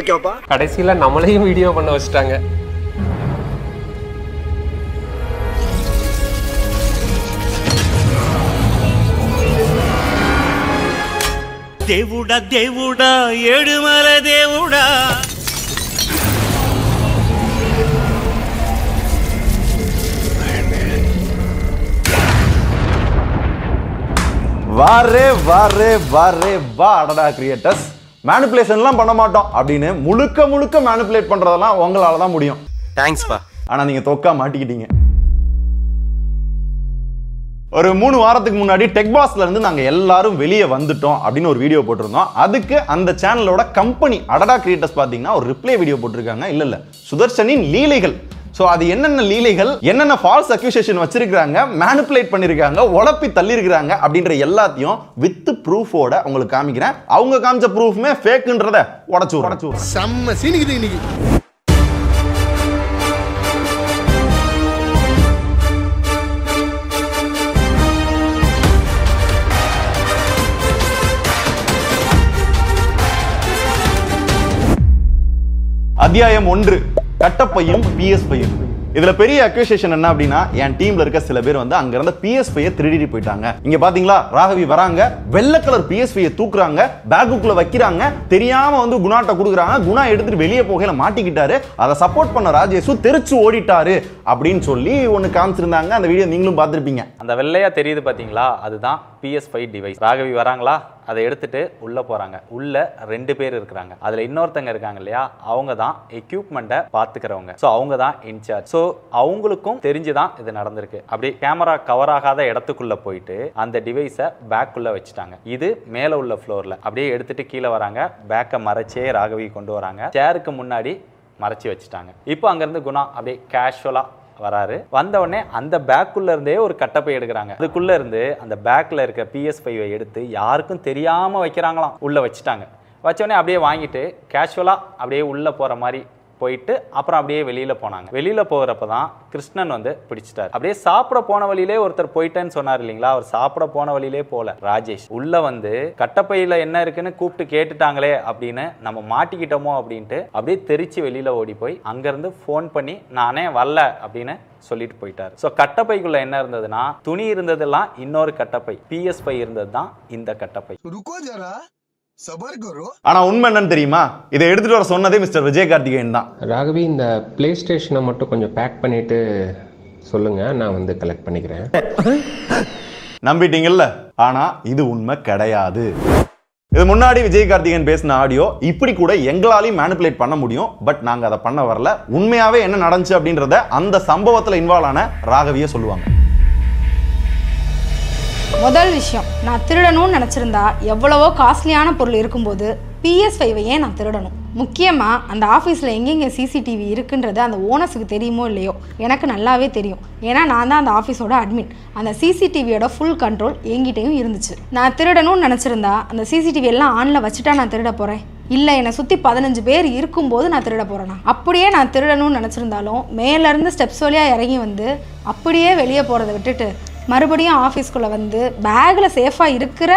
ஓகேப்பா. கடைசியில நம்மளையும் வீடியோ பண்ண வச்சுட்டாங்க. దేవుడా దేవుడా ఏడుమల దేవుడా வாரே வாரே வாரே வா அடடா கிரியேட்டர்ஸ். மேனிபுலேஷன்லாம் பண்ண மாட்டோம் அப்படின்னு முழுக்க முழுக்க மேனிபுலேட் பண்றதெல்லாம் உங்களால தான் முடியும். தேங்க்ஸ்ப்பா. ஆனா நீங்க தொக்கா மாட்டிக்கிட்டீங்க. ஒரு 3 வாரத்துக்கு முன்னாடி டெக் பாஸ்ல இருந்து நாங்க எல்லாரும் வெளியே வந்துட்டோம் அப்படின்னு ஒரு வீடியோ போட்டிருந்தோம். அதுக்கு அந்த சேனலோட கம்பெனி அடடா கிரியேட்டர்ஸ் பாத்தீங்கன்னா ஒரு ரிப்ளை வீடியோ போட்டிருக்காங்க. இல்ல சுதர்ஷனின் லீலைகள். சோ அது என்னென்ன லீலைகள், என்னென்ன ஃபால்ஸ் அக்யூசேஷன் வச்சிருக்காங்க, மேனிபுலேட் பண்ணிருக்காங்க, உளப்பி தள்ளி இருக்காங்க அப்படின்ற எல்லாத்தையும் வித் ப்ரூஃபோட உங்களுக்கு காமிக்கிறேன். அவங்க காமிச்ச ப்ரூஃப்மே ஃபேக்ன்றத உடைச்சு செம்ம சீனிக்குது இன்னைக்கு. அத்தியாயம் 1 கட்டப்பையும் PS5. இதுல பெரிய அக்யூசேஷன் என்ன அப்படின்னா, என் டீம்ல இருக்க சில பேர் வந்து அங்க இருந்த PS5 திருடிட்டு போயிட்டாங்க. இங்க பாத்தீங்களா ராகவி வராங்க, வெள்ளை கலர் PS5 தூக்குறாங்க, பேக்குக்குள்ள வைக்கிறாங்க, தெரியாம வந்து குணாட்ட கொடுக்குறாங்க. குணா எடுத்துட்டு வெளியே போகையில மாட்டிக்கிட்டாரு. அதை சப்போர்ட் பண்ண ராஜேஷு தெரிச்சு ஓடிட்டாரு அப்படின்னு சொல்லி ஒன்னு காமிச்சிருந்தாங்க. அந்த வீடியோ நீங்களும் பார்த்திருப்பீங்க. அந்த வெள்ளையா தெரியுது பாத்தீங்களா, அதுதான் PS5 டிவைஸ். ராகவி வராங்களா, அதை எடுத்துட்டு உள்ள போறாங்க. உள்ள 2 பேர் இருக்கிறாங்க. அதுல இன்னொருத்தங்க இருக்காங்க இல்லையா, அவங்க தான் எக்யூப்மெண்ட்டை பாத்துக்கிறவங்க. ஸோ அவங்க தான் இன்சார்ஜ். ஸோ அவங்களுக்கும் தெரிஞ்சுதான் இது நடந்திருக்கு. அப்படியே கேமரா கவர் ஆகாத இடத்துக்குள்ள போயிட்டு அந்த டிவைஸை பேக்குள்ள வச்சுட்டாங்க. இது மேல உள்ள ஃப்ளோர்ல அப்படியே எடுத்துட்டு கீழே வராங்க. பேக்கை மறைச்சே ராகவி கொண்டு வராங்க. சேருக்கு முன்னாடி மறைச்சி வச்சுட்டாங்க. இப்போ அங்கிருந்து குணா அப்படியே கேஷுவலா வராரு. வந்த உடனே அந்த பேக்குள்ள இருந்தே ஒரு கட்டப்பை எடுக்கிறாங்க. அதுக்குள்ள இருந்து அந்த பேக்ல இருக்க PS5 எடுத்து யாருக்கும் தெரியாம வைக்கிறாங்களாம். உள்ள வச்சுட்டாங்க. வச்ச உடனே அப்படியே வாங்கிட்டு கேஷுவலா அப்படியே உள்ள போற மாதிரி போயிட்டு அப்புறம் அப்படியே வெளியில போனாங்க. வெளியில போகிறப்பதான் கிருஷ்ணன் வந்து பிடிச்சிட்டாரு. அப்படியே சாப்பிட போன வழியிலே ஒருத்தர் போயிட்டேன்னு சொன்னார் இல்லைங்களா, அவர் சாப்பிட போன வழியிலே போல ராஜேஷ் உள்ள வந்து கட்டப்பையில என்ன இருக்குன்னு கூப்பிட்டு கேட்டுட்டாங்களே அப்படின்னு நம்ம மாட்டிக்கிட்டோமோ அப்படின்ட்டு அப்படியே தெரிச்சு வெளியில ஓடி போய் அங்கிருந்து போன் பண்ணி நானே வரல அப்படின்னு சொல்லிட்டு போயிட்டாரு. ஸோ கட்டப்பைக்குள்ள என்ன இருந்ததுன்னா, துணி இருந்ததெல்லாம் இன்னொரு கட்டப்பை, PS5 இருந்தது தான் இந்த கட்டப்பை. ஆனா உண்மை என்னன்னு தெரியுமா, இதை எடுத்துட்டு வர சொன்னதே மிஸ்டர் விஜயகார்த்திகேயன் தான். ராகவி இந்த பிளே ஸ்டேஷனை மட்டும் கொஞ்சம் பேக் பண்ணிட்டு சொல்லுங்க, நான் வந்து கலெக்ட் பண்ணிக்கிறேன். நம்பிட்டீங்கல்ல? ஆனா இது உண்மை கிடையாது. இது முன்னாடி விஜயகார்த்திகேயன் பேசின ஆடியோ. இப்படி கூட எங்களாலையும் மேனிபுலேட் பண்ண முடியும், பட் நாங்க அதை பண்ண வரல. உண்மையாவே என்ன நடந்துச்சு அப்படின்றத அந்த சம்பவத்துல இன்வால்வ் ஆன ராகவியே சொல்லுவாங்க. முதல் விஷயம், நான் திருடணும்னு நினச்சிருந்தா எவ்வளவோ காஸ்ட்லியான பொருள் இருக்கும்போது PS5 ஏன் நான் திருடணும்? முக்கியமாக அந்த ஆஃபீஸில் எங்கெங்கே CCTV இருக்குன்றது அந்த ஓனர்ஸுக்கு தெரியுமோ இல்லையோ, எனக்கு நல்லாவே தெரியும். ஏன்னா நான் தான் அந்த ஆஃபீஸோட அட்மின். அந்த CCTVயோட ஃபுல் கண்ட்ரோல் என்கிட்டையும் இருந்துச்சு. நான் திருடணும்னு நினச்சிருந்தா அந்த CCTV எல்லாம் ஆனில் வச்சுட்டா நான் திருட போகிறேன்? இல்லை, என்னை சுற்றி 15 பேர் இருக்கும்போது நான் திருட போகிறேன்னா? அப்படியே நான் திருடணும்னு நினச்சிருந்தாலும் மேலேருந்து ஸ்டெப்ஸ் வழியாக இறங்கி வந்து அப்படியே வெளியே போகிறத விட்டுட்டு மறுபடியும் ஆஃபீஸ்க்குள்ளே வந்து பேக்கில் சேஃபாக இருக்கிற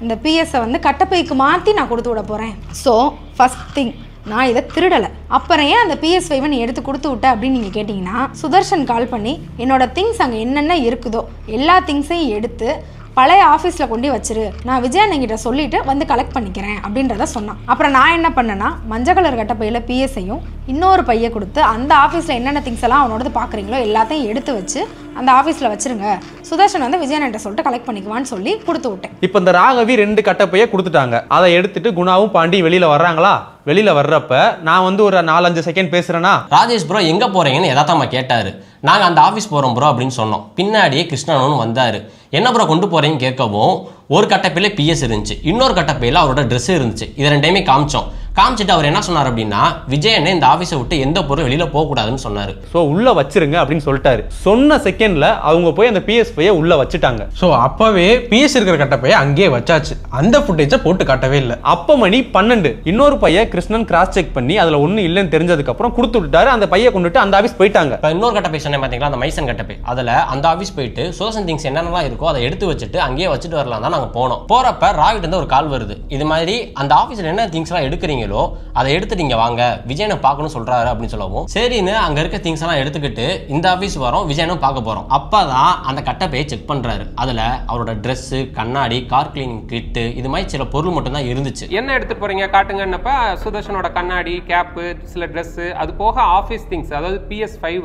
இந்த PS வந்து கட்டப்பைக்கு மாற்றி நான் கொடுத்து விட போகிறேன். ஸோ ஃபஸ்ட் திங், நான் இதை திருடலை. அப்புறம் ஏன் அந்த PS5 நீ எடுத்து கொடுத்து விட்ட அப்படின்னு நீங்கள் கேட்டிங்கன்னா, சுதர்ஷன் கால் பண்ணி என்னோட திங்ஸ் அங்கே என்னென்ன இருக்குதோ எல்லா திங்ஸையும் எடுத்து பழைய ஆஃபீஸில் கொண்டு வச்சிரு, நான் விஜயண்ணங்கிட்ட சொல்லிட்டு வந்து கலெக்ட் பண்ணிக்கிறேன் அப்படின்றத சொன்னான். அப்புறம் நான் என்ன பண்ணேன்னா, மஞ்சள் கலர் கட்டப்பையில் PS-ஐயும் இன்னொரு பையை கொடுத்து அந்த ஆஃபீஸில் என்னென்ன திங்ஸ் எல்லாம் அவனோடது பார்க்குறீங்களோ எல்லாத்தையும் எடுத்து வச்சு அந்த ஆஃபீஸில் வச்சிருங்க, சுதர்ஷன் வந்து விஜயண்ணன்ட்ட சொல்லிட்டு கலெக்ட் பண்ணிக்குவான்னு சொல்லி கொடுத்து விட்டேன். இப்போ இந்த ராகவி 2 கட்டப்பையை கொடுத்துட்டாங்க. அதை எடுத்துட்டு குணாவும் பாண்டி வெளியில வர்றாங்களா? வெளியில வர்றப்ப நான் வந்து ஒரு 4-5 செகண்ட் பேசுறேன்னா, ராஜேஷ் ப்ரோ எங்க போறீங்கன்னு எதாத்தமா கேட்டாரு. நாங்க அந்த ஆஃபீஸ் போறோம் ப்ரோ அப்படின்னு சொன்னோம். பின்னாடியே கிருஷ்ணனும் வந்தாரு. என்ன ப்ரோ கொண்டு போறீங்கன்னு கேட்கவும், ஒரு கட்டப்பையில PS இருந்துச்சு, இன்னொரு கட்டப்பையில அவரோட ட்ரெஸ் இருந்துச்சு. இதை 2டையுமே காமிச்சோம். காமிச்சிட்டு அவர் என்ன சொன்னார் அப்படின்னா, விஜயண்ணே இந்த ஆஃபீஸை விட்டு எந்த பொருள் வெளியில போக கூடாதுன்னு சொன்னாரு. ஸோ உள்ள வச்சிருங்க அப்படின்னு சொல்லிட்டாரு. சொன்ன செகண்ட்ல அவங்க போய் அந்த PS5 உள்ள வச்சுட்டாங்க. ஸோ அப்பவே PS இருக்கிற கட்டப்பையை அங்கேயே வச்சாச்சு. அந்த ஃபுட்டேஜை போட்டு காட்டவே இல்லை. அப்ப மணி 12. இன்னொரு பையன் கிருஷ்ணன் கிராஸ் செக் பண்ணி அதுல ஒண்ணு இல்லைன்னு தெரிஞ்சதுக்கு அப்புறம் கொடுத்து விட்டாரு. அந்த பையை கொண்டுட்டு அந்த ஆஃபீஸ் போயிட்டாங்க. இன்னொரு கட்டப்பை சொன்னேன் பாத்தீங்களா, அந்த மைசன் கட்டப்பை. அதுல அந்த ஆஃபீஸ் போயிட்டு சுதர்ஷன் திங்ஸ் என்னென்னலாம் இருக்கோ அதை எடுத்து வச்சுட்டு அங்கேயே வச்சுட்டு வரலாம் தான் நாங்க போனோம். போறப்ப ராவிட் இருந்து ஒரு கால் வருது. இது மாதிரி அந்த ஆஃபீஸ்ல என்ன திங்ஸ் எல்லாம் எடுக்கிறீங்க வச்சிருக்கீங்களோ அதை எடுத்துட்டு இங்க வாங்க, விஜயனை பார்க்கணும் சொல்றாரு அப்படின்னு சொல்லவும் சரின்னு அங்க இருக்க திங்ஸ் எல்லாம் எடுத்துக்கிட்டு இந்த ஆபீஸ் வரோம், விஜயனும் பார்க்க போறோம். அப்பதான் அந்த கட்டப்பையை செக் பண்றாரு. அதுல அவரோட ட்ரெஸ், கண்ணாடி, கார் கிளீனிங் கிட் இது மாதிரி சில பொருள் மட்டும் தான் இருந்துச்சு. என்ன எடுத்துட்டு போறீங்க காட்டுங்கன்னப்ப சுதர்ஷனோட கண்ணாடி, கேப்பு, சில ட்ரெஸ், அது போக ஆஃபீஸ் திங்ஸ், அதாவது PS5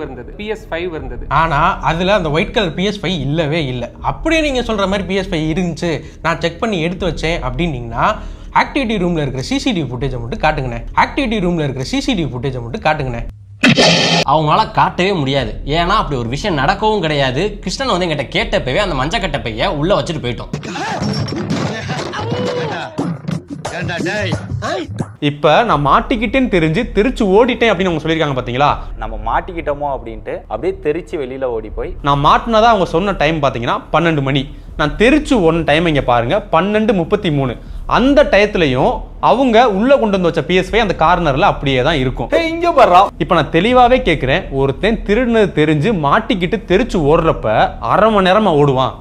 இருந்தது. ஆனா அதுல அந்த ஒயிட் கலர் PS5 இல்லவே இல்லை. அப்படியே நீங்க சொல்ற மாதிரி PS5 இருந்துச்சு, நான் செக் பண்ணி எடுத்து வச்சேன் அப்படின்னீங்கன்னா ஆக்டிவிட்டி ரூம்ல இருக்கிற சிசிடிவி ஃபுட்டேஜை மட்டும் காட்டுங்கண்ணே. அவங்களால காட்டவே முடியாது. ஏன்னா அப்படி ஒரு விஷயம் நடக்கவும் கிடையாது. கிருஷ்ணன் வந்து எங்கிட்ட கேட்டப்பவே அந்த மஞ்சள் கட்டப்பைய உள்ள வச்சுட்டு போயிட்டோம். இப்ப நான் மாட்டிக்கிட்டேன்னு தெரிஞ்சு தெரிச்சு ஓடிட்டேன் அப்படின்னு அவங்க சொல்லியிருக்காங்க பாத்தீங்களா. நம்ம மாட்டிக்கிட்டோமோ அப்படின்ட்டு அப்படியே தெரிச்சு வெளியில ஓடி போய் நான் மாட்டினதா அவங்க சொன்ன டைம் பாத்தீங்கன்னா 12 மணி. நான் தெரிச்சு ஒன் டைம் இங்க பாருங்க 12:33. அந்த டயத்துலயும் அவங்க உள்ள கொண்டு வந்து வச்ச PS5 அந்த கார்னர்ல அப்படியே தான் இருக்கும். இங்க வர்றா. இப்ப நான் தெளிவாவே கேக்குறேன், ஒருத்தன் திருடுனது தெரிஞ்சு மாட்டிக்கிட்டு தெரிச்சு ஓடுறப்ப அரை மணி நேரமா ஓடுவான்.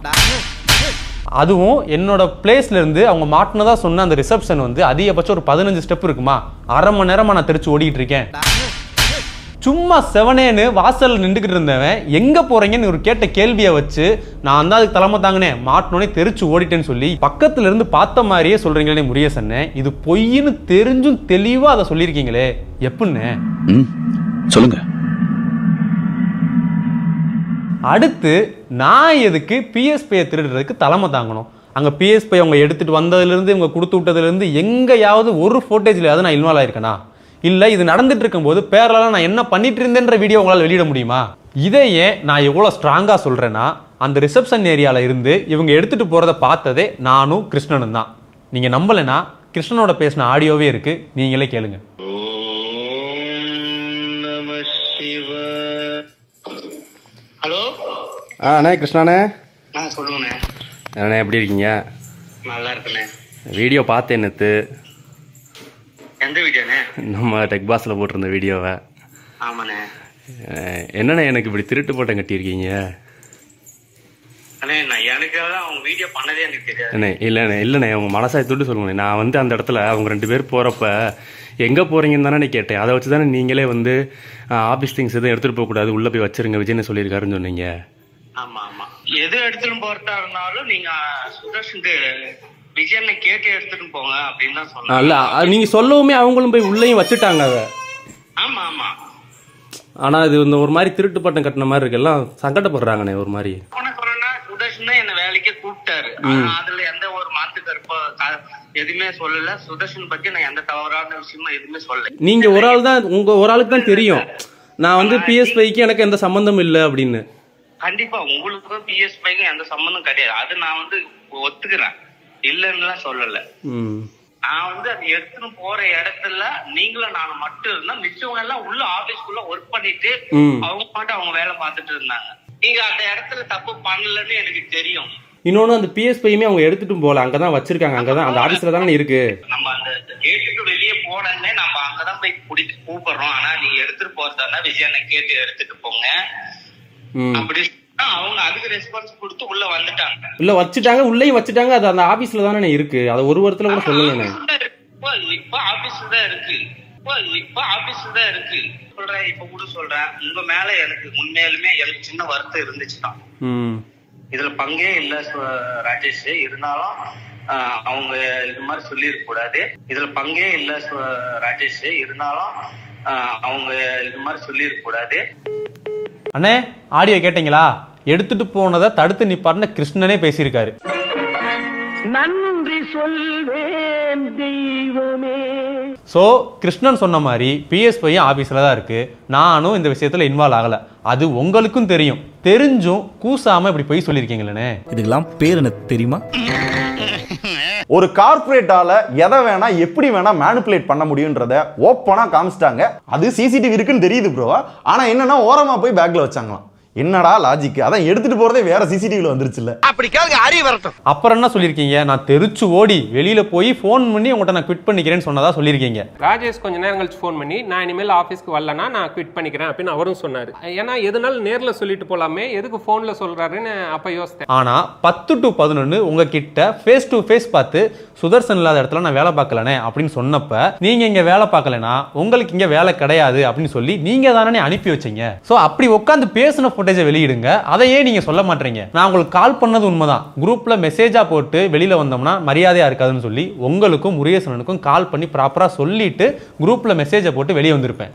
அதுவும் என்னோட பிளேஸ்ல இருந்து அவங்க மாட்டினதா சொன்ன அந்த ரிசப்ஷன் வந்து அதிகபட்சம் ஒரு 15 ஸ்டெப் இருக்குமா. அரை மணி நேரமா நான் தெரிச்சு ஓடிட்டு இருக்கேன். சும்மா செவனேன்னு வாசல் நின்றுக்கிட்டு இருந்தவன் எங்க போறீங்கன்னு ஒரு கேட்ட கேள்வியை வச்சு நான் தான் அதுக்கு தலைமை தாங்கினேன், மாட்டினோடனே தெரிச்சு ஓடிட்டேன்னு சொல்லி பக்கத்துல இருந்து பார்த்த மாதிரியே சொல்றீங்களே முருகேசன். இது பொய்ன்னு தெரிஞ்சும் தெளிவா அதை சொல்லியிருக்கீங்களே, எப்படின்னு சொல்லுங்க. அடுத்து நான் எதுக்கு PS5 திருடுறதுக்கு தலைமை தாங்கணும்? அங்கே PS5 அவங்க எடுத்துட்டு வந்ததுலேருந்து இவங்க கொடுத்து விட்டதுலேருந்து எங்கேயாவது ஒரு ஃபோட்டேஜ்லையாவது நான் இன்வால்வ் ஆயிருக்கேனா? இல்லை இது நடந்துட்டு இருக்கும்போது பேரலாம் நான் என்ன பண்ணிட்டு இருந்தேன்ற வீடியோ உங்களால் வெளியிட முடியுமா? இதையே நான் எவ்வளோ ஸ்ட்ராங்காக சொல்கிறேன்னா, அந்த ரிசப்ஷன் ஏரியாவில் இருந்து இவங்க எடுத்துகிட்டு போகிறத பார்த்ததே நானும் கிருஷ்ணனும் தான். நீங்கள் நம்பலைன்னா கிருஷ்ணனோட பேசின ஆடியோவே இருக்குது, நீங்களே கேளுங்க. ஹலோ அண்ணே கிருஷ்ணாண்ணே. சொல்லுங்கண்ணே. அண்ணே எப்படி இருக்கீங்க? நல்லா இருக்குண்ணே. வீடியோ பார்த்தேன் நேற்று. எந்த வீடியோண்ணே? நம்ம டெக் பாஸில் போட்டிருந்த வீடியோவை. ஆமாண்ணே. என்னண்ணே எனக்கு இப்படி திருட்டு போட்டம் கட்டியிருக்கீங்க? அண்ணே நான் எனக்காக அவங்க வீடியோ பண்ணதே எனக்கு தெரியாது. அண்ணே இல்லைண்ணே உங்கள் மனசாய் தொட்டு சொல்லுங்கண்ணே. நான் வந்து அந்த இடத்துல அவங்க 2 பேர் போகிறப்ப எங்கே போகிறீங்கன்னு தானே கேட்டேன். அதை வச்சு தானே நீங்களே வந்து ஆஃபீஸ் திங்ஸ் எதுவும் எடுத்துகிட்டு போகக்கூடாது, உள்ளே போய் வச்சிருங்க விஜய்னு சொல்லியிருக்காருன்னு சொன்னீங்க. ஆமா ஆமா, எது எடுத்துட்டு போறதா இருந்தாலும் நீங்க சுதர்ஷனுக்கு விஜயனை கேட்டு எடுத்துட்டு போங்க அப்படின்னு தான் சொன்னாங்க. இல்ல நீங்க சொல்லவுமே அவங்களும் போய் உள்ளேயும் வச்சுட்டாங்க அதை. ஆமா ஆமா. ஆனா இது இந்த ஒரு மாதிரி திருட்டு பட்டம் கட்டின மாதிரி இருக்கு, எல்லாம் சங்கடப்படுறாங்கண்ணே ஒரு மாதிரி. சுதர்ஷன் தான் என்ன வேலைக்கே கூப்பிட்டாரு. அதுல எந்த ஒரு மாத்து கருப்போ எதுவுமே சொல்லல. சுதர்ஷன் பத்தி நான் எந்த தவறான விஷயமா எதுவுமே சொல்லல. நீங்க ஒரு ஆள் தான், உங்க ஒரு ஆளுக்கு தான் தெரியும் நான் வந்து PS5க்கு எனக்கு எந்த சம்பந்தம் இல்லை அப்படின்னு. கண்டிப்பா உங்களுக்கும் PS5க்கும் எந்த சம்பந்தம் கிடையாது, அது நான் வந்து ஒத்துக்கிறேன், இல்லன்னு சொல்லல. நான் வந்து அது எடுத்துன்னு போற இடத்துல நீங்களும் நானும் மட்டும் இருந்தா, மிச்சவங்க எல்லாம் உள்ள ஆபீஸ்க்குள்ள ஒர்க் பண்ணிட்டு அவங்க மட்டும் அவங்க வேலை பார்த்துட்டு இருந்தாங்க. நீங்க அந்த இடத்துல தப்பு பண்ணலன்னு எனக்கு தெரியும். இன்னொன்னு அந்த PS5மே அவங்க எடுத்துட்டு போல, அங்கதான் வச்சிருக்காங்க, அங்கதான் அந்த ஆபீஸ்ல தானே இருக்கு. நம்ம அந்த கேட்டுக்கு வெளியே போனே நம்ம அங்கதான் போய் குடிச்சு கூப்பிடுறோம். ஆனா நீங்க எடுத்துட்டு போறதா விஜயனை கேட்டு எடுத்துட்டு போங்க அப்படி அவங்க அதுக்கு ரெஸ்பான்ஸ் கொடுத்து உள்ள வந்துட்டாங்க. உள்ள வச்சுட்டாங்க, உள்ளேயும் வச்சுட்டாங்க. அது அந்த ஆபீஸ்ல தானே இருக்கு, அது ஒரு வாரத்துல கூட சொல்லுங்க. இப்ப ஆபீஸ்ல தான் இருக்கு, இப்ப ஆபீஸ்ல தான் இருக்கு சொல்றேன். இப்ப கூட சொல்றேன், உங்க மேல எனக்கு உண்மையாலுமே எனக்கு சின்ன வருத்தம் இருந்துச்சுதான். இதுல பங்கே இல்ல ராஜேஷ், இருந்தாலும் அவங்க இது மாதிரி சொல்லிருக்க கூடாது. இதுல பங்கே இல்ல ராஜேஷ், இருந்தாலும் அவங்க இது மாதிரி சொல்லிருக்க கூடாது. அண்ணே ஆடியோ கேட்டீங்களா? எடுத்துட்டு போனதை தடுத்து நிப்பாருன்னு கிருஷ்ணனே பேசியிருக்காரு. நன்றி சொல்வேன் தெய்வமே. சோ கிருஷ்ணன் சொன்ன மாதிரி PS5 ஆபீஸ்ல தான் இருக்கு. நானும் இந்த விஷயத்துல இன்வால்வ் ஆகல, அது உங்களுக்கும் தெரியும். தெரிஞ்சும் கூசாம இப்படி போய் சொல்லிருக்கீங்களே, இதுக்கெல்லாம் பேர் என்ன தெரியுமா? ஒரு கார்பரேட்டால எதை வேணா எப்படி வேணா மேனிபுலேட் பண்ண முடியும்ன்றத ஓப்பனா காமிச்சிட்டாங்க. அது CCTV இருக்குன்னு தெரியுது ப்ரோ. ஆனா என்னன்னா ஓரமா போய் பேக்ல வச்சாங்களாம். என்னடா லாஜிக்? அதான் எடுத்துட்டு போறதே வேற சிசிடிவில வந்துருச்சுல்ல. அப்படி கேளுங்க, அறிய வரட்டும். அப்புறம் என்ன சொல்லியிருக்கீங்க? நான் தெரிச்சு ஓடி வெளியில போய் ஃபோன் பண்ணி உங்கள்கிட்ட நான் குவிட் பண்ணிக்கிறேன்னு சொன்னதா சொல்லியிருக்கீங்க. ராஜேஷ் கொஞ்ச நேரம் கழிச்சு ஃபோன் பண்ணி நான் இனிமேல் ஆஃபீஸ்க்கு வரலன்னா நான் குவிட் பண்ணிக்கிறேன் அப்படின்னு அவரும் சொன்னார். ஏன்னா எதுனாலும் நேரில் சொல்லிட்டு போலாமே, எதுக்கு ஃபோனில் சொல்றாருன்னு அப்போ யோசித்தேன். ஆனால் 10 to 11 உங்ககிட்ட ஃபேஸ் டு ஃபேஸ் பார்த்து சுதர்சன் இல்லாத இடத்துல நான் வேலை பார்க்கலனே அப்படின்னு சொன்னப்ப நீங்க இங்க வேலை பார்க்கலனா உங்களுக்கு இங்க வேலை கிடையாது அப்படின்னு சொல்லி நீங்க தானே அனுப்பி வச்சீங்க. ஸோ அப்படி உட்காந்து பேசின ஃபுட்டேஜை வெளியிடுங்க, அதையே நீங்க சொல்ல மாட்டீங்க. நான் உங்களுக்கு கால் பண்ணது உண்மைதான், குரூப்ல மெசேஜா போட்டு வெளியில வந்தோம்னா மரியாதையா இருக்காதுன்னு சொல்லி உங்களுக்கும் முருகேசனுக்கும் கால் பண்ணி ப்ராப்பரா சொல்லிட்டு குரூப்ல மெசேஜை போட்டு வெளியே வந்திருப்பேன்.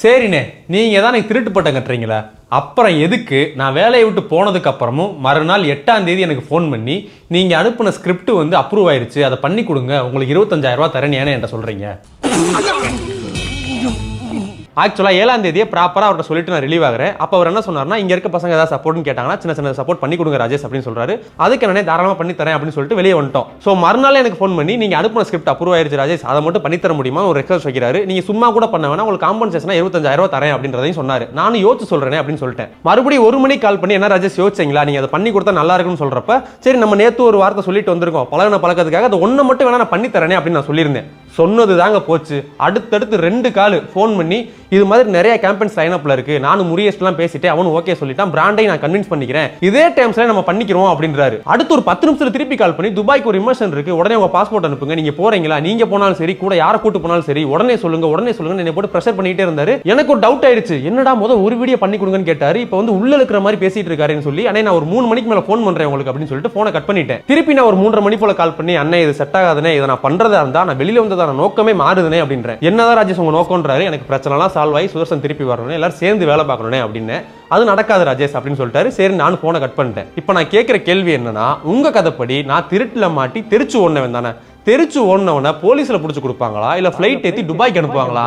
சரிண்ணே, நீங்க தான் எனக்கு திருட்டு பட்டம் கட்டுறீங்களா? அப்புறம் எதுக்கு நான் வேலையை விட்டு போனதுக்கு அப்புறமும் மறுநாள் 8ஆம் தேதி எனக்கு ஃபோன் பண்ணி நீங்க அனுப்பின ஸ்கிரிப்ட் வந்து அப்ரூவ் ஆயிருச்சு, அதை பண்ணி கொடுங்க, உங்களுக்கு 25,000 ரூபாய் தரேன்னு என்கிட்ட சொல்றீங்க? ஆக்சுவலாக 7ஆம் தேதியே ப்ராப்பராக அவர்கிட்ட சொல்லிட்டு நான் ரிலீவ் ஆகிறேன். அப்போ அவர் என்ன சொன்னார்னா, இங்கே இருக்க பசங்க ஏதாவது சப்போர்ட்னு கேட்டாங்கன்னா சின்ன சின்ன சப்போர்ட் பண்ணி கொடுங்க ராஜேஷ் அப்படின்னு சொல்றாரு. அதுக்கு என்னன்னே தாராளமாக பண்ணி தரேன் அப்படின்னு சொல்லிட்டு வெளியே வந்துட்டோம். ஸோ மறுநாள் எனக்கு ஃபோன் பண்ணி நீங்கள் அனுப்பின ஸ்கிரிப்ட் அப்ரூவ் ஆயிருச்சு ராஜேஷ், அதை மட்டும் பண்ணி தர முடியுமா ஒரு ரெக்வஸ்ட் வைக்கிறாரு. நீங்கள் சும்மா கூட பண்ண வேணா, உங்களுக்கு காம்பன்சேஷனா 25,000 ரூபாய் தரேன் அப்படின்றதையும் சொன்னார். நானும் யோசிச்சு சொல்றேன் அப்படின்னு சொல்லிட்டேன். மறுபடியும் 1 மணிக்கு கால் பண்ணி என்ன ராஜேஷ் யோசிச்சிங்களா, நீங்கள் அதை பண்ணி கொடுத்தா நல்லா இருக்குன்னு சொல்றப்ப சரி நம்ம நேற்று ஒரு வார்த்தை சொல்லிட்டு வந்திருக்கோம், பழக்கத்துக்காக அதை ஒன்று மட்டும் வேணா நான் பண்ணி தரேனே அப்படின்னு நான் சொல்லியிருந்தேன். சொன்னது தாங்க போச்சு. அடுத்தடுத்து 2 கால் ஃபோன் பண்ணி இது மாதிரி நிறைய கேம்பெயின் சைன் அப்ல இருக்கு, நானும் முருகேஷ்லாம் பேசிட்டு அவனும் ஓகே சொல்லிட்டான், பிராண்டை நான் கன்வின்ஸ் பண்ணிக்கிறேன், இதே டைம்ஸ்ல நம்ம பண்ணிக்கிறோம் அப்படின்றாரு. அடுத்து ஒரு 10 நிமிஷத்துல திருப்பி கால் பண்ணி துபாய்க்கு ஒரு இமர்ஷன் இருக்கு, உடனே உங்க பாஸ்போர்ட் அனுப்புங்க, நீங்க போறீங்களா, நீங்க போனாலும் சரி கூட யாரை கூட்டு போனாலும் சரி உடனே சொல்லுங்க என்னை போட்டு பிரஷர் பண்ணிட்டே இருந்தாரு. எனக்கு ஒரு டவுட் ஆயிடுச்சு, என்னடா முதல் ஒரு வீடியோ பண்ணி கொடுங்கன்னு கேட்டாரு, இப்போ வந்து உள்ள இருக்கிற மாதிரி பேசிட்டு இருக்காருன்னு சொல்லி அண்ணே நான் ஒரு 3 மணிக்கு மேல ஃபோன் பண்றேன் உங்களுக்கு அப்படின்னு சொல்லிட்டு போனை கட் பண்ணிட்டேன். திருப்பி நான் ஒரு 3:30 மணி போல கால் பண்ணி அண்ணே இது செட் ஆகாதுனே, இதை நான் பண்றதா இருந்தா நான் வெளியில வந்ததான நோக்கமே மாறுதுனே அப்படின்றேன். என்னதான் ராஜேஷ் உங்க நோக்கம்ன்றாரு. எனக்கு பிரச்சனை எல்லாம் சால்வ் ஆகி சுதர்சன் திருப்பி வரணும், எல்லாரும் சேர்ந்து வேலை பார்க்கணும் அப்படின்னு. அது நடக்காது ராஜேஷ் அப்படின்னு சொல்லிட்டாரு. சரி நானும் போனை கட் பண்ணிட்டேன். இப்போ நான் கேட்கிற கேள்வி என்னன்னா, உங்க கதைப்படி நான் திருட்டுல மாட்டி தெரிச்சு ஓடுனவன் தானே, தெரிச்சு ஓடுனவனை போலீஸ்ல புடிச்சு கொடுப்பாங்களா இல்ல பிளைட் ஏத்தி துபாய்க்கு அனுப்புவாங்களா?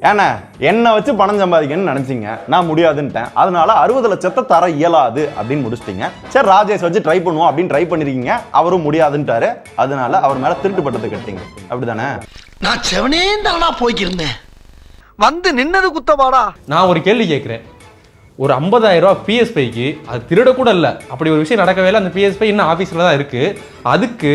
ஏன்னா என்ன வச்சு பணம் சம்பாதிக்கணும்னு நினைச்சீங்க, நான் முடியாதுன்ட்டேன், அதனால 60 லட்சத்தை தர இயலாது அப்படின்னு முடிச்சிட்டீங்க. சரி ராஜேஷ் வச்சு ட்ரை பண்ணுவோம் அப்படின்னு ட்ரை பண்ணிருக்கீங்க, அவரும் முடியாதுன்ட்டாரு, அதனால அவர் மேல திருட்டு பட்டத்தை கட்டிங்க, அப்படிதானே? நான் செவனே தானா போய்க்கிருந்தேன், வந்து நின்னது குத்தவாடா. நான் ஒரு கேள்வி கேட்கிறேன், ஒரு 50,000 ரூபாய் PS5க்கு அது திருட கூட இல்லை, அப்படி ஒரு விஷயம் நடக்கவே இல்லை, அந்த PS5 இன்னும் ஆஃபீஸில் தான் இருக்கு, அதுக்கு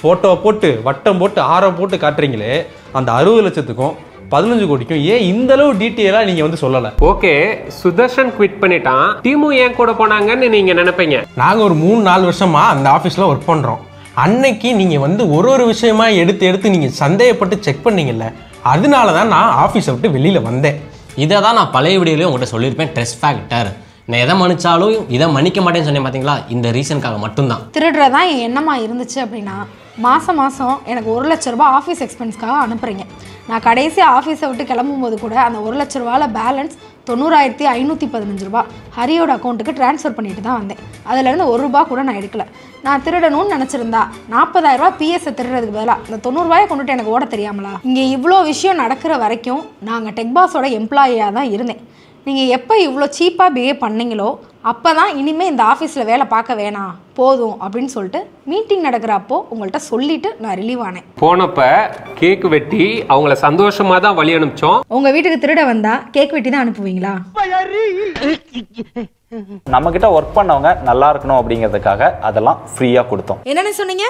ஃபோட்டோ போட்டு வட்டம் போட்டு ஆரம் போட்டு காட்டுறீங்களே, அந்த 60 லட்சத்துக்கும் 15 கோடிக்கும் ஏன் இந்த அளவு டீட்டெயிலாக நீங்கள் வந்து சொல்லலை? ஓகே, சுதர்ஷன் குவிட் பண்ணிட்டான், டீமும் ஏன் கூட போனாங்கன்னு நீங்கள் நினைப்பீங்க. நாங்கள் ஒரு 3-4 வருஷமா அந்த ஆஃபீஸில் ஒர்க் பண்ணுறோம். அன்னைக்கு நீங்கள் வந்து ஒரு விஷயமா எடுத்து நீங்கள் சந்தேகப்பட்டு செக் பண்ணீங்கல்ல, அதனால தான் நான் ஆஃபீஸை விட்டு வெளியில் வந்தேன். இதை தான் நான் பழைய வீடியோலையும் உங்கள்கிட்ட சொல்லியிருப்பேன், ட்ரெஸ் ஃபேக்டர். நான் எதை மன்னிச்சாலும் இதை மன்னிக்க மாட்டேன்னு சொன்னேன் பார்த்தீங்களா, இந்த ரீசனுக்காக மட்டும்தான். திருடுறதான் என் எண்ணமா இருந்துச்சு அப்படின்னா மாதம் எனக்கு 1 லட்ச ரூபாய் ஆஃபீஸ் எக்ஸ்பென்ஸ்க்காக அனுப்புறீங்க. நான் கடைசி ஆஃபீஸை விட்டு கிளம்பும்போது கூட அந்த 1 லட்ச ரூபாயில் பேலன்ஸ் 90,515 ரூபாய் ஹரியோட அக்கௌண்ட்டுக்கு ட்ரான்ஸ்ஃபர் பண்ணிட்டு தான் வந்தேன். அதுலேருந்து 1 ரூபா கூட நான் எடுக்கல. நான் திருடணும்னு நினச்சிருந்தா 40,000 ரூபாய் பிஎஸ்ஸை திருடுறதுக்கு பதிலாக இந்த 90 ரூபாயை கொண்டுட்டு எனக்கு ஓட தெரியாமலா? இங்கே இவ்வளோ விஷயம் நடக்கிற வரைக்கும் நாங்கள் டெக்பாஸோட எம்ப்ளாயியாக தான் இருந்தேன். நீங்கள் எப்போ இவ்வளோ சீப்பாக பிஹேவ் பண்ணீங்களோ அப்போ தான் இனிமேல் இந்த ஆஃபீஸில் வேலை பார்க்க வேணாம் போதும் அப்படின்னு சொல்லிட்டு மீட்டிங் நடக்கிறப்போ உங்கள்கிட்ட சொல்லிட்டு நான் ரிலீவ் ஆனேன். போனப்ப கேக் வெட்டி அவங்கள சந்தோஷமாக தான் வழி அனுப்பிச்சோம். உங்கள் வீட்டுக்கு திருட வந்தால் கேக் வெட்டி தான் அனுப்புவீங்களா? நம்ம கிட்ட ஒர்க் பண்ணவங்க நல்லா இருக்கணும் அப்படிங்கிறதுக்காக அதெல்லாம் ஃப்ரீயாக கொடுத்தோம். என்னென்ன சொன்னீங்க?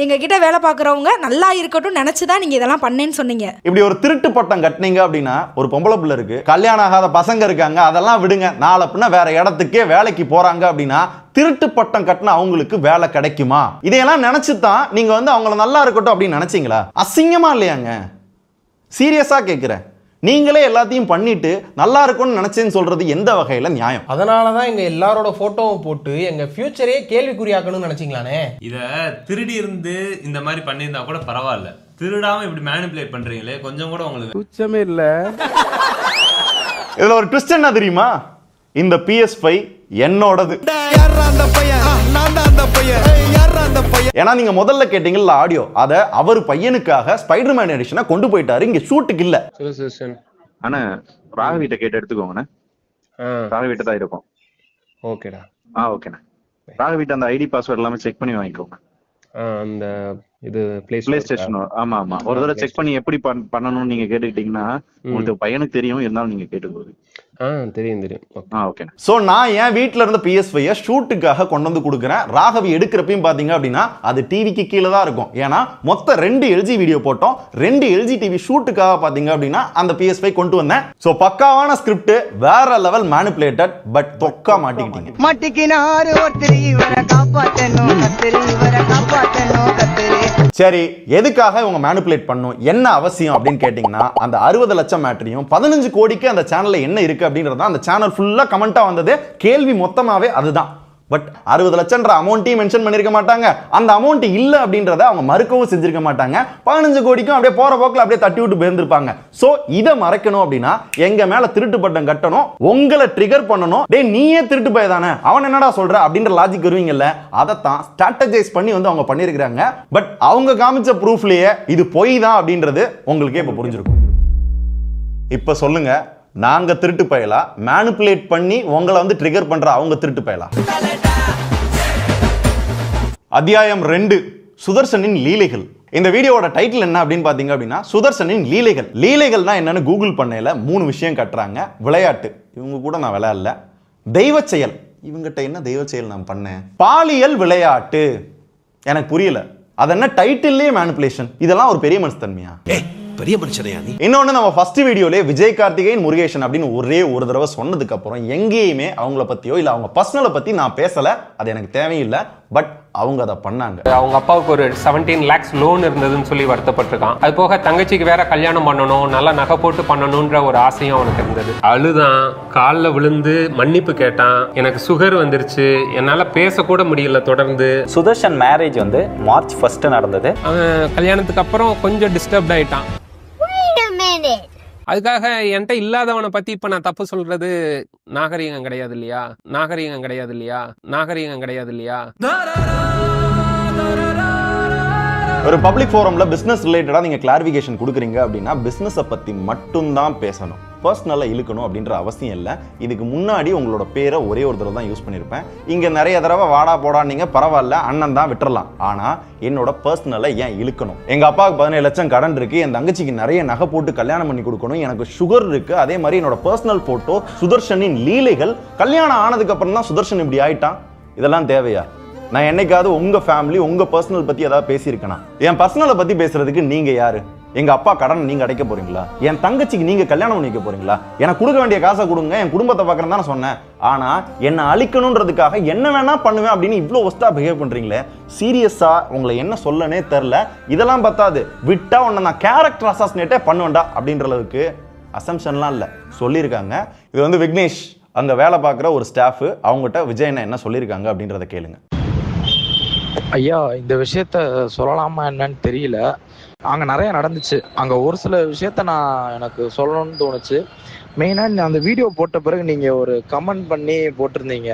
எங்ககிட்ட வேலை பார்க்குறவங்க நல்லா இருக்கட்டும் நினச்சிதான் நீங்கள் இதெல்லாம் பண்ணேன்னு சொன்னீங்க. இப்படி ஒரு திருட்டு பட்டம் கட்டினீங்க அப்படின்னா, ஒரு பொம்பளை பிள்ளை இருக்கு, கல்யாணம் ஆகாத பசங்க இருக்காங்க, அதெல்லாம் விடுங்க, நாளை பின்ன வேற இடத்துக்கே வேலைக்கு போறாங்க அப்படின்னா திருட்டு பட்டம் கட்டின அவங்களுக்கு வேலை கிடைக்குமா? இதையெல்லாம் நினைச்சுதான் நீங்க வந்து அவங்கள நல்லா இருக்கட்டும் அப்படின்னு நினைச்சீங்களா? அசிங்கமா இல்லையாங்க? சீரியஸா கேட்கிறேன். நீங்களே எல்லாத்தையும் பண்ணிட்டு நல்லா இருக்கும்னு நினைச்சேன்னு சொல்றது எந்த வகையில நியாயம்? அதனால தான் எங்க எல்லாரோட போட்டோவும் போட்டு எங்க ஃபியூச்சரே கேள்விக்குறியாக்கணும்னு நினைச்சீங்களானே. இத திருடி இருந்து இந்த மாதிரி பண்ணியிருந்தா கூட பரவாயில்ல, திருடாம இப்படி மேனிபுலேட் பண்றீங்களே கொஞ்சம் கூட உங்களுக்கு உச்சமே இல்ல. இதுல ஒரு ட்விஸ்ட் என்ன தெரியுமா? இந்த PS5 என்னோடது. ஏன்னா நீங்க முதல்ல கேட்டீங்கல்ல ஆடியோ, அத அவர் பையனுக்காக ஸ்பைடர்மேன் எடிஷனை கொண்டு போயிட்டாரு, இங்க ஷூட்டுக்கு இல்ல. அண்ணா ராகவிட்ட கேட்டு எடுத்துக்கோங்கண்ணே, ராகவிட்ட தான் இருக்கும். ஓகேடா. ஓகேண்ணா. ராகவிட்ட அந்த ஐடி பாஸ்வேர்ட் எல்லாமே செக் பண்ணி வாங்கிக்கோங்க. அந்த இது பிளே ஸ்டேஷன். ஆமா ஆமா, ஒரு தடவை செக் பண்ணி எப்படி பண்ணணும்னு நீங்க கேட்டுக்கிட்டீங்கன்னா உங்களுக்கு பையனுக்கு தெரியும், இருந்தாலும் நீங்க கேட்டுக்கோங்க. தெரியும். ஓகே. ஸோ நான் என் வீட்டில் இருந்த PS5 ஷூட்டுக்காக கொண்டு வந்து கொடுக்குறேன். ராகவி எடுக்கிறப்பையும் பார்த்தீங்க அப்படின்னா அது டிவிக்கு கீழே தான் இருக்கும். ஏன்னா மொத்தம் 2 LG வீடியோ போட்டோம். 2 LG டிவி ஷூட்டுக்காக பார்த்தீங்க அப்படின்னா அந்த PS5 கொண்டு வந்தேன். ஸோ பக்காவான ஸ்கிரிப்ட், வேற லெவல் மேனிபுலேட்டட், பட் தொக்கா மாட்டிக்கிட்டீங்க. மாட்டிக்கினாரு ஒருத்தர் இவரை காப்பாத்தணும் கத்திரி, இவரை காப்பாத்தணும் கத்திரி. சரி, எதுக்காக இவங்க மேனிபுலேட் பண்ணும், என்ன அவசியம் அப்படின்னு கேட்டீங்கன்னா அந்த 60 லட்சம் மேட்டரியும் 15 கோடிக்கு அந்த சேனல்ல என்ன இருக்கு அப்படின்றது அந்த சேனல் ஃபுல்லா கமெண்டா வந்தது. கேள்வி மொத்தமாவே அதுதான். பட் 60 லட்சம்ன்ற அமௌண்ட்டையும் மென்ஷன் பண்ணிருக்க மாட்டாங்க. அந்த அமௌண்ட் இல்ல அப்படின்றத அவங்க மறுக்கவும் செஞ்சிருக்க மாட்டாங்க. 15 கோடிக்கும் அப்படியே போற போக்கில் அப்படியே தட்டி விட்டு போயிருந்திருப்பாங்க. சோ இதை மறைக்கணும் அப்படின்னா எங்க மேல திருட்டு பட்டம் கட்டணும், உங்களை ட்ரிகர் பண்ணணும். டேய் நீயே திருட்டு போய் தானே, அவன் என்னடா சொல்ற அப்படின்ற லாஜிக் வருவீங்கல்ல, அதைத்தான் ஸ்ட்ராட்டஜைஸ் பண்ணி வந்து அவங்க பண்ணிருக்காங்க. பட் அவங்க காமிச்ச ப்ரூஃப்லயே இது பொய் தான் அப்படின்றது உங்களுக்கே இப்ப புரிஞ்சிருக்கும். இப்ப சொல்லுங்க, நாங்க திருட்டு பயலா, மேனிபுலேட் பண்ணி உங்களை வந்து ட்ரிகர் பண்ற அவங்க திருட்டு பயலா? அத்தியாயம் 2, சுதர்சனின் லீலைகள். இந்த வீடியோவோட டைட்டில் என்ன அப்படின்னு பாத்தீங்க அப்படின்னா சுதர்சனின் லீலைகள். லீலைகள்னா என்னன்னு கூகுள் பண்ணையில 3 விஷயம் கட்டுறாங்க. விளையாட்டு, இவங்க கூட நான் விளையாடல. தெய்வ செயல், இவங்கிட்ட என்ன தெய்வ செயல் நான் பண்ணேன். பாலியல் விளையாட்டு, எனக்கு புரியல. அது என்ன டைட்டில்லே மேனிபுலேஷன். இதெல்லாம் ஒரு பெரிய மனுஷத்தன்மையா? பெரிய மனுஷனையா நீ? இன்னொன்னு, நம்ம ஃபர்ஸ்ட் வீடியோலே விஜய் கார்த்திகேயன் முருகேஷன் அப்படின்னு ஒரே ஒரு தடவை சொன்னதுக்கு அப்புறம் எங்கேயுமே அவங்கள பத்தியோ இல்ல அவங்க பர்சனலை பத்தி நான் பேசல. அது எனக்கு தேவையில்லை. பட் அவங்க அதை பண்ணாங்க. அவங்க அப்பாவுக்கு ஒரு 17 lakhs லோன் இருந்ததுன்னு சொல்லி வருத்தப்பட்டிருக்கான். அது போக தங்கச்சிக்கு வேற கல்யாணம் பண்ணணும், நல்லா நகை போட்டு பண்ணணும்ன்ற ஒரு ஆசையும் அவனுக்கு இருந்தது. அழுதான், காலில் விழுந்து மன்னிப்பு கேட்டான். எனக்கு சுகர் வந்துருச்சு, என்னால பேசக்கூட முடியல தொடர்ந்து. சுதர்ஷன் மேரேஜ் வந்து March 1 நடந்தது. அவன் கல்யாணத்துக்கு அப்புறம் கொஞ்சம் டிஸ்டர்ப்ட் ஆயிட்டான். அதுக்காக என்கிட்ட இல்லாதவனை பத்தி இப்ப நான் தப்பு சொல்றது நாகரீகம் கிடையாது இல்லையா? நாகரீகம் கிடையாது இல்லையா? நாகரீகம் கிடையாது இல்லையா? ஒரு பப்ளிக் ஃபோரம்ல பிசினஸ் ரிலேட்டடா நீங்க கிளாரிஃபிகேஷன் கொடுக்குறீங்க அப்படின்னா பிசினஸை பத்தி மட்டும் தான் பேசணும். பர்சனலா இழுக்கணும் அப்படின்ற அவசியம் இல்லை. இதுக்கு முன்னாடி உங்களோட பேரை ஒரே ஒரு தடவை தான் யூஸ் பண்ணியிருப்பேன். இங்க நிறைய தடவை வாடா போடா நீங்க பரவாயில்ல, அண்ணன் தான் விட்டுறலாம். ஆனா என்னோட பர்சனலை ஏன் இழுக்கணும்? எங்க அப்பாவுக்கு 17 லட்சம் கடன் இருக்கு, என் தங்கச்சிக்கு நிறைய நகை போட்டு கல்யாணம் பண்ணி கொடுக்கணும், எனக்கு சுகர் இருக்கு. அதே மாதிரி என்னோட பர்சனல் போட்டோ சுதர்ஷனின் லீலைகள். கல்யாணம் ஆனதுக்கு அப்புறம் தான் சுதர்ஷன் இப்படி ஆயிட்டான். இதெல்லாம் தேவையா? நான் என்னைக்காவது உங்க ஃபேமிலி உங்க பர்சனல் பத்தி ஏதாவது பேசியிருக்கேனா? என் பர்சனலை பத்தி பேசுறதுக்கு நீங்க யாரு? எங்க அப்பா கடன் நீங்க அடைக்க போறீங்களா? என் தங்கச்சிக்கு நீங்க கல்யாணம் பண்ணிக்க போறீங்களா? எனக்கு கொடுக்க வேண்டிய காசை கொடுங்க, என் குடும்பத்தை பார்க்கறேன் தான் சொன்னேன். ஆனா என்ன அழிக்கணும்ன்றதுக்காக என்ன வேணா பண்ணுவேன் அப்படின்னு இவ்வளோ ஒஸ்டா பிஹேவ் பண்றீங்களே. சீரியஸா உங்களை என்ன சொல்லனே தெரியல. இதெல்லாம் பத்தாது, விட்டா உன்னை நான் கேரக்டர் அசாசினேட்டே பண்ணுவேன்டா அப்படின்ற அளவுக்கு அசம்ஷன்லாம் இல்லை சொல்லியிருக்காங்க. இது வந்து விக்னேஷ் அங்க வேலை பார்க்குற ஒரு ஸ்டாஃப், அவங்ககிட்ட விஜய் என்ன சொல்லியிருக்காங்க அப்படின்றத கேளுங்க. ஐயா, இந்த விஷயத்த சொல்லலாமா என்னன்னு தெரியல. அங்கே நிறைய நடந்துச்சு. அங்கே ஒரு சில விஷயத்த எனக்கு சொல்லணும்னு தோணுச்சு. மெயினாக அந்த வீடியோ போட்ட பிறகு நீங்கள் ஒரு கமெண்ட் பண்ணி போட்டிருந்தீங்க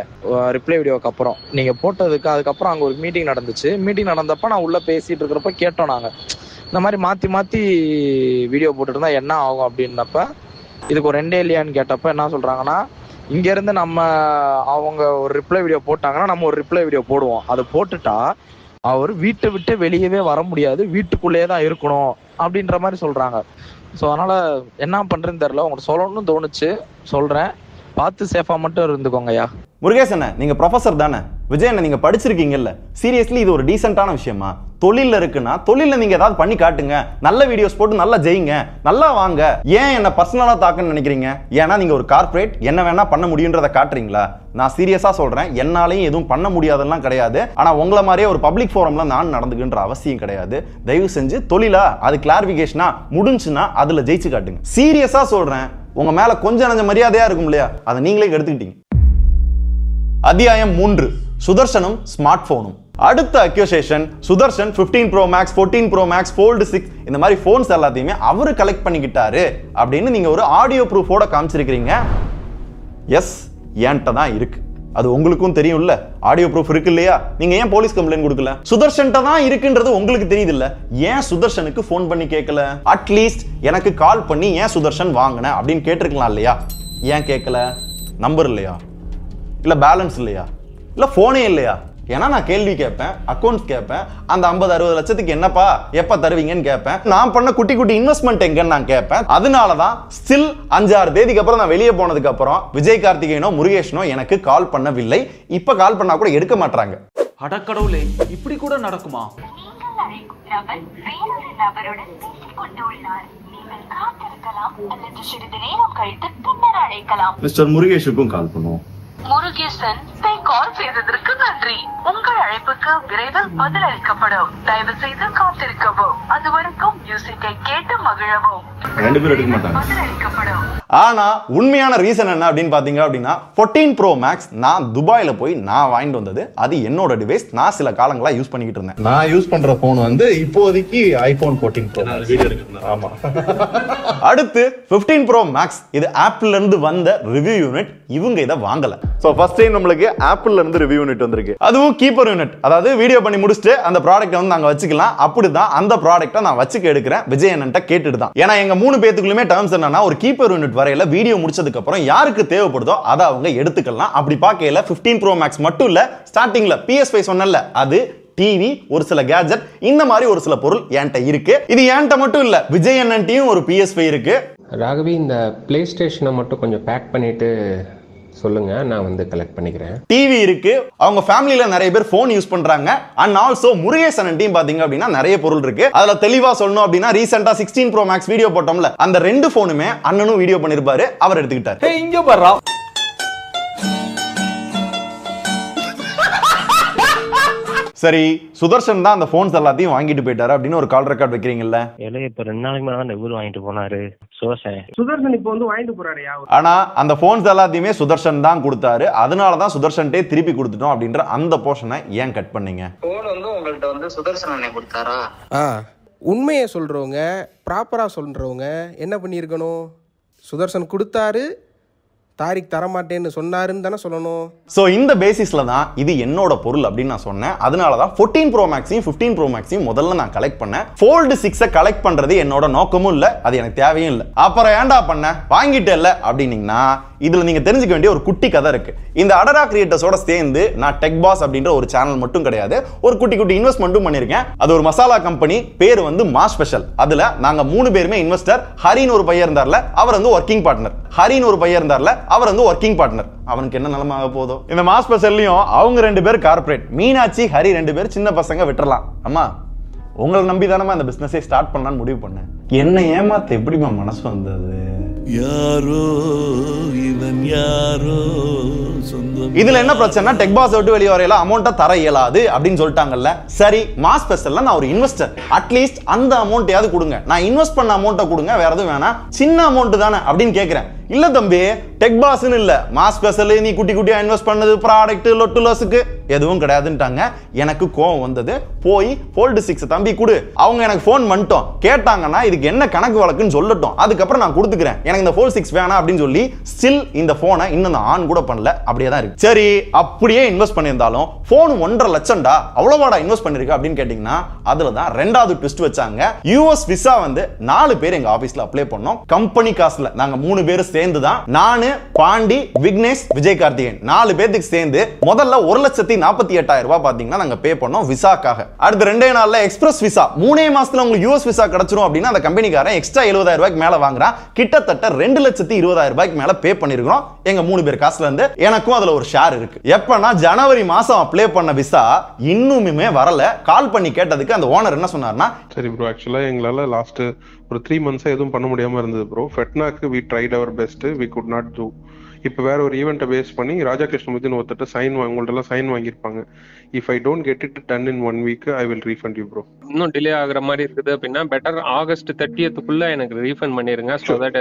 ரிப்ளை வீடியோக்கு அப்புறம். நீங்கள் போட்டதுக்கு அதுக்கப்புறம் அங்கே ஒரு மீட்டிங் நடந்துச்சு. மீட்டிங் நடந்தப்போ நான் உள்ளே பேசிகிட்டு இருக்கிறப்ப கேட்டோம் நாங்கள், இந்த மாதிரி மாற்றி மாற்றி வீடியோ போட்டுட்டு இருந்தால் என்ன ஆகும் அப்படின்னப்ப இதுக்கு ஒரு ரெண்டே இல்லையான்னு கேட்டப்ப என்ன சொல்கிறாங்கன்னா, இங்கேருந்து நம்ம அவங்க ஒரு ரிப்ளை வீடியோ போட்டாங்கன்னா நம்ம ஒரு ரிப்ளை வீடியோ போடுவோம். அதை போட்டுட்டா அவர் வீட்டை விட்டு வெளியவே வர முடியாது, வீட்டுக்குள்ளேயே தான் இருக்கணும் அப்படின்ற மாதிரி சொல்கிறாங்க. ஸோ அதனால் என்ன பண்ணுறதுன்னு தெரில. உங்களுக்கு சொல்லணும்னு தோணுச்சு, சொல்கிறேன். பார்த்து சேஃபாக மட்டும் இருந்துக்கோங்கய்யா. முருகேசன், நீங்க ப்ரொஃபசர் தானே? விஜய் நீங்க படிச்சிருக்கீங்கல்ல, சீரியஸ்லி இது ஒரு டீசென்டான விஷயமா? தொழில இருக்குன்னா தொழில நீங்க ஏதாவது பண்ணி காட்டுங்க, நல்ல வீடியோஸ் போட்டு நல்லா ஜெயிங்க, நல்லா வாங்க. ஏன் என்ன பர்சனலா தாக்குன்னு நினைக்கிறீங்க? ஏன்னா நீங்க ஒரு கார்ப்பரேட், என்ன வேணா பண்ண முடியுன்றத காட்டுறீங்களா? நான் சீரியஸா சொல்றேன், என்னாலையும் எதுவும் பண்ண முடியாதெல்லாம் கிடையாது. ஆனா உங்களை மாதிரியே ஒரு பப்ளிக் ஃபோரம்ல நான் நடந்துக்கின்ற அவசியம் கிடையாது. தயவு செஞ்சு தொழிலா அது கிளாரிபிகேஷனா முடிஞ்சுன்னா அதுல ஜெயிச்சு காட்டுங்க. சீரியஸா சொல்றேன், உங்க மேல கொஞ்சம் நஞ்ச மரியாதையா இருக்கும் இல்லையா, அதை நீங்களே எடுத்துக்கிட்டீங்க. அத்தியாயம் 3, சுதர்ஷனும் ஸ்மார்ட் போனும். அடுத்த accusation, Sudarshan 15 Pro Max, 14 Pro Max, Fold 6 இந்த மாதிரி போன்ஸ் எல்லாத்தையுமே அவரு கலெக்ட் பண்ணிக்கிட்டாரு அப்படின்னு நீங்க ஒரு ஆடியோ ப்ரூஃபோட காமிச்சிருக்கீங்க. எஸ், என்கிட்ட தான் இருக்கு. அது உங்களுக்கும் தெரியும்ல, ஆடியோ ப்ரூஃப் இருக்கு இல்லையா? நீங்க ஏன் போலீஸ் கம்ப்ளைண்ட் கொடுக்கல? சுதர்ஷன்ட்ட தான் இருக்குன்றது உங்களுக்கு தெரியுது இல்ல, ஏன் சுதர்ஷனுக்கு போன் பண்ணி கேட்கல? அட்லீஸ்ட் எனக்கு கால் பண்ணி ஏன் சுதர்ஷன் வாங்கின அப்படின்னு கேட்டிருக்கலாம் இல்லையா? ஏன் கேட்கல? நம்பர் இல்லையா? இல்ல பேலன்ஸ் இல்லையா? இல்ல போனே இல்லையா? ஏன்னா நான் கேள்வி கேட்பேன், அக்கௌண்ட்ஸ் கேட்பேன், அந்த 50-60 லட்சத்துக்கு என்னப்பா எப்ப தருவீங்கன்னு கேட்பேன், நான் பண்ண குட்டி குட்டி இன்வெஸ்ட்மெண்ட் எங்கன்னு நான் கேட்பேன். அதனாலதான் ஸ்டில் 5-6 தேதிக்கு அப்புறம் நான் வெளியே போனதுக்கு அப்புறம் விஜய் கார்த்திகேயனோ முருகேஷனோ எனக்கு கால் பண்ணவில்லை. இப்ப கால் பண்ணா கூட எடுக்க மாட்டாங்க. அடக்கடவுளே, இப்படி கூட நடக்குமா? மிஸ்டர் முருகேஷுக்கும் கால் பண்ணுவோம். முருகேசன் கால் செய்ததற்கு நன்றி. உங்கள் அழைப்புக்கு விரைவில் பதில் அளிக்கப்படும். தயவு செய்து காத்திருக்கவும். அதுவரைக்கும் மியூசிக்கை கேட்டு மகிழவும். 2 பேரும் எடுக்க மாட்டாங்க. ஆனா உண்மையான ரீசன் என்ன அப்படின்னு பாத்தீங்க அப்படின்னா 14 Pro Max நான் துபாயில போய் நான் வாங்கிட்டு வந்தது. அது என்னோட டிவைஸ். நான் சில காலங்களா யூஸ் பண்ணிக்கிட்டு இருந்தேன். நான் யூஸ் பண்ற போன் வந்து இப்போதைக்கு iPhone 14 Pro Max. ஆமா. அடுத்து 15 Pro Max. இது ஆப்பிள்ல இருந்து வந்த ரிவ்யூ யூனிட். இவங்க இதை வாங்கல. சோ ஃபர்ஸ்ட் டைம் நம்மளுக்கு ஆப்பிள்ல இருந்து ரிவ்யூ யூனிட் வந்திருக்கு. அதுவும் கீப்பர் யூனிட். அதாவது வீடியோ பண்ணி முடிச்சுட்டு அந்த ப்ராடக்ட் வந்து நாங்க வச்சுக்கலாம். அப்படிதான் அந்த ப்ராடக்ட்டை நான் வச்சுக்க எடுக்கிறேன். விஜய் அண்ணன்ட்ட கேட்டுட்டு தான். ஏன்னா எங்க 3 பேத்துக்குள்ளே டர்ம்ஸ் என்னன்னா, ஒரு கீப்பர் யூனிட் வரையில வீடியோ முடிச்சதுக்கு அப்புறம் யாருக்கு தேவைப்படுதோ அதை அவங்க எடுத்துக்கலாம். அப்படி பார்க்கையில 15 Pro Max மட்டும் இல்ல, ஸ்டார்டிங்ல PS5 சொன்னல, அது டிவி, ஒரு சில கேஜெட், இந்த மாதிரி ஒரு சில பொருள் என்கிட்ட இருக்கு. இது என்கிட்ட மட்டும் இல்ல, விஜய் அண்ணன்ட்டையும் ஒரு PS5 இருக்கு. ராகவி, இந்த பிளே ஸ்டேஷனை மட்டும் கொஞ்சம் பேக் பண்ணிட்டு சொல்லுங்க, நான் வந்து கலெக்ட் பண்ணிக்கிறேன். டிவி இருக்கு. அவங்க ஃபேமிலில நிறைய பேர் போன் யூஸ் பண்றாங்க. அண்ட் ஆல்சோ முருகேசன் டீம் பாத்தீங்க அப்படின்னா நிறைய பொருள் இருக்கு. அதுல தெளிவா சொல்லணும் அப்படின்னா ரீசெண்டா 16 Pro Max வீடியோ போட்டோம்ல, அந்த 2 போனுமே அண்ணனும் வீடியோ பண்ணிருப்பாரு, அவர் எடுத்துக்கிட்டாரு. இங்க பாரு. சரி, சுதர்ஷன் தான் அந்த போன்ஸ் எல்லாத்தையும் வாங்கிட்டு போயிட்டாரு அப்படின்னு ஒரு கால் ரெக்கார்ட் வைக்கிறீங்கல்ல. இப்ப 2 நாளைக்கு மேல தான் இவரு வாங்கிட்டு போனாரு. சுதர்ஷன் இப்போ வந்து வாங்கிட்டு போறாருயா. ஆனா அந்த போன்ஸ் எல்லாத்தையுமே சுதர்ஷன் தான் கொடுத்தாரு. அதனாலதான் சுதர்ஷன்ட்டே திருப்பி கொடுத்துட்டோம் அப்படின்ற அந்த போர்ஷனை ஏன் கட் பண்ணீங்க? போன் வந்து உங்கள்ட்ட வந்து சுதர்ஷன் அண்ணே கொடுத்தாரா? உண்மையை சொல்றவங்க, ப்ராப்பரா சொல்றவங்க என்ன பண்ணியிருக்கணும்? சுதர்ஷன் கொடுத்தாரு, தாரிக் தரமாட்டேன்னு சொன்னாருன்னு தானே சொல்லணும். சோ இந்த பேசிஸ்ல தான் இது என்னோட பொருள் அப்படின்னு நான் சொன்னேன். அதனால தான் 14 Pro Maxையும் 15 Pro Maxையும் முதல்ல நான் கலெக்ட் பண்ணேன். Fold 6 கலெக்ட் பண்றது என்னோட நோக்கமும் இல்ல, அது எனக்கு தேவையும் இல்ல. அப்புறம் ஏன்டா பண்ண, வாங்கிட்டே இல்ல அப்படின்னீங்கன்னா இதுல நீங்க தெரிஞ்சுக்க வேண்டிய ஒரு குட்டி கதை இருக்கு. இந்த அடடா கிரியேட்டர்ஸோட சேர்ந்து நான் டெக் பாஸ் அப்படின்ற ஒரு சேனல் மட்டும் கிடையாது, ஒரு குட்டி குட்டி இன்வெஸ்ட்மெண்ட்டும் பண்ணிருக்கேன். அது ஒரு மசாலா கம்பெனி, பேர் வந்து மாஸ் ஸ்பெஷல். அதுல நாங்க 3 பேருமே இன்வெஸ்டர். ஹரின்னு ஒரு பையன் இருந்தார்ல, அவர் வந்து ஒர்க்கிங் பார்ட்னர். ஹரின்னு ஒரு பையன் இருந்தார்ல, அவர் வந்து ஒர்க்கிங் பார்ட்னர். அவனுக்கு என்ன நிலைமை ஆக போதோ. இந்த மாஸ் ஸ்பெஷல்லையும் அவங்க 2 பேர் கார்ப்பரேட். மீனாட்சி, ஹரி 2 பேர் சின்ன பசங்க, விட்டுறலாம். அம்மா உங்களை நம்பி தானமா இந்த பிசினஸே ஸ்டார்ட் பண்ணலாம்னு முடிவு பண்ணேன். என்ன ஏமாத்த எப்படிமா மனசு வந்தது? யாரோ இவன் யாரோ சொந்தம். இதுல என்ன பிரச்சனை, டெக் பாஸ் விட்டு வெளியே வரையில அமௌண்ட்டை தர இயலாது அப்படின்னு சொல்லிட்டாங்கல்ல. சரி, மாஸ் ஸ்பெஷல்ல நான் ஒரு இன்வெஸ்டர், அட்லீஸ்ட் அந்த அமௌண்ட்டையாவது கொடுங்க. நான் இன்வெஸ்ட் பண்ண அமௌண்ட்டை கொடுங்க, வேற எதுவும் வேணாம், சின்ன அமௌண்ட் தானே அப்படின்னு கேட்கிறேன். இல்ல தம்பி, டெக் பாஸ்னு இல்ல, மாஸ் ஸ்பெஷல், நீ குட்டி குட்டியா இன்வெஸ்ட் பண்ணது ப்ராடக்ட் லொட்டு லாஸுக்கு எதுவும் கிடையாதுன்ட்டாங்க. எனக்கு கோவம் வந்தது. போய் Fold 6 தம்பி கொடு. அவங்க எனக்கு ஃபோன் பண்ணிட்டோம், கேட்டாங்கன்னா இதுக்கு என்ன கணக்கு வழக்குன்னு சொல்லட்டும், அதுக்கப்புறம் நான் கொடுத்துக்கிறேன், எனக்கு இந்த Fold 6 வேணாம் அப்படின்னு சொல்லி ஸ்டில் இந்த போனை இன்னும் நான் ஆன் கூட பண்ணல, அப்படியே தான் இருக்கு. சரி, அப்படியே இன்வெஸ்ட் பண்ணியிருந்தாலும் போன் 1.5 லட்சம்டா, அவ்வளவாடா இன்வெஸ்ட் பண்ணிருக்க அப்படின்னு கேட்டீங்கன்னா அதுல தான் 2வது ட்விஸ்ட் வச்சாங்க. US விசா வந்து 4 பேர் எங்க ஆபீஸ்ல அப்ளை பண்ணோம். கம்பெனி காசுல நாங்க 3 பேர் சேர்ந்து தான், நானு, பாண்டி, விக்னேஷ், விஜய் கார்த்திகேயன் 4 பேருக்கு சேர்ந்து முதல்ல 1,48,000 ரூபாய் பாத்தீங்கன்னா நாங்க பே பண்ணோம் விசாக்காக. அடுத்த 2 நாள்ல எக்ஸ்பிரஸ் விசா 3 மாசத்துல உங்களுக்கு US விசா கிடைச்சிரும் அப்படின்னா அந்த கம்பெனிக்காரன் எக்ஸ்ட்ரா 70,000 ரூபாய்க்கு மேல வாங்குறான். கிட்டத்தட்ட 2,20,000 ரூபாய்க்கு மேல பே பண்ணிருக்கோம் எங்க 3 பேர் காசுல இருந்து. எனக்கும் அதுல ஒரு ஷேர் இருக்கு. எப்பனா ஜனவரி மாசம் அப்ளை பண்ண விசா இன்னுமே வரல. கால் பண்ணி கேட்டதுக்கு அந்த ஓனர் என்ன சொன்னார்னா, சரி ப்ரோ, ஆக்சுவலா எங்களால லாஸ்ட் ஒரு 3 மந்த்ஸா எதுவும் பண்ண முடியாம இருந்தது ப்ரோ. ஃபெட்னாக்கு we tried our best, we could not do. இப்போ வேற ஒரு ஈவெண்ட்டை பேஸ் பண்ணி ராஜா கிருஷ்ணமூர்த்தின்னு ஒருத்தட்ட உங்கள்ட்ட எல்லாம் சைன் வாங்கியிருப்பாங்க. If I don't get it done in 1 week I will refund you bro. இன்னும் டிலே ஆகுற மாதிரி இருக்குது அப்படின்னா பெட்டர் ஆகஸ்ட் 30th எனக்கு ரீஃபண்ட் பண்ணிருங்க. சோ தட்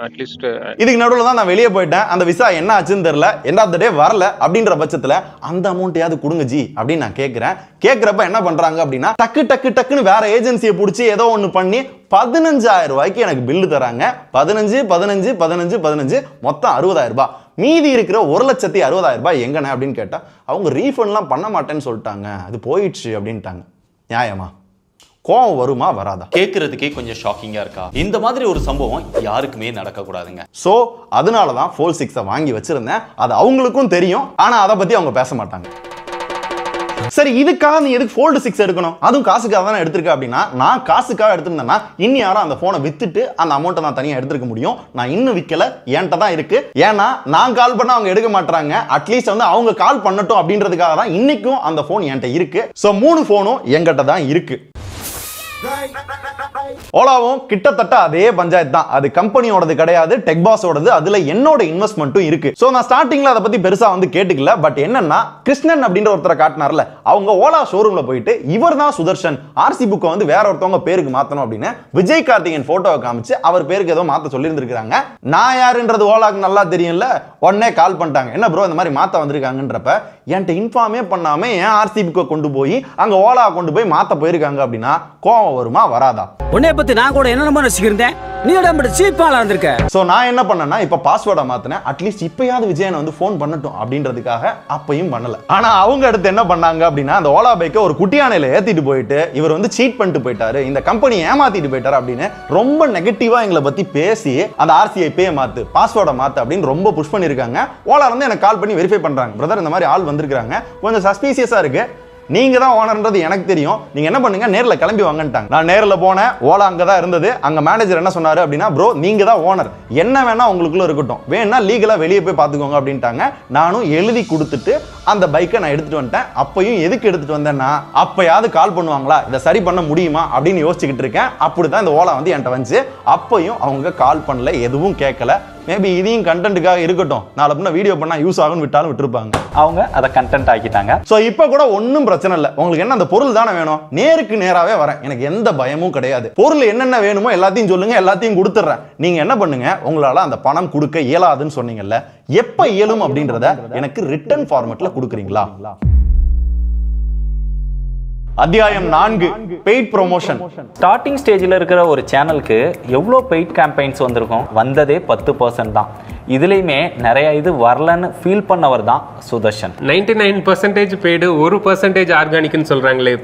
அட்லீஸ்ட் இதுக்கு நடுவுல தான் நான் வெளியே போயிட்டேன். அந்த விசா என்ன ஆச்சுன்னு தெரியல, எண்ட் ஆஃப் தி டே வரல. அப்படின்ற பட்சத்துல அந்த அமௌண்ட்டையாவது கொடுங்க ஜி அப்படின்னு நான் கேட்கிறேன். கேட்கிறப்ப என்ன பண்றாங்க அப்படின்னா டக்குன்னு வேற ஏஜென்சியை பிடிச்சி ஏதோ ஒன்னு பண்ணி 15,000 ரூபாய்க்கு எனக்கு பில்லு தராங்க. 15 மொத்தம் 60,000 ரூபாய். மீதி இருக்கிற 1,60,000 ரூபாய் எங்கண்ணே அப்படின்னு கேட்டா அவங்க ரீஃபண்ட்லாம் பண்ண மாட்டேன்னு சொல்லிட்டாங்க, அது போயிடுச்சு அப்படின்ட்டாங்க. நியாயமா? கோவம் வருமா வராதா? கேட்கறதுக்கே கொஞ்சம் ஷாக்கிங்கா இருக்கா? இந்த மாதிரி ஒரு சம்பவம் யாருக்குமே நடக்க கூடாதுங்க. சோ அதனால தான் Fold 6 வாங்கி வச்சிருந்தேன். அது அவங்களுக்கும் தெரியும், ஆனா அதை பத்தி அவங்க பேச மாட்டாங்க. சரி, இதுக்காக நீ எதுக்கு Fold 6 எடுக்கணும்? அதுவும் காசுக்காக தானே எடுத்திருக்க அப்படின்னா, நான் காசுக்காக எடுத்திருந்தேன்னா இன்னும் யாரும் அந்த போனை வித்துட்டு அந்த அமௌண்ட்டை நான் தனியாக எடுத்துக்க முடியும். நான் இன்னும் விற்கல, என்கிட்ட தான் இருக்கு. ஏன்னா நான் கால் பண்ணா அவங்க எடுக்க மாட்டாங்க. அட்லீஸ்ட் வந்து அவங்க கால் பண்ணட்டும் அப்படின்றதுக்காக தான் இன்னைக்கும் அந்த போன் என்கிட்ட இருக்கு. ஸோ 3 போனும் என்கிட்ட தான் இருக்கு. ஓலாவும் கிட்டத்தட்ட அதே பஞ்சாயத்து தான். அது கம்பெனியோடது கிடையாது, டெக் பாஸோடது. அதுல என்னோட இன்வெஸ்ட்மெண்ட்டும் இருக்கு. சோ நான் ஸ்டார்டிங்ல அதை பத்தி பெருசா வந்து கேட்டுக்கல. பட் என்னன்னா, கிருஷ்ணன் அப்படின்ற ஒருத்தரை காட்டினார்ல, அவங்க ஓலா ஷோரூம்ல போயிட்டு இவர் தான் சுதர்ஷன், ஆர்சி புக்கை வந்து வேற ஒருத்தவங்க பேருக்கு மாத்தணும் அப்படின்னு விஜய் கார்த்திகேயன் போட்டோவை காமிச்சு அவர் பேருக்கு ஏதோ மாத்த சொல்லி இருந்திருக்காங்க. நான் யாருன்றது ஓலாக்கு நல்லா தெரியும்ல. உடனே கால் பண்ணிட்டாங்க, என்ன ப்ரோ இந்த மாதிரி மாத்த வந்திருக்காங்கன்றப்ப என்கிட்ட இன்ஃபார்மே பண்ணாம ஏன் ஆர்சி புக்கை கொண்டு போய் அங்க ஓலா கொண்டு போய் மாத்த போயிருக்காங்க அப்படின்னா கோவம் வருமா வராதா? உன்னை பத்தி நான் கூட என்ன ரசிக்கிறேன், நீ சீப்பால இருந்திருக்க. சோ நான் என்ன பண்ணேன்னா, இப்ப பாஸ்வேர்டை மாத்தினேன். அட்லீஸ்ட் இப்பயாவது விஜயன் வந்து போன் பண்ணட்டும் அப்படின்றதுக்காக. அப்பயும் பண்ணல. ஆனா அவங்க அடுத்து என்ன பண்ணாங்க அப்படின்னா, அந்த ஓலா பைக்கை ஒரு குட்டியானையில ஏத்திட்டு போயிட்டு இவர் வந்து சீட் பண்ணிட்டு போயிட்டாரு, இந்த கம்பெனி ஏமாத்திட்டு போயிட்டாரு அப்படின்னு ரொம்ப நெகட்டிவா எங்களை பத்தி பேசி அந்த ஆர்சிஐ பே மாத்து, பாஸ்வேர்டை மாத்து அப்படின்னு ரொம்ப புஷ் பண்ணிருக்காங்க. ஓலா வந்து எனக்கு கால் பண்ணி வெரிஃபை பண்றாங்க, பிரதர் இந்த மாதிரி ஆள் வந்திருக்காங்க, கொஞ்சம் சஸ்பீசியஸா இருக்கு, நீங்க தான் ஓனர்ன்றது எனக்கு தெரியும், நீங்க என்ன பண்ணுங்க நேர்ல கிளம்பி வாங்கன்ட்டாங்க. நான் நேர்ல போனேன், ஓலா அங்க தான் இருந்தது. அங்க மேனேஜர் என்ன சொன்னாரு அப்படின்னா, ப்ரோ நீங்க தான் ஓனர், என்ன வேணா உங்களுக்குள்ள இருக்கட்டும், வேணா லீகலா வெளியே போய் பாத்துக்கோங்க அப்படின்ட்டாங்க. நானும் எழுதி கொடுத்துட்டு அந்த பைக்கை நான் எடுத்துட்டு வந்துட்டேன். அப்பயும் எதுக்கு எடுத்துட்டு வந்தேன்னா, அப்பயாவது கால் பண்ணுவாங்களா, இதை சரி பண்ண முடியுமா அப்படின்னு யோசிச்சுக்கிட்டு இருக்கேன். அப்படிதான் இந்த ஓலா வந்து என்கிட்ட வந்துச்சு. அப்பயும் அவங்க கால் பண்ணல, எதுவும் கேட்கல. மேபி இதையும் கண்டென்ட்டுக்காக இருக்கட்டும், நாளை பின்ன வீடியோ பண்ணா யூஸ் ஆகும்னு விட்டாலும் விட்டுருப்பாங்க. அவங்க அதை கண்டென்ட் ஆக்கிட்டாங்க. ஸோ இப்போ கூட ஒன்றும் பிரச்சனை இல்லை. உங்களுக்கு என்ன அந்த பொருள் தானே வேணும், நேருக்கு நேராகவே வரேன், எனக்கு எந்த பயமும் கிடையாது. பொருள் என்னென்ன வேணுமோ எல்லாத்தையும் சொல்லுங்க, எல்லாத்தையும் கொடுத்துட்றேன். நீங்க என்ன பண்ணுங்க, உங்களால அந்த பணம் கொடுக்க இயலாதுன்னு சொன்னீங்கல்ல, எப்ப இயலும் அப்படின்றத எனக்கு ரிட்டன் ஃபார்மேட்ல கொடுக்குறீங்களா? அத்தியாயம் 4 பெய்ட் ப்ரொமோஷன். ஸ்டார்டிங் ஸ்டேஜில் இருக்கிற ஒரு சேனலுக்கு எவ்வளோ பெய்ட் கேம்பெயின்ஸ் வந்திருக்கும்? வந்ததே 10% தான். இதுலேயுமே நிறைய இது வரலன்னு ஃபீல் பண்ணவர் தான் சுதர்ஷன். 99% பெய்டு, 1% ஆர்கானிக்னு சொல்றாங்களே.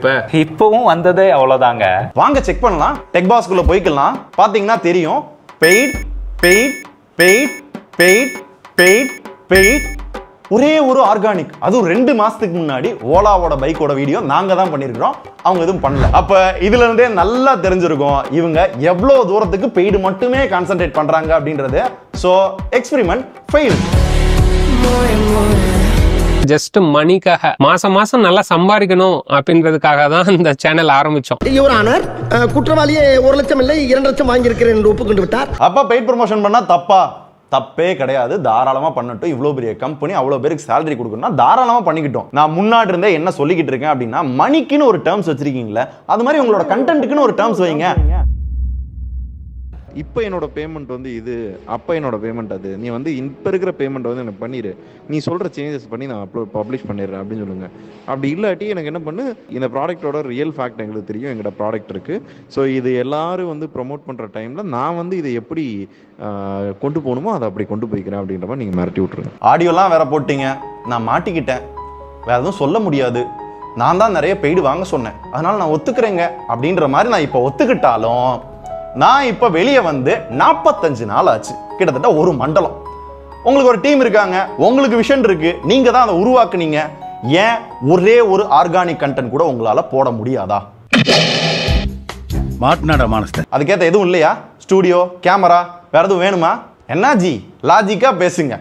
இப்பவும் வந்ததே அவ்வளோதாங்க. வாங்க செக் பண்ணலாம், டெக் பாஸ்க்குள்ள போய்க்கலாம். பார்த்தீங்கன்னா தெரியும், paid paid paid paid paid paid, ஒரே ஒரு ஆர்கானிக். அதுவும் 2 மாசத்துக்கு முன்னாடி ஓலாவோட பைக்கோட வீடியோ நாங்க தான் பண்ணிருக்கிறோம், அவங்க எதுவும் பண்ணல. அப்ப இதுல இருந்தே நல்லா தெரிஞ்சிருக்கும் இவங்க எவ்வளவு தூரத்துக்கு பெய்டு மட்டுமே கான்சென்ட்ரேட் பண்றாங்க அப்படின்றது. So experiment fail. ஜஸ்ட் மணிக்காக, மாசம் மாசம் நல்லா சம்பாதிக்கணும் அப்படின்றதுக்காக தான் இந்த சேனல் ஆரம்பிச்சோம். யுவர் ஆனர், குற்றவாளியே 1 லட்சம் இல்லை 2 லட்சம் வாங்கியிருக்கிறேன் என்று ஒப்புக்கொண்டு விட்டார். அப்ப பெய்ட் ப்ரொமோஷன் பண்ணா தப்பா? தப்பே கிடையாது, தாராளமா பண்ணட்டும். இவ்வளோ பெரிய கம்பெனி, அவ்வளோ பேருக்கு சேலரி கொடுக்கணும்னா தாராளமா பண்ணிக்கிட்டோம். நான் முன்னாடி இருந்தே என்ன சொல்லிக்கிட்டு இருக்கேன் அப்படின்னா, மணிக்குன்னு ஒரு டேர்ம்ஸ் வச்சிருக்கீங்களே, அது மாதிரி உங்களோட கண்டென்ட்டுக்குன்னு ஒரு டேர்ம்ஸ் வைங்க. இப்போ என்னோட பேமெண்ட் வந்து இது, அப்போ என்னோட பேமெண்ட் அது, நீ வந்து இப்போ இருக்கிற பேமெண்ட் வந்து எனக்கு பண்ணிடு, நீ சொல்கிற சேஞ்சஸ் பண்ணி நான் பப்ளிஷ் பண்ணிடுறேன் அப்படின்னு சொல்லுங்கள். அப்படி இல்லாட்டி எனக்கு என்ன பண்ணு, இந்த ப்ராடக்டோட ரியல் ஃபேக்ட் எங்களுக்கு தெரியும், எங்களோட ப்ராடக்ட் இருக்குது. ஸோ இது எல்லாரும் வந்து ப்ரொமோட் பண்ணுற டைமில் நான் வந்து இதை எப்படி கொண்டு போகணுமோ அதை அப்படி கொண்டு போய்க்கிறேன் அப்படின்ற மாதிரி நீங்கள் மிரட்டி விட்ருங்க. ஆடியோலாம் வேற போட்டீங்க, நான் மாட்டிக்கிட்டேன், வேற எதுவும் சொல்ல முடியாது, நான் தான் நிறைய பெய்டு வாங்க சொன்னேன், அதனால நான் ஒத்துக்கிறேங்க அப்படின்ற மாதிரி நான் இப்போ ஒத்துக்கிட்டாலும், நான் இப்ப வெளியே வந்து 45 நாள் ஆச்சு, கிட்டத்தட்ட ஒரு மண்டலம். உங்களுக்கு ஒரு டீம் இருக்காங்க, உங்களுக்கு விஷன் இருக்கு, நீங்க தான் அதை உருவாக்குனீங்க. ஏன் ஒரே ஒரு ஆர்கானிக் கண்டென்ட் கூட உங்களால போட முடியாதா? அதுக்கேற்ற எதுவும் இல்லையா? ஸ்டூடியோ, கேமரா, வேற எதுவும் வேணுமா? என்ன ஜி லாஜிக்கா பேசுங்க.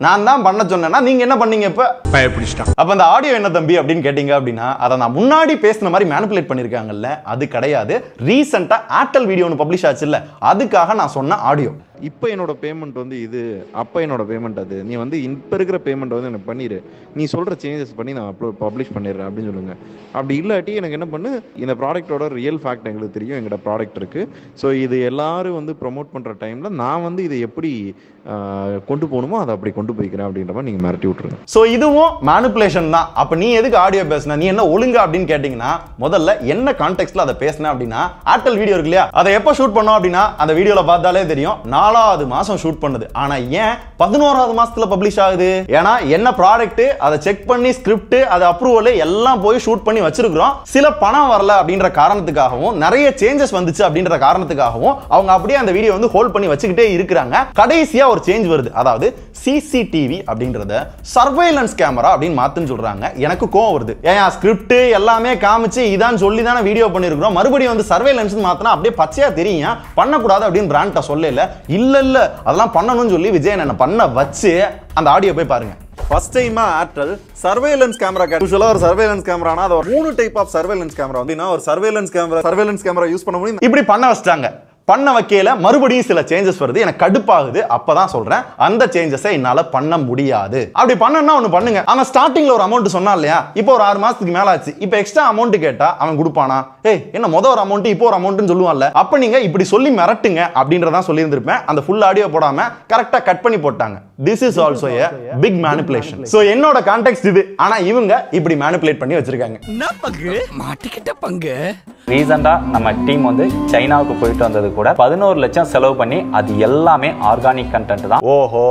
நான் தான் பண்ண சொன்னேன்னா நீங்க என்ன பண்ணீங்க? இப்ப பயப்பிடிச்சிட்டான். அப்ப அந்த ஆடியோ என்ன தம்பி அப்படின்னு கேட்டீங்க அப்படின்னா, அதை நான் முன்னாடி பேசின மாதிரி மேனிபுலேட் பண்ணிருக்காங்கல்ல, அது கிடையாது. ரீசெண்டா ஏர்டெல் வீடியோ ஒன்று பப்ளிஷ் ஆச்சு இல்ல, அதுக்காக நான் சொன்ன ஆடியோ. இப்போ என்னோட பேமெண்ட் வந்து இது, அப்போ என்னோட பேமெண்ட் அது, நீ வந்து இப்போ இருக்கிற பேமெண்ட் வந்து எனக்கு பண்ணிடு, நீ சொல்கிற சேஞ்சஸ் பண்ணி நான் பப்ளிஷ் பண்ணிடுறேன் அப்படின்னு சொல்லுங்கள். அப்படி இல்லாட்டி எனக்கு என்ன பண்ணு, இந்த ப்ராடக்டோட ரியல் ஃபேக்ட் எங்களுக்கு தெரியும், எங்களோட ப்ராடக்ட் இருக்குது. ஸோ இது எல்லாரும் வந்து ப்ரொமோட் பண்ணுற டைமில் நான் வந்து இதை எப்படி கொண்டு போகணுமோ அதை அப்படி கொண்டு போய்க்கிறேன் அப்படின்ற மாதிரி நீங்கள் மிரட்டி விட்ருங்க. ஸோ இதுவும் மேனிபுலேஷன் தான். அப்போ நீ எதுக்கு ஆடியோ பேசின, நீ என்ன ஒழுங்கா அப்படின்னு கேட்டிங்கன்னா, முதல்ல என்ன கான்டெக்ட்ல அதை பேசினேன் அப்படின்னா, ஏர்டெல் வீடியோ இருக்கு இல்லையா, அதை எப்போ ஷூட் பண்ணோம் அப்படின்னா அந்த வீடியோவில் பார்த்தாலே தெரியும். 4 4வது மாசம் ஷூட் பண்ணுது. ஆனா ஏன் 11வது மாசத்துல பப்ளிஷ் ஆகுது? ஏன்னா என்ன ப்ராடக்ட், அதை செக் பண்ணி ஸ்கிரிப்ட், அது அப்ரூவல் எல்லாம் போய் ஷூட் பண்ணி வச்சிருக்கிறோம். சில பணம் வரல அப்படின்ற காரணத்துக்காகவும் நிறைய சேஞ்சஸ் வந்துச்சு அப்படின்ற காரணத்துக்காகவும் அவங்க அப்படியே அந்த வீடியோ வந்து ஹோல்ட் பண்ணி வச்சுக்கிட்டே இருக்கிறாங்க. கடைசியா ஒரு சேஞ்ச் வருது. அதாவது சிசிடிவி அப்படின்றத சர்வேலன்ஸ் கேமரா அப்படின்னு மாத்துன்னு சொல்றாங்க. எனக்கு கோவம் வருது. ஏன் ஸ்கிரிப்ட் எல்லாமே காமிச்சு இதான் சொல்லி தானே வீடியோ பண்ணிருக்கிறோம், மறுபடியும் வந்து சர்வேலன்ஸ் மாத்தினா அப்படியே பச்சையா தெரியும், பண்ணக்கூடாது அப்படின்னு பிராண்ட சொல்லல. இல்ல அதெல்லாம் பண்ணணும்னு சொல்லி விஜயன் என்ன பண்ண வச்சு அந்த ஆடியோ போய் பாருங்க. ஃபர்ஸ்ட் டைமா ஏர்டெல் சர்வேலன்ஸ் கேமரா, யூசுவலா ஒரு சர்வேலன்ஸ் கேமரானா அது 3 டைப் ஆஃப் சர்வேலன்ஸ் கேமரா வந்து ஒரு சர்வேலன்ஸ் கேமரா யூஸ் பண்ண முடியும். இப்படி பண்ண வச்சிட்டாங்க. பண்ண வைக்கல மறுபடியும் சில சேஞ்சஸ் வருது. எனக்கு கடுப்பாகுது. அப்பதான் சொல்றேன் அந்த சேஞ்சஸை என்னால பண்ண முடியாது. அப்படி பண்ணனா ஒன்னு பண்ணுங்க. அவன் ஸ்டார்டிங்ல ஒரு அமௌண்ட் சொன்னா இல்லையா, இப்போ ஒரு 6 மாசத்துக்கு மேல ஆச்சு, இப்போ எக்ஸ்ட்ரா அமௌண்ட் கேட்டா அவன் கொடுப்பானா? ஏய் என்ன மொத ஒரு அமௌண்ட் இப்போ ஒரு அமௌண்ட்னு சொல்லுவான்ல, அப்ப நீங்க இப்படி சொல்லி மிரட்டுங்க அப்படின்றதான் சொல்லி இருந்திருப்பேன். அந்த ஃபுல் ஆடியோ போடாம கரெக்டா கட் பண்ணி போட்டாங்க. This is also a big manipulation. So என்னோட கான்டெக்ஸ்ட் இது. ஆனா இவங்க இப்படி மேனிபுலேட் பண்ணி வச்சிருக்காங்க. என்ன பங்கு மாட்டிக்கிட்ட பங்கு. ரீசெண்டா நம்ம டீம் வந்து சைனாவுக்கு போயிட்டு வந்தது கூட 11 லட்சம் செலவு பண்ணி அது எல்லாமே ஆர்கானிக் கண்டென்ட் தான். ஓஹோ,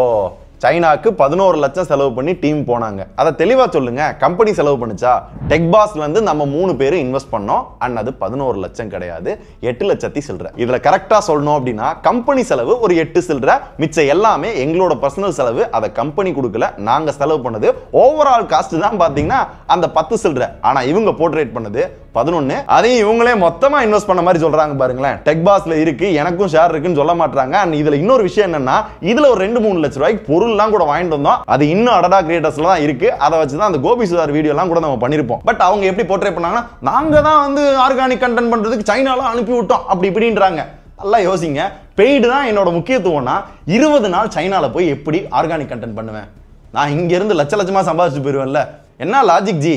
சைனாக்கு 11 லட்சம் செலவு பண்ணி டீம் போனாங்க. அதை தெளிவா சொல்லுங்க. கம்பெனி செலவு பண்ணுச்சா? டெக் பாஸ்ல இருந்து நம்ம 3 பேர் இன்வெஸ்ட் பண்ணோம். அண்ட் அது 11 லட்சம் கிடையாது, 8 லட்சத்தி சில்லற. இதுல கரெக்டா சொல்லணும் அப்படின்னா கம்பெனி செலவு ஒரு 8 சில்லற, மிச்சம் எல்லாமே எங்களோட பர்சனல் செலவு. அதை கம்பெனி கொடுக்கல, நாங்க செலவு பண்ணது. ஓவரால் காஸ்ட் தான் பாத்தீங்கன்னா அந்த 10 சில்லற. ஆனா இவங்க போர்ட்ரேட் பண்ணது 11. அதையும் இவங்களே மொத்தமா இன்வெஸ்ட் பண்ண மாதிரி சொல்றாங்க பாருங்களேன். டெக் பாஸ்ல இருக்கு, எனக்கும் ஷேர் இருக்குன்னு சொல்ல மாட்டாங்க. அண்ட் இதுல இன்னொரு விஷயம் என்னன்னா, இதுல ஒரு 2-3 லட்சம் ரூபாய்க்கு பொருள்லாம் கூட வாங்கிட்டு வந்தோம். அது இன்னும் அடடா கிரியேட்டர்ஸ்ல தான் இருக்கு. அதை வச்சுதான் அந்த கோபி சுதார் வீடியோ எல்லாம் கூட நம்ம பண்ணிருப்போம். பட் அவங்க எப்படி போர்ட்ரேட் பண்ணாங்கன்னா, நாங்க தான் வந்து ஆர்கானிக் கண்டென்ட் பண்றதுக்கு சைனால அனுப்பி விட்டோம் அப்படி இப்படின்றாங்க. நல்லா யோசிங்க. பெய்டு தான் என்னோட முக்கியத்துவம்னா 20 நாள் சைனால போய் எப்படி ஆர்கானிக் கண்டென்ட் பண்ணுவேன்? நான் இங்க இருந்து லட்சமா சம்பாதிச்சு போயிருவேன்ல. என்ன லாஜிக் ஜி?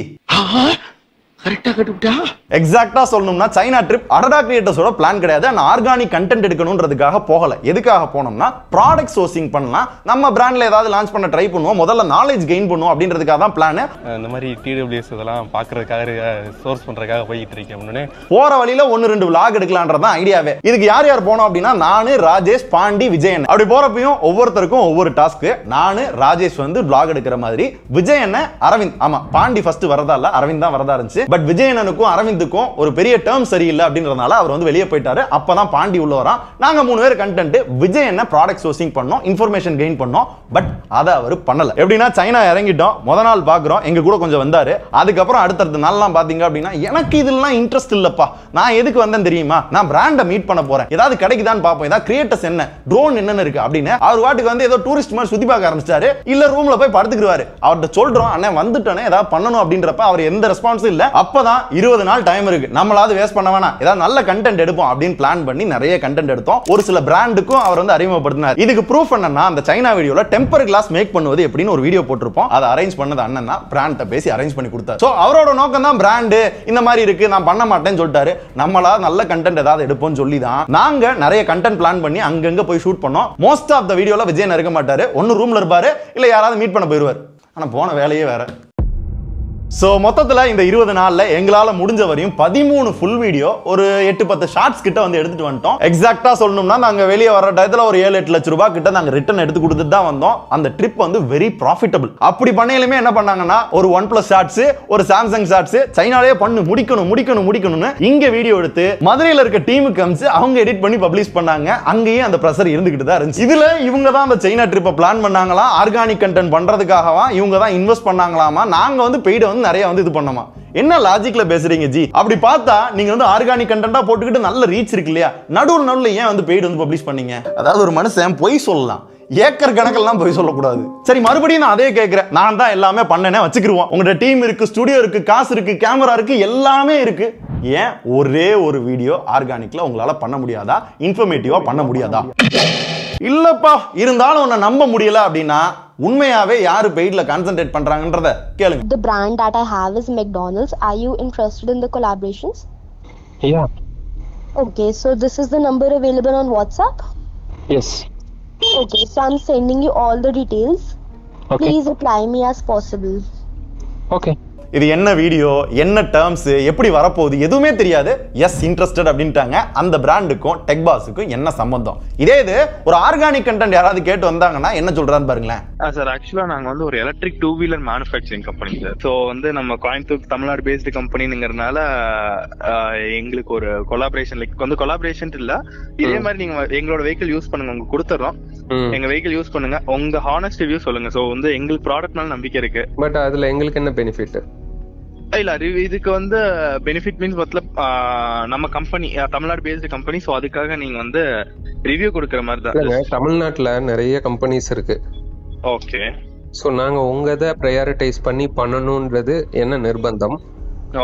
கரெக்ட்டா கட்டுட்டா. எக்ஸாக்ட்டா சொல்லணும்னா சைனா ட்ரிப் அடடா கிரியேட்டர்ஸோட பிளான் கிடையாது. நான் ஆர்கானிக் கண்டென்ட் எடுக்கணும்ன்றதுக்காக போகல. எதுக்காக போனோம்னா ப்ராடக்ட் சோர்சிங் பண்ணலாம், நம்ம பிராண்ட்ல ஏதாவது லான்ச் பண்ண ட்ரை பண்ணுவோம், முதல்ல நாலேஜ் கெயின் பண்ணுவோம் அப்படின்றதுக்காக தான் பிளான். இந்த மாதிரி டிடபிள்யூஎஸ் இதெல்லாம் பார்க்கறதுக்காக சோர்ஸ் பண்றதுக்காக போயிட்டு இருக்கேன். போற வழியில 1-2 vlog எடுக்கலாம்ன்றதான் ஐடியாவே. இதுக்கு யார் யார் போனோம் அப்படின்னா, நானு, ராஜேஷ், பாண்டி, விஜயன். அப்படி போறப்பையும் ஒவ்வொருத்தருக்கும் ஒவ்வொரு டாஸ்க். நானு ராஜேஷ் வந்து vlog எடுக்கிற மாதிரி, விஜயன் அரவிந்த். ஆமா, பாண்டி ஃபர்ஸ்ட் வரதா இல்ல, அரவிந்த் தான் வரதா இருந்துச்சு. பட் விஜயனுக்கும் அரவிந்துக்கும் ஒரு பெரிய டேர்ம் சரியில்லை அப்படின்றதுனால அவர் வந்து வெளியே போயிட்டாரு. அப்பதான் பாண்டி உள்ள வரான். நாங்க 3 பேர் கண்டென்ட். விஜயன் ப்ராடக்ட் சோர்சிங் பண்ணோம், இன்ஃபர்மேஷன் கெயின் பண்ணோம். பட் அதை அவர் பண்ணல. எப்படின்னா சைனா இறங்கிட்டோம், முத நாள் பாக்குறோம், எங்க கூட கொஞ்சம் வந்தாரு. அதுக்கப்புறம் அடுத்தடுத்த நாள்லாம் பாத்தீங்க அப்படின்னா, எனக்கு இதெல்லாம் இன்ட்ரெஸ்ட் இல்லப்பா, நான் எதுக்கு வந்தேன் தெரியுமா, நான் பிராண்டை மீட் பண்ண போறேன், ஏதாவது கிடைக்குதான்னு பாப்போம், ஏதாவது கிரியேட்டர்ஸ் என்ன, ட்ரோன் என்னன்னு இருக்கு அப்படின்னு அவர் வாட்டுக்கு வந்து ஏதோ டூரிஸ்ட் மாதிரி சுத்தி பார்க்க ஆரம்பிச்சாரு. இல்ல ரூம்ல போய் படுத்துக்குவாரு. அவர்கிட்ட சொல்றோம், அண்ணே வந்துட்டோன்னே ஏதாவது பண்ணணும் அப்படின்றப்ப அவர் எந்த ரெஸ்பான்ஸும் இல்ல. அப்பதான் 20 நாள் டைம் இருக்கு, நம்மளாவது வேஸ்ட் பண்ண வேணாம், ஏதாவது நல்ல கண்டென்ட் எடுப்போம் அப்படின்னு பிளான் பண்ணி நிறைய கண்டென்ட் எடுத்தோம். ஒரு சில பிராண்டுக்கும் அவர் வந்து அறிமுகப்படுத்தினார். இதுக்கு ப்ரூஃப் என்னன்னா, அந்த சைனா வீடியோல டெம்பர் கிளாஸ் மேக் பண்ணுவது எப்படின்னு ஒரு வீடியோ போட்டிருப்போம். அதை அரேஞ்ச் பண்ணது அண்ணன் தான். பிராண்ட பேசி அரேஞ்ச் பண்ணி கொடுத்தாரு. சோ அவரோட நோக்கம் தான் பிராண்ட் இந்த மாதிரி இருக்கு, நான் பண்ண மாட்டேன்னு சொல்லிட்டாரு. நம்மளா நல்ல கண்டென்ட் ஏதாவது எடுப்போம்னு சொல்லி தான் நாங்க நிறைய கண்டென்ட் பிளான் பண்ணி அங்கங்க போய் ஷூட் பண்ணோம். மோஸ்ட் ஆஃப் த வீடியோல விஜயன் இருக்க மாட்டாரு, ஒன்னு ரூம்ல இருப்பாரு, இல்ல யாராவது மீட் பண்ண போயிருவாரு. ஆனா போன வேலையே வேற. சோ மொத்தத்துல இந்த 20 நாள்ல எங்களால முடிஞ்ச வரையும் 13 ஃபுல் வீடியோ, ஒரு 8-10 ஷார்ட்ஸ் கிட்ட வந்து எடுத்துட்டு வந்துட்டோம். எக்ஸாக்ட்டா சொல்லணும்னா நாங்க வெளியே வர டயத்துல ஒரு 7-8 லட்சம் ரூபாய் கிட்ட நாங்க ரிட்டர்ன் எடுத்து கொடுத்துட்டு தான் வந்தோம். அந்த ட்ரிப் வந்து வெரி ப்ராஃபிட்டபிள். அப்படி பண்ணையிலுமே என்ன பண்ணாங்கன்னா, ஒரு OnePlus ஷார்ட்ஸ், ஒரு சாம்சங் ஷார்ட்ஸ், சைனாலே பண்ணு முடிக்கணும்னு இங்க வீடியோ எடுத்து மதுரையில இருக்க டீமுக்கு அமிச்சு அவங்க எடிட் பண்ணி பப்ளிஷ் பண்ணாங்க. அங்கேயே அந்த பிரஷர் இருந்துகிட்டு தான் இருந்துச்சு. இதுல இவங்க தான் அந்த சைனா ட்ரிப்பை பிளான் பண்ணாங்களா, ஆர்கானிக் கண்டென்ட் பண்றதுக்காகவா இவங்க தான் இன்வெஸ்ட் பண்ணாங்களாமா, நாங்க வந்து பெய்டு வந்து நிறைய வந்து இது பண்ணோமா. என்ன லாஜிக்ல பேசுறீங்க ஜி? அப்படி பார்த்தா நீங்க வந்து ஆர்கானிக் கண்டென்ட்டா போட்டுக்கிட்டு நல்ல ரீச் இருக்கு இல்லையா, நடுவுல ஏன் வந்து பெய்டு வந்து பப்ளிஷ் பண்ணீங்க? அதாவது ஒரு மனுஷன் பொய் சொல்லலாம், ஏக்கர் கணக்கெல்லாம் போய் சொல்லக்கூடாது. சரி, மறுபடியும் நான் அதே கேட்கிறேன். நான் தான் எல்லாமே பண்ணனே வச்சுக்கிருவோம். உங்களோட டீம் இருக்கு, ஸ்டுடியோ இருக்கு, காசு இருக்கு, கேமரா இருக்கு, எல்லாமே இருக்கு. ஏன் ஒரே ஒரு வீடியோ ஆர்கானிக்ல உங்களால பண்ண முடியாதா? இன்ஃபர்மேட்டிவா பண்ண முடியாதா? இல்லப்பா, இருந்தாலும் உன்னை நம்ப முடியல அப்படின்னா உண்மையாவே யாரு பெய்ட்ல கான்சென்ட்ரேட் பண்றாங்கன்றத கேளுங்க. The brand that I have is McDonald's. Are you interested in the collaborations? Yeah. Okay, so this is the number available on WhatsApp? Yes. Okay, so I'm sending you all the details. Okay. Please reply me as possible. Okay. இது என்ன video, என்ன terms, எப்படி வரப்போகுது எதுவுமே தெரியாது. S interested அப்படின்ட்டாங்க. அந்த பிராண்டுக்கும் tech பாஸுக்கும் என்ன சம்பந்தம்? இதே இது ஒரு ஆர்கானிக் கண்டென்ட் யாராவது கேட்டு வந்தாங்கன்னா என்ன சொல்றான்னு பாருங்களேன். சார் ஆக்சுவலா நாங்க வந்து ஒரு எலக்ட்ரிக் 2-வீலர் மேனுஃபேக்சரிங் கம்பெனி சார். ஸோ வந்து நம்ம கோயம்புத்தூர் தமிழ்நாடு பேஸ்டு கம்பெனிங்கிறதுனால எங்களுக்கு ஒரு கொலாபரேஷன் லைக் வந்து கொலாபரேஷன் இல்ல, இதே மாதிரி நீங்க எங்களோட வெஹிக்கிள் யூஸ் பண்ணுங்க, உங்களுக்கு கொடுத்துறோம், எங்க வெஹிக்கிள் யூஸ் பண்ணுங்க, உங்க ஹானஸ்ட் ரிவ்யூ சொல்லுங்க. ஸோ வந்து எங்களுக்கு ப்ராடக்ட் மேல நம்பிக்கை இருக்கு. பட் அதுல எங்களுக்கு என்ன பெனிஃபிட்? இல்ல இதுக்கு வந்து பெனிஃபிட் மீன்ஸ் மொத்தம் நம்ம company Tamil Nadu based company, so அதுக்காக நீங்க வந்து ரிவ்யூ கொடுக்குற மாதிரி தான். தமிழ்நாட்டுல நிறைய கம்பெனிஸ் இருக்கு. ஓகே. ஸோ நாங்க உங்க இதை ப்ரையாரிட்டைஸ் பண்ணி பண்ணணும்ன்றது என்ன நிர்பந்தம்?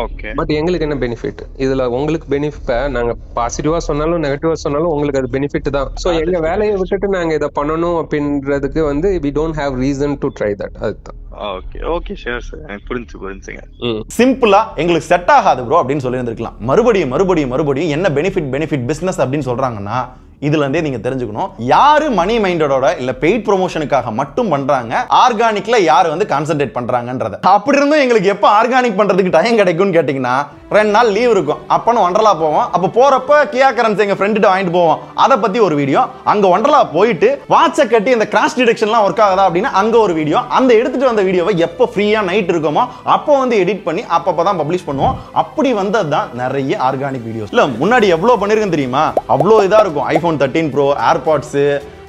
ஓகே. பட் எங்களுக்கு என்ன பெனிஃபிட் இதுல? உங்களுக்கு பெனிஃபிட் நாங்க பாசிட்டிவா சொன்னாலும் நெகட்டிவா சொன்னாலும் உங்களுக்கு அது பெனிஃபிட் தான். சோ எங்க வேலையை விட்டுட்டு நாங்க இதை பண்ணணும் அப்படின்றதுக்கு வந்து we don't have reason to try that. அதுதான். ஓகே ஓகே ஷூர் சார், எனக்கு புரிஞ்சுங்க. சிம்பிளா எங்களுக்கு செட் ஆகாது ப்ரோ அப்படின்னு சொல்லி இருந்திருக்கலாம். மறுபடியும் என்ன பெனிஃபிட் பிசினஸ் அப்படின்னு சொல்றாங்கன்னா இதுல இருந்தே நீங்க தெரிஞ்சுக்கணும் யாரு மணி மைண்டடோட இல்ல பெய்ட் ப்ரொமோஷனுக்காக மட்டும் பண்றாங்க, ஆர்கானிக்ல யாரு வந்து கான்சென்ட்ரேட் பண்றாங்கன்றத. அப்படி இருந்தும் எங்களுக்கு எப்ப ஆர்கானிக் பண்றதுக்கு டைம் கிடைக்கும்னு கேட்டீங்கன்னா 2 நாள் லீவ் இருக்கும். அப்பன்னு ஒண்டர்லா போவோம். அப்ப போறப்ப கியா கரன்ஸ் எங்க ஃப்ரெண்ட்கிட்ட வாங்கிட்டு போவோம். அதை பத்தி ஒரு வீடியோ, அங்க ஒண்டர்லா போயிட்டு வாட்சை கட்டி இந்த கிராஷ் டிடெக்ஷன்லாம் ஒர்க் ஆகுதா அப்படின்னா அங்க ஒரு வீடியோ, அந்த எடுத்துட்டு வந்த வீடியோவை எப்போ ஃப்ரீயா நைட் இருக்குமோ அப்போ வந்து எடிட் பண்ணி அப்பப்பதான் பப்ளிஷ் பண்ணுவோம். அப்படி வந்தது தான் நிறைய ஆர்கானிக் வீடியோஸ். இல்ல முன்னாடி எவ்வளவு பண்ணிருக்கேன் தெரியுமா? அவ்வளோ இதா இருக்கும். iPhone 13 Pro, ஏர்பாட்ஸ்,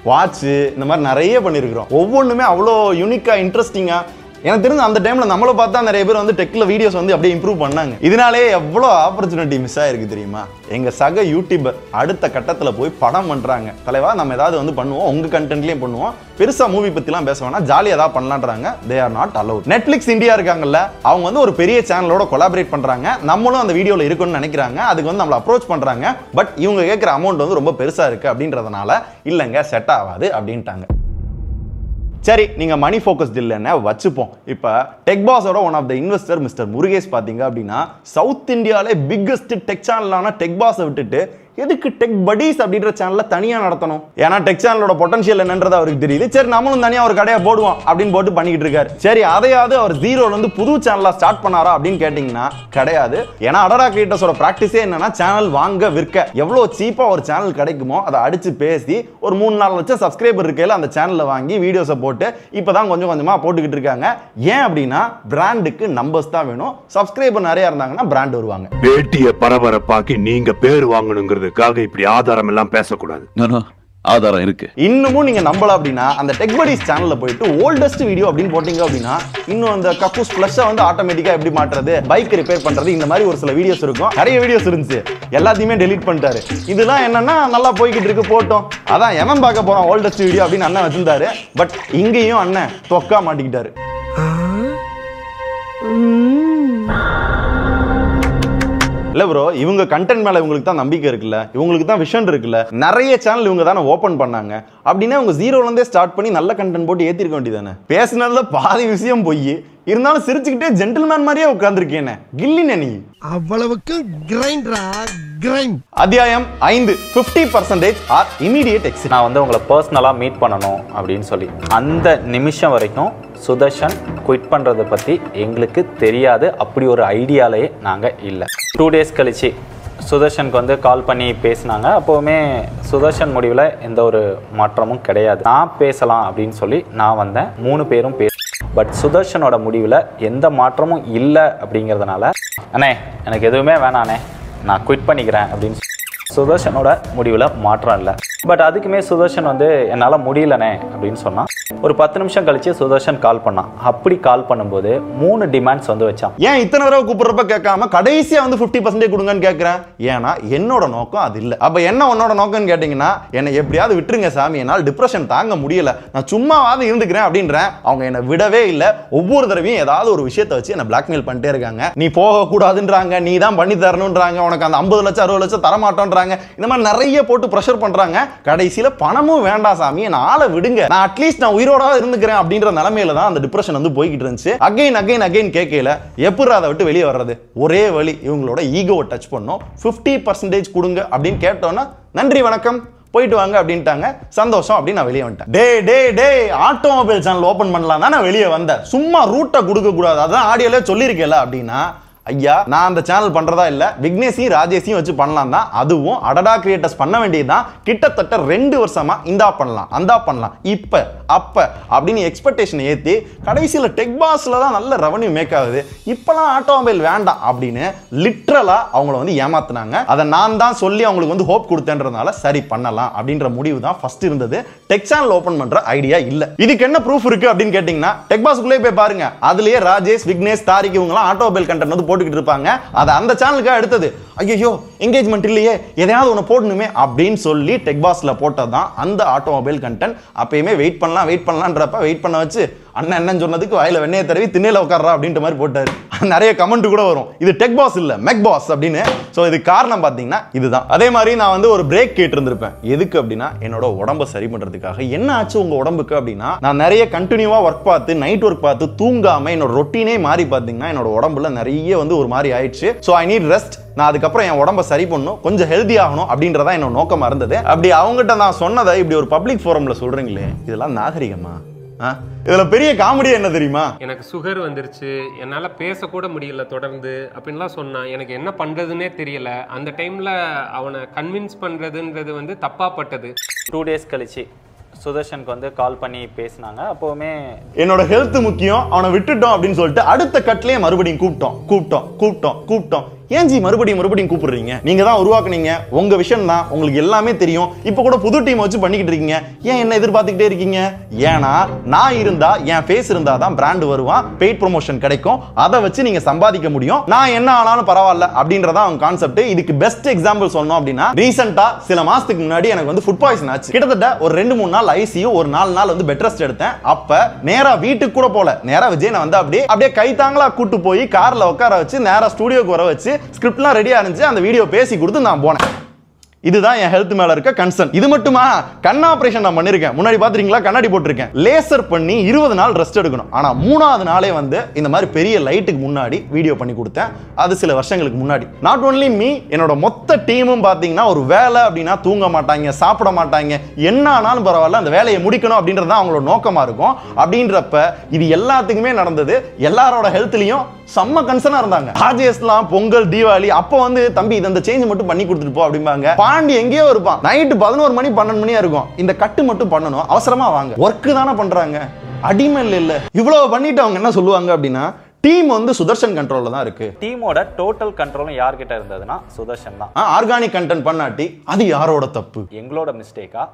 வாட்ச், இந்த மாதிரி நிறைய பண்ணிருக்கிறோம். ஒவ்வொன்றுமே அவ்வளோ யூனிக்கா இன்ட்ரெஸ்டிங்கா. எனக்கு தெரிஞ்ச அந்த டைம்ல நம்மள பார்த்தா நிறைய பேர் வந்து டெக்ல வீடியோஸ் வந்து அப்படியே இம்ப்ரூவ் பண்ணாங்க. இதனாலே எவ்வளோ ஆப்பர்ச்சுனிட்டி மிஸ் ஆயிருக்கு தெரியுமா? எங்க சக யூடியூபர் அடுத்த கட்டத்துல போய் படம் பண்றாங்க. தலைவா நம்ம ஏதாவது வந்து பண்ணுவோம், உங்க கண்டென்ட்லயும் பண்ணுவோம், பெருசா மூவி பத்திலாம் பேச வேணா, ஜாலியா ஏதாவது பண்ணலான்றாங்க. They are not allowed. Netflix India இருக்காங்கல்ல, அவங்க வந்து ஒரு பெரிய சேனலோட கொலாபரேட் பண்றாங்க. நம்மளும் அந்த வீடியோல இருக்குன்னு நினைக்கிறாங்க. அதுக்கு வந்து நம்மள அப்ரோச் பண்றாங்க. பட் இவங்க கேட்கிற அமௌண்ட் வந்து ரொம்ப பெருசா இருக்கு அப்படின்றதுனால இல்லங்க செட் ஆகாது அப்படின்ட்டாங்க. சரி, நீங்க மணி ஃபோக்கஸ்ட் இல்லைன்னு வச்சுப்போம். இப்போ டெக் பாஸோட one of the investor mister Murugesh பாத்தீங்க அப்படின்னா சவுத் இந்தியாவிலே பிக்கஸ்ட் டெக் சேனலான டெக் பாஸை விட்டுட்டு எதுக்கு டெக் படீஸ் அப்படின்ற சேனல்ல தனியா நடத்தணும்? ஏன்னா டெக் சேனலோட பொட்டன்ஷியல் என்னன்றது அவருக்கு தெரியுது. சரி நம்மளும் தனியா ஒரு கடையை போடுவோம் அப்படின்னு போட்டு பண்ணிக்கிட்டு இருக்காரு. சரி அதையாவது அவர் ஜீரோல இருந்து புது சேனலா ஸ்டார்ட் பண்ணாரா அப்படின்னு கேட்டீங்கன்னா கிடையாது. ஏன்னா அடடா கிரியேட்டர்ஸோட பிராக்டிஸே என்னன்னா சேனல் வாங்க விற்க எவ்வளவு சீப்பா ஒரு சேனல் கிடைக்குமோ அதை அடிச்சு பேசி ஒரு 3-4 லட்சம் சப்ஸ்கிரைபர் இருக்கையில அந்த சேனல்ல வாங்கி வீடியோஸை போட்டு இப்பதான் கொஞ்சம் கொஞ்சமா போட்டுக்கிட்டு இருக்காங்க. ஏன் அப்படின்னா பிராண்டுக்கு நம்பர்ஸ் தான் வேணும். சப்ஸ்கிரைபர் நிறைய இருந்தாங்கன்னா பிராண்ட் வருவாங்க. பேட்டிய பரபரப்பாக்கி நீங்க பேர் வாங்கணுங்கிறது இப்படி ஆதாரம் எல்லாம் பேசக்கூடாது. ஆதாரம் இருக்கு. இன்னமும் நீங்க நம்பல அப்படின்னா அந்த டெக் படீஸ் சேனல்ல போயிட்டு ஓல்டஸ்ட் வீடியோ அப்படின்னு போட்டீங்க அப்படின்னா இன்னும் அந்த கக்கூஸ் பிளஸ் வந்து ஆட்டோமேட்டிக்கா எப்படி மாற்றுறது, பைக் ரிப்பேர் பண்றது, இந்த மாதிரி ஒரு சில வீடியோஸ் இருக்கும். நிறைய வீடியோஸ் இருந்துச்சு, எல்லாத்தையுமே டெலீட் பண்ணிட்டாரு. இதெல்லாம் என்னன்னா நல்லா போய்கிட்டு இருக்கு போட்டோம். அதான் எவன் பார்க்க போறான் ஓல்டஸ்ட் வீடியோ அப்படின்னு அண்ணன் வச்சிருந்தாரு. பட் இங்கேயும் அண்ணன் தொக்கா மாட்டிக்கிட்டாரு. இல்ல ப்ரோ, இவங்க கண்டென்ட் மேல இவங்களுக்கு தான் நம்பிக்கை இருக்குல்ல, இவங்களுக்கு தான் விஷன் இருக்குல்ல, நிறைய சேனல் இவங்க தானே ஓபன் பண்ணாங்க. அப்படின்னா அவங்க ஜீரோல இருந்தே ஸ்டார்ட் பண்ணி நல்ல கண்டென்ட் போட்டு ஏத்திருக்க வேண்டியதானே. பேசினதுல பாதி விஷயம் போய் இருந்தாலும் சிரிச்சுக்கிட்டே ஜென்டில்மேன் மாதிரியே உட்கார்ந்துருக்கேன். கில்லின நீ அவ்வளவுக்கு கிரைண்டரா கிரைண்ட். அத்தியாயம் 5 50% ஆர் இமிடியேட் எக்ஸிட். நான் வந்து உங்களை பர்சனலா மீட் பண்ணணும் அப்படின்னு சொல்லி அந்த நிமிஷம் வரைக்கும் சுதர்ஷன் குவிட் பண்றதை பத்தி எங்களுக்கு தெரியாது. அப்படி ஒரு ஐடியாலே நாங்க இல்லை. 2 days கழிச்சு சுதர்ஷனுக்கு வந்து கால் பண்ணி பேசினாங்க. அப்போவுமே சுதர்ஷன் முடிவில் எந்த ஒரு மாற்றமும் கிடையாது. நான் பேசலாம் அப்படின்னு சொல்லி நான் வந்தேன். 3 பேரும் பட் சுதர்ஷனோட முடிவில் எந்த மாற்றமும் இல்லை அப்படிங்கிறதுனால அண்ணே எனக்கு எதுவுமே வேணாண்ணே நான் குவிட் பண்ணிக்கிறேன் அப்படின்னு சுதர்ஷனோட முடிவில் மாற்றம் இல்லை. பட் அதுக்குமே சுதர்ஷன் வந்து என்னால் முடியலண்ணே அப்படின்னு சொன்னான். ஒரு 10 நிமிஷம் கழிச்சு சுதர்ஷன் கால் பண்ணான். அப்படி கால் பண்ணும்போது 3 டிமாண்ட்ஸ் வந்து வச்சான். ஏன் இத்தனை தடவை கூப்பிடுறப்ப கேட்காம கடைசியா வந்து 50% கொடுங்கன்னு கேட்கிறேன்? ஏன்னா என்னோட நோக்கம் அது இல்லை. அப்ப என்ன உன்னோட நோக்கம்னு கேட்டீங்கன்னா என்னை எப்படியாவது விட்டுருங்க சாமி, என்னால் டிப்ரெஷன் தாங்க முடியல, நான் சும்மாவாவது இருந்துக்கிறேன் அப்படின்றேன். அவங்க என்னை விடவே இல்லை. ஒவ்வொரு தடவையும் ஏதாவது ஒரு விஷயத்தை வச்சு என்னை பிளாக்மெயில் பண்ணிட்டே இருக்காங்க. நீ போக கூடாதுன்றாங்க, நீ தான் பண்ணி தரணும்ன்றாங்க, உனக்கு அந்த 50 லட்சம் 60 லட்சம் தரமாட்டோன்றாங்க. இந்த மாதிரி நிறைய போட்டு ப்ரெஷர் பண்றாங்க. கடைசியில பணமும் வேண்டாம் சாமி, என்ன ஆளை விடுங்க, நான் அட்லீஸ்ட் நான் உயிரோட இருந்துக்கிறேன் அப்படின்ற நிலைமையில தான் அந்த டிப்ரெஷன் வந்து போய்கிட்டு இருந்துச்சு. அகைன் கேட்கல எப்படி அதை விட்டு வெளியே வர்றது? ஒரே வழி இவங்களோட ஈகோவை டச் பண்ணோம். 50% கொடுங்க அப்படின்னு கேட்டோன்னா நன்றி வணக்கம் போயிட்டு வாங்க அப்படின்ட்டாங்க. சந்தோஷம் அப்படின்னு நான் வெளியே வந்துட்டேன். டே ஆட்டோமொபைல் சேனல் ஓபன் பண்ணலாம் தான் நான் வெளியே வந்தேன். சும்மா ரூட்டை கொடுக்க கூடாது, அதான் ஆடியோல சொல்லியிருக்கேன்ல அப்படின்னா, ஐயா நான் அந்த சேனல் பண்றதா இல்ல, விக்னேஷையும் ராஜேஷையும் வச்சு பண்ணலாம் தான். அதுவும் அடடா கிரியேட்டர்ஸ் பண்ண வேண்டியதுதான். கிட்டத்தட்ட 2 வருஷமா இந்தா பண்ணலாம் அந்தா பண்ணலாம் இப்ப அப்ப அப்படின்னு எக்ஸ்பெக்டேஷன் ஏத்தி கடைசியில் டெக் பாஸ்ல தான் நல்ல ரெவன்யூ மேக் ஆகுது, இப்பெல்லாம் ஆட்டோமொபைல் வேண்டாம் அப்படின்னு லிட்ரலா அவங்கள வந்து ஏமாத்துனாங்க. அதை நான் தான் சொல்லி அவங்களுக்கு வந்து ஹோப் கொடுத்தேன்றதுனால சரி பண்ணலாம் அப்படின்ற முடிவு தான் ஃபர்ஸ்ட் இருந்தது. டெக் சேனல் ஓபன் பண்ற ஐடியா இல்ல. இதுக்கு என்ன ப்ரூஃப் இருக்கு அப்படின்னு கேட்டீங்கன்னா, டெக் பாஸ்க்குள்ளே போய் பாருங்க. அதுலயே ராஜேஷ், விக்னேஷ், தாரிக் இவங்கலாம் ஆட்டோமொபைல் கண்டென்ட் வந்து போட்டுக்கிட்டு இருப்பாங்க. அது அந்த சேனலுக்காக எடுத்தது. ஐயோ என்கேஜ்மெண்ட் இல்லையே, எதையாவது ஒன்று போடணுமே அப்படின்னு சொல்லி டெக் பாஸ்ல போட்டதான் அந்த ஆட்டோமொபைல் கண்டென்ட். அப்பயுமே வெயிட் பண்ணலான்றப்ப வெயிட் பண்ண வச்சு அண்ணன் என்னன்னு சொன்னதுக்கு வாயில வெண்ணையை தடவி திண்ணையில உட்கார்றா அப்படின்ற மாதிரி போட்டாரு. நிறைய கமெண்ட் கூட வரும், இது டெக் பாஸ் இல்ல மெக் பாஸ் அப்படின்னு. சோ இது காரணம் பாத்தீங்கன்னா இதுதான். அதே மாதிரி நான் வந்து ஒரு பிரேக் கேட்டு இருந்திருப்பேன். எதுக்கு அப்படின்னா என்னோட உடம்ப சரி பண்றதுக்காக. என்ன ஆச்சு உங்க உடம்புக்கு அப்படின்னா, நான் நிறைய கண்டினியூவா ஒர்க் பார்த்து நைட் ஒர்க் பார்த்து தூங்காம என்னோட ரொட்டீனே மாறி பாத்தீங்கன்னா என்னோட உடம்புல நிறைய வந்து ஒரு மாதிரி ஆயிடுச்சு. So I need rest. நான் அதுக்கப்புறம் என் உடம்ப சரி பண்ணணும், கொஞ்சம் ஹெல்தி ஆகணும் அப்படின்றதா என்னோட நோக்கமா இருந்தது. அப்படி அவங்ககிட்ட நான் சொன்னதை இப்படி ஒரு பப்ளிக் ஃபோரம்ல சொல்றீங்களே, இதெல்லாம் நாகரிகமா? இதுல பெரிய காமெடி என்ன தெரியுமா, எனக்கு சுகர் வந்துருச்சு, என்னால பேசக்கூட முடியல தொடர்ந்து அப்படின்லாம் சொன்னான். எனக்கு என்ன பண்றதுன்னே தெரியல. அந்த டைம்ல அவனை கன்வின்ஸ் பண்றதுன்றது வந்து தப்பா பட்டது. 2 டேஸ் கழிச்சு சுதர்ஷனுக்கு வந்து கால் பண்ணி பேசினாங்க. அப்போவுமே என்னோட ஹெல்த் முக்கியம், அவனை விட்டுட்டோம் அப்படின்னு சொல்லிட்டு அடுத்த கட்லயே மறுபடியும் கூப்பிட்டோம். ஏன் ஜி மறுபடியும் கூப்பிடுறீங்க? நீங்க தான் உருவாக்குனீங்க, உங்க விஷயம் தான், உங்களுக்கு எல்லாமே தெரியும். இப்ப கூட புது டீம் வச்சு பண்ணிக்கிட்டு இருக்கீங்க, ஏன் என்ன எதிர்பார்த்துக்கிட்டே இருக்கீங்க? ஏன்னா நான் இருந்தா, என் ஃபேஸ் இருந்தா தான் பிராண்ட் வருவான், பெய்ட் ப்ரொமோஷன் கிடைக்கும், அதை வச்சு நீங்க சம்பாதிக்க முடியும். நான் என்ன ஆனாலும் பரவாயில்ல அப்படின்றதா அவங்க கான்செப்ட். இதுக்கு பெஸ்ட் எக்ஸாம்பிள் சொல்லணும் அப்படின்னா, ரீசெண்டா சில மாசத்துக்கு முன்னாடி எனக்கு வந்து ஃபுட் பாய்சன் ஆச்சு. கிட்டத்தட்ட ஒரு 2-3 நாள் ஐசியூ, ஒரு 4 நாள் வந்து பெட் ரெஸ்ட் எடுத்தேன். அப்ப நேரா வீட்டுக்கு கூட போல, நேரா விஜய் நான் வந்து அப்படியே கைத்தாங்களா கூட்டு போய் கார்ல உட்கார வச்சு நேரா ஸ்டுடியோக்கு வர வச்சு ஸ்கிரிப்ட்லாம் ரெடியா இருந்துச்சு, அந்த வீடியோ பேசி கொடுத்து நான் போனேன். இதுதான் என் ஹெல்த் மேல இருக்க கன்சர்ன். இது மட்டுமா, கண் ஆபரேஷன் நான் பண்ணிருக்கேன். முன்னாடி பாத்துறீங்களா, கண்ணாடி போட்டிருக்கேன். லேசர் பண்ணி 20 நாள் ரெஸ்ட் எடுக்கணும். ஆனா 3ஆவது நாளே வந்து இந்த மாதிரி பெரிய லைட்டுக்கு முன்னாடி வீடியோ பண்ணி கொடுத்தேன். அது சில வருஷங்களுக்கு முன்னாடி. நாட் ஒன்லி மீ, என்னோட மொத்த டீமும் பாத்தீங்கன்னா ஒரு வேலை அப்படின்னா தூங்க மாட்டாங்க, சாப்பிட மாட்டாங்க, என்ன ஆனாலும் பரவாயில்ல அந்த வேலையை முடிக்கணும் அப்படின்றது தான் அவங்களோட நோக்கமா இருக்கும். அப்படின்றப்ப இது எல்லாத்துக்குமே நடந்தது. எல்லாரோட ஹெல்த்லயும் செம்ம கன்சர்னா இருந்தாங்க. ராஜேஷ்லாம் பொங்கல், தீபாவளி அப்ப வந்து தம்பி இந்த சேஞ்ச் மட்டும் பண்ணி கொடுத்துட்டு போ அப்படிம்பாங்க. பாண்டி எங்கேயோ இருப்பான், நைட்டு 11 மணி 12 மணியா இருக்கும், இந்த கட்டு மட்டும் பண்ணணும், அவசரமா வாங்க, ஒர்க் தானே பண்றாங்க, அடிமை இல்ல. இவ்வளவு பண்ணிட்டு அவங்க என்ன சொல்லுவாங்க அப்படின்னா, டீம் வந்து சுதர்ஷன் கண்ட்ரோல்ல தான் இருக்கு. டீமோட டோட்டல் கண்ட்ரோலும் யார்கிட்ட இருந்ததுன்னா சுதர்ஷன் தான். ஆர்கானிக் கண்டென்ட் பண்ணாட்டி அது யாரோட தப்பு? எங்களோட மிஸ்டேக்கா,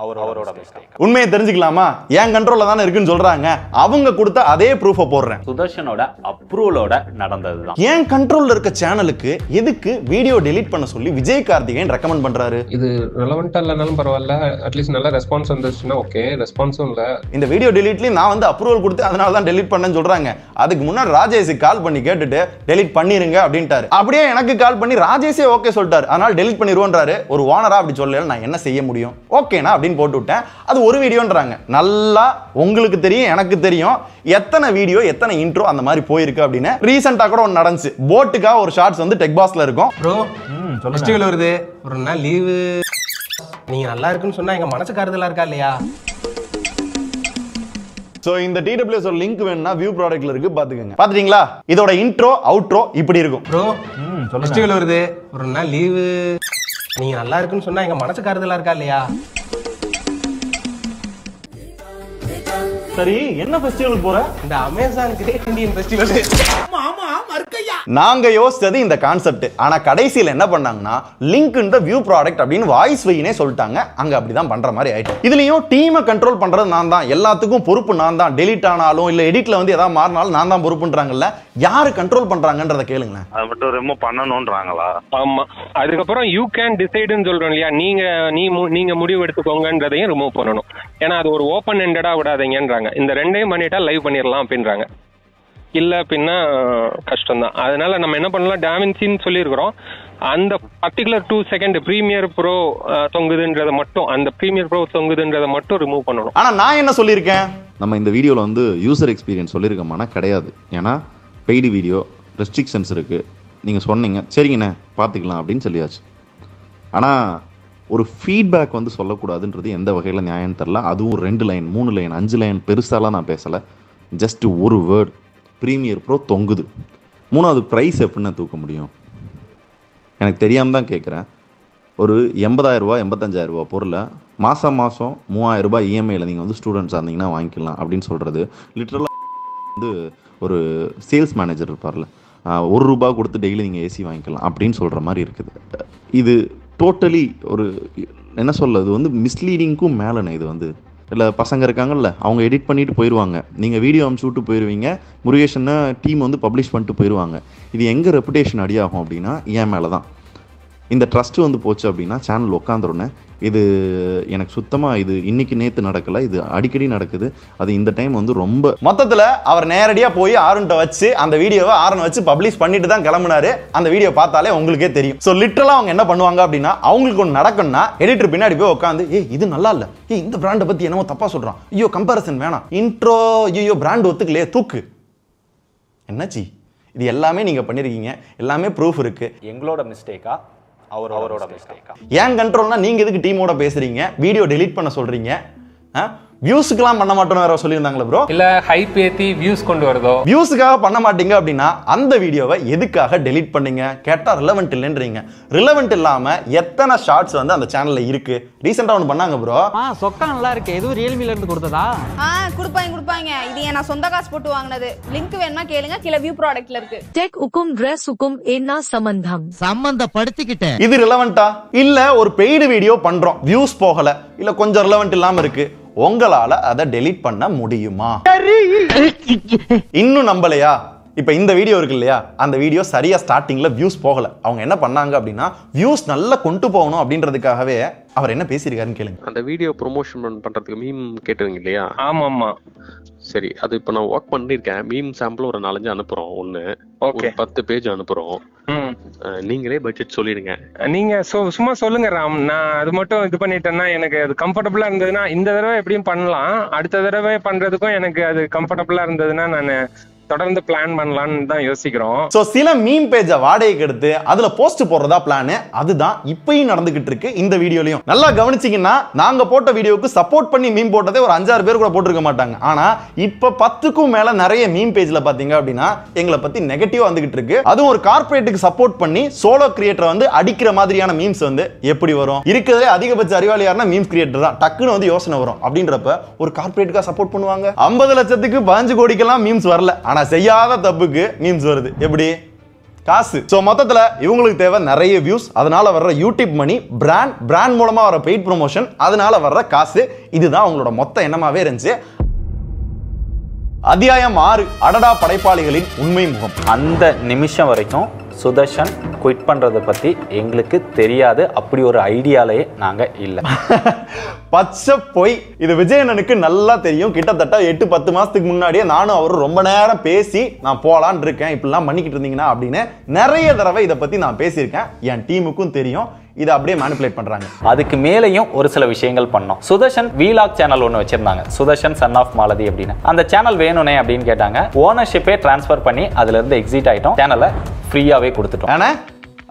அவரோட மிஸ்டேக்? உண்மையை தெரிஞ்சுக்கலாமா? என் கண்ட்ரோல்ல தானே இருக்குன்னு சொல்றாங்க, அவங்க கொடுத்த அதே ப்ரூஃப போடுறேன். சுதர்ஷனோட அப்ரூவலோட நடந்ததுதான். என் கண்ட்ரோல்ல இருக்க சேனலுக்கு எதுக்கு வீடியோ டெலீட் பண்ண சொல்லி விஜய் கார்த்திகேயன் ரெக்கமெண்ட் பண்றாரு? இது ரெலவெண்டா இல்லனாலும் பரவாயில்ல, அட்லீஸ்ட் நல்ல ரெஸ்பான்ஸ் வந்துச்சுன்னா ஓகே. ரெஸ்பான்ஸும் இல்ல. இந்த வீடியோ டெலீட்லயும் நான் வந்து அப்ரூவல் கொடுத்து அதனால தான் டெலீட் பண்ணேன்னு சொல்றாங்க. அதுக்கு முன்னாடி ராஜேஷுக்கு கால் பண்ணி கேட்டுட்டு டெலீட் பண்ணிருங்க அப்படின்ட்டாரு. அப்படியே எனக்கு கால் பண்ணி ராஜேஷே ஓகே சொல்லிட்டாரு, அதனால டெலீட் பண்ணிடுவோன்றாரு. ஒரு ஓனரா அப்படி சொல்லல, நான் என்ன செய்ய முடியும்? ஓகேனா அப்படின்னு போட்டு விட்டேன். அது ஒரு வீடியோன்றாங்க. நல்லா உங்களுக்கு தெரியும், எனக்கு தெரியும் எத்தனை வீடியோ எத்தனை இன்ட்ரோ அந்த மாதிரி போயிருக்கு அப்படின்னு. ரீசெண்டா கூட ஒன்று நடந்துச்சு. போட்டுக்காக ஒரு ஷார்ட்ஸ் வந்து டெக் பாஸ்ல இருக்கும். ப்ரோ ஃபெஸ்டிவல் வருது, ஒரு நாள் லீவு, நீங்க நல்லா இருக்குன்னு சொன்னா எங்க மனசுக்கு ஆறுதலா இருக்கா இல்லையா? சோ இந்த TWS ஒரு லிங்க் வேணும்னா வியூ ப்ராடக்ட்ல இருக்கு, பாத்துக்கங்க. பாத்துட்டீங்களா? இதோட இன்ட்ரோ அவுட்ரோ இப்படி இருக்கும். ப்ரோ ஃபெஸ்டிவல் வருது, ஒரு நாள் லீவு, நீங்க நல்லா இருக்குன்னு சொன்னா எங்க மனசுக்கு ஆறுதலா இருக்கா இல்லையா? சரி, என்ன ஃபெஸ்டிவல் போற? இந்த அமேசான் கிரேட் இந்தியன் ஃபெஸ்டிவல். நாங்க யோசிச்சது இந்த கான்செப்ட். ஆனா கடைசியில் என்ன பண்ணாங்கன்னா, link in the view product அப்படின்னு வாய்ஸ் வைனே சொல்லிட்டாங்க. அங்க அப்படிதான் பண்ற மாதிரி ஆயிட்டு. இதுலயும் டீமை கண்ட்ரோல் பண்றது நான் தான், எல்லாத்துக்கும் பொறுப்பு நான் தான். டெலீட் ஆனாலும் இல்ல எடிட்ல வந்து ஏதாவது மாறினாலும் நான் தான் பொறுப்புன்றாங்கல்ல. யாரு கண்ட்ரோல் பண்றாங்கன்றத கேளுங்க. அது மட்டும் ரிமூவ் பண்ணணும்ன்றாங்களா? ஆமா. அதுக்கப்புறம் யூ கேன் டிசைடுன்னு சொல்றோம் இல்லையா, நீங்க முடிவு எடுத்துக்கோங்கன்றதையும் ரிமூவ் பண்ணணும். ஏன்னா அது ஒரு ஓப்பன் எண்டடா விடாதீங்கன்றாங்க. இந்த ரெண்டையும் பண்ணிட்டா லைவ் பண்ணிடலாம் அப்படின்றாங்க. இல்ல அப்படின்னா கஷ்டம் தான். அதனால நம்ம என்ன பண்ணலாம், டாவின்சின்னு சொல்லியிருக்கிறோம். அந்த பர்டிகுலர் 2 செகண்ட் பிரீமியர் ப்ரோ தொங்குதுன்றதை மட்டும், அந்த பிரீமியர் ப்ரோ தொங்குதுன்றதை மட்டும் ரிமூவ் பண்ணணும். ஆனா நான் என்ன சொல்லியிருக்கேன், நம்ம இந்த வீடியோவில் வந்து யூசர் எக்ஸ்பீரியன்ஸ் சொல்லியிருக்கோம்னா கிடையாது. ஏன்னா பெய்டு வீடியோ ரெஸ்ட்ரிக்ஷன்ஸ் இருக்குது. நீங்கள் சொன்னீங்க சரிங்கண்ணே பார்த்துக்கலாம் அப்படின்னு சொல்லியாச்சு. ஆனால் ஒரு ஃபீட்பேக் வந்து சொல்லக்கூடாதுன்றது எந்த வகையில் நியாயம் தெரில. அதுவும் 2 லைன் 3 லைன் 5 லைன் பெருசாலாம் நான் பேசலை. ஜஸ்ட் ஒரு வேர்டு ப்ரீமியர் ப்ரோ தொங்குது. 3வது ப்ரைஸ் எப்படின்னு தூக்க முடியும்? எனக்கு தெரியாமல் தான் கேட்குறேன். ஒரு 80,000 ரூபா 85,000 ரூபா பொருளை மாதம் 3,000 ரூபாய் இஎம்ஐயில் நீங்கள் வந்து ஸ்டூடெண்ட்ஸாக இருந்தீங்கன்னா வாங்கிக்கலாம் அப்படின்னு சொல்கிறது லிட்ரலாக வந்து ஒரு சேல்ஸ் மேனேஜர் இருப்பார்ல, 1 ரூபா கொடுத்து டெய்லி நீங்கள் ஏசி வாங்கிக்கலாம் அப்படின்னு சொல்கிற மாதிரி இருக்குது. இது டோட்டலி ஒரு என்ன சொல்கிறது வந்து மிஸ்லீடிங்க்கும் மேலேண்ணே. இது வந்து இல்லை பசங்க இருக்காங்கல்ல, அவங்க எடிட் பண்ணிவிட்டு போயிடுவாங்க, நீங்கள் வீடியோ அனுப்பிச்சு விட்டு போயிடுவீங்க, முருகேஷனை டீம் வந்து பப்ளிஷ் பண்ணிட்டு போயிடுவாங்க. இது எங்கே ரெப்புடேஷன் அடியாகும் அப்படின்னா என் மேலே தான். இந்த ட்ரஸ்ட் வந்து போச்சு அப்படின்னா சேனல் உட்காந்துருன்னே. இது எனக்கு சுத்தமாக இது இன்னைக்கு நேற்று நடக்கலை, இது அடிக்கடி நடக்குது. அது இந்த டைம் வந்து ரொம்ப மொத்தத்தில் அவர் நேரடியாக போய் ஆரன்ட்ட வச்சு அந்த வீடியோவை ஆரன் வச்சு பப்ளிஷ் பண்ணிட்டு தான் கிளம்புனாரு. அந்த வீடியோ பார்த்தாலே உங்களுக்கே தெரியும். ஸோ லிட்டரலாக அவங்க என்ன பண்ணுவாங்க அப்படின்னா, அவங்களுக்கு ஒன்று நடக்கும்னா எடிட்டர் பின்னாடி போய் உட்காந்து இது நல்லா இல்லை, இந்த பிராண்டை பற்றி என்னமோ தப்பாக சொல்கிறான், ஐயோ கம்பேரிசன் வேணாம், இன்ட்ரோ ஐயோ பிராண்ட் ஒத்துக்கலையே தூக்கு. என்னாச்சு? இது எல்லாமே நீங்கள் பண்ணியிருக்கீங்க, எல்லாமே ப்ரூஃப் இருக்குது. எங்களோட மிஸ்டேக்கா அவரோட மிஸ்டேக்கா? ஏன் கண்ட்ரோல்னா நீங்க எதுக்கு டீமோட பேசுறீங்க, வீடியோ டெலீட் பண்ண சொல்றீங்க? வியூஸ்க்குலாம் பண்ண மாட்டோம்னு வேற சொல்லியிருந்தாங்களே ப்ரோ. இல்ல ஹைப் ஏத்தி வியூஸ் கொண்டு வருதோ? வியூஸுக்காக பண்ண மாட்டீங்க அப்படின்னா அந்த வீடியோவை எதுக்காக டெலீட் பண்ணீங்க கேட்டா ரிலவெண்ட் இல்லைன்றீங்க. ரிலவெண்ட் இல்லாம எத்தனை ஷார்ட்ஸ் வந்து அந்த சேனல்ல இருக்கு? ரீசெண்டா ஒன்று பண்ணாங்க ப்ரோ. சொக்கா நல்லா இருக்கு, எதுவும் ரியல்மில இருந்து கொடுத்ததா? கொடுப்பாங்க. இது நான் சொந்த காசு போட்டு வாங்கினது. லிங்க் வேணுமா கேளுங்க, கீழ வியூ ப்ராடக்ட்ல இருக்கு. டெக் உக்கும் டிரஸ் உக்கும் என்ன சம்பந்தப்படுத்திக்கிட்டேன். இது ரிலவெண்டா? இல்ல ஒரு பெய்டு வீடியோ பண்றோம், வியூஸ் போகல, இல்ல கொஞ்சம் ரிலவெண்ட் இல்லாம இருக்கு, உங்களால அதை டெலீட் பண்ண முடியுமா? இன்னும் நம்பலையா? இப்ப இந்த வீடியோ இருக்கு இல்லையா, அந்த வீடியோ சரியா ஸ்டார்டிங்ல வியூஸ் போகல. அவங்க என்ன பண்ணாங்க அப்படின்னா வியூஸ் நல்லா கொண்டு போகணும் அப்படின்றதுக்காகவே அவர் என்ன பேசியிருக்காருன்னு கேளுங்க. அந்த வீடியோ ப்ரொமோஷன் பண்றதுக்கு மீம் கேட்டுவீங்க இல்லையா? ஆமா. சரி, அது இப்ப நான் ஒர்க் பண்ணிருக்கேன். மீம் சாம்பிள் ஒரு 4-5 அனுப்புறோம். ஒரு 10 பேஜ் அனுப்புறோம். நீங்களே பட்ஜெட் சொல்லிடுங்க. நீங்க சும்மா சொல்லுங்க ராம். நான் அது மட்டும் இது பண்ணிட்டேன்னா எனக்கு அது கம்ஃபர்டபுளா இருந்ததுன்னா இந்த தடவை எப்படியும் பண்ணலாம், அடுத்த தடவை பண்றதுக்கும் எனக்கு அது கம்ஃபர்டபுளா இருந்ததுன்னா நான் தொடர்ந்து பிளான் பண்ணலாம்னு தான் யோசிக்கிறோம். சோ சில மீம் பேஜை வாடகைக்கு எடுத்து அதுல போஸ்ட் போடுறதா பிளான். அதுதான் இப்பயும் நடந்துகிட்டு இருக்கு இந்த வீடியோலயும். நல்லா கவனிச்சீங்கன்னா நாங்க போட்ட வீடியோக்கு சப்போர்ட் பண்ணி மீம் போட்டதே ஒரு 5-6 பேர் கூட போட்டிருக்க மாட்டாங்க. ஆனா இப்ப 10க்கும் மேல நிறைய மீம் பேஜ்ல பாத்தீங்க அப்படின்னா எங்களை பத்தி நெகட்டிவா வந்துகிட்டு இருக்கு. அதுவும் ஒரு கார்ப்பரேட்டுக்கு சப்போர்ட் பண்ணி சோலோ கிரியேட்டர் வந்து அடிக்கிற மாதிரியான மீம்ஸ் வந்து எப்படி வரும்? இருக்கிறதே அதிகபட்ச அறிவாளி யாருன்னா மீம்ஸ் கிரியேட்டர் தான். டக்குன்னு வந்து யோசனை வரும். அப்படின்றப்ப ஒரு கார்ப்பரேட்டுக்கா சப்போர்ட் பண்ணுவாங்க. 50 லட்சத்துக்கு 15 கோடிக்கெல்லாம் மீம்ஸ் வரல, ஆனா செய்யாத தப்புக்கு மீம்ஸ் வருது. எப்படி? காசு. சோ மொத்தத்துல இவங்களுக்கு தேவை நிறைய வியூஸ், அதனால வர்ற யூடியூப் மணி, பிராண்ட் மூலமா வர பெய்ட் ப்ரொமோஷன், அதனால வர்ற காசு. இதுதான் அவங்களோட மொத்த எண்ணமாவே இருந்துச்சு. அத்தியாயம் 6, அடடா படைப்பாளிகளின் உண்மை முகம். அந்த நிமிஷம் வரைக்கும் சுதர்ஷன் குவிட் பண்றதை பத்தி எங்களுக்கு தெரியாது. அப்படி ஒரு ஐடியாலே நாங்க இல்ல. பச்சை போய் இது விஜயண்ணனுக்கு நல்லா தெரியும். கிட்டத்தட்ட 8-10 மாசத்துக்கு முன்னாடியே நானும் அவரும் ரொம்ப நேரம் பேசி நான் போலான்னு இருக்கேன், இப்படிலாம் பண்ணிக்கிட்டு இருந்தீங்கன்னா அப்படின்னு நிறைய தடவை இதை பத்தி நான் பேசியிருக்கேன். என் டீமுக்கும் தெரியும். இதை அப்படியே மேனிபுலேட் பண்றாங்க. அதுக்கு மேலேயும் ஒரு சில விஷயங்கள் பண்ணோம். சுதர்ஷன் வீலாக் சேனல் ஒன்று வச்சிருந்தாங்க, சுதர்ஷன் சன் ஆஃப் மாலதி அப்படின்னு. அந்த சேனல் வேணும்னே அப்படின்னு கேட்டாங்க. ஓனர்ஷிப்பே டிரான்ஸ்ஃபர் பண்ணி அதுல இருந்து எக்ஸிட் ஆயிட்டோம். சேனலை ஃப்ரீயாவே கொடுத்துட்டோம்.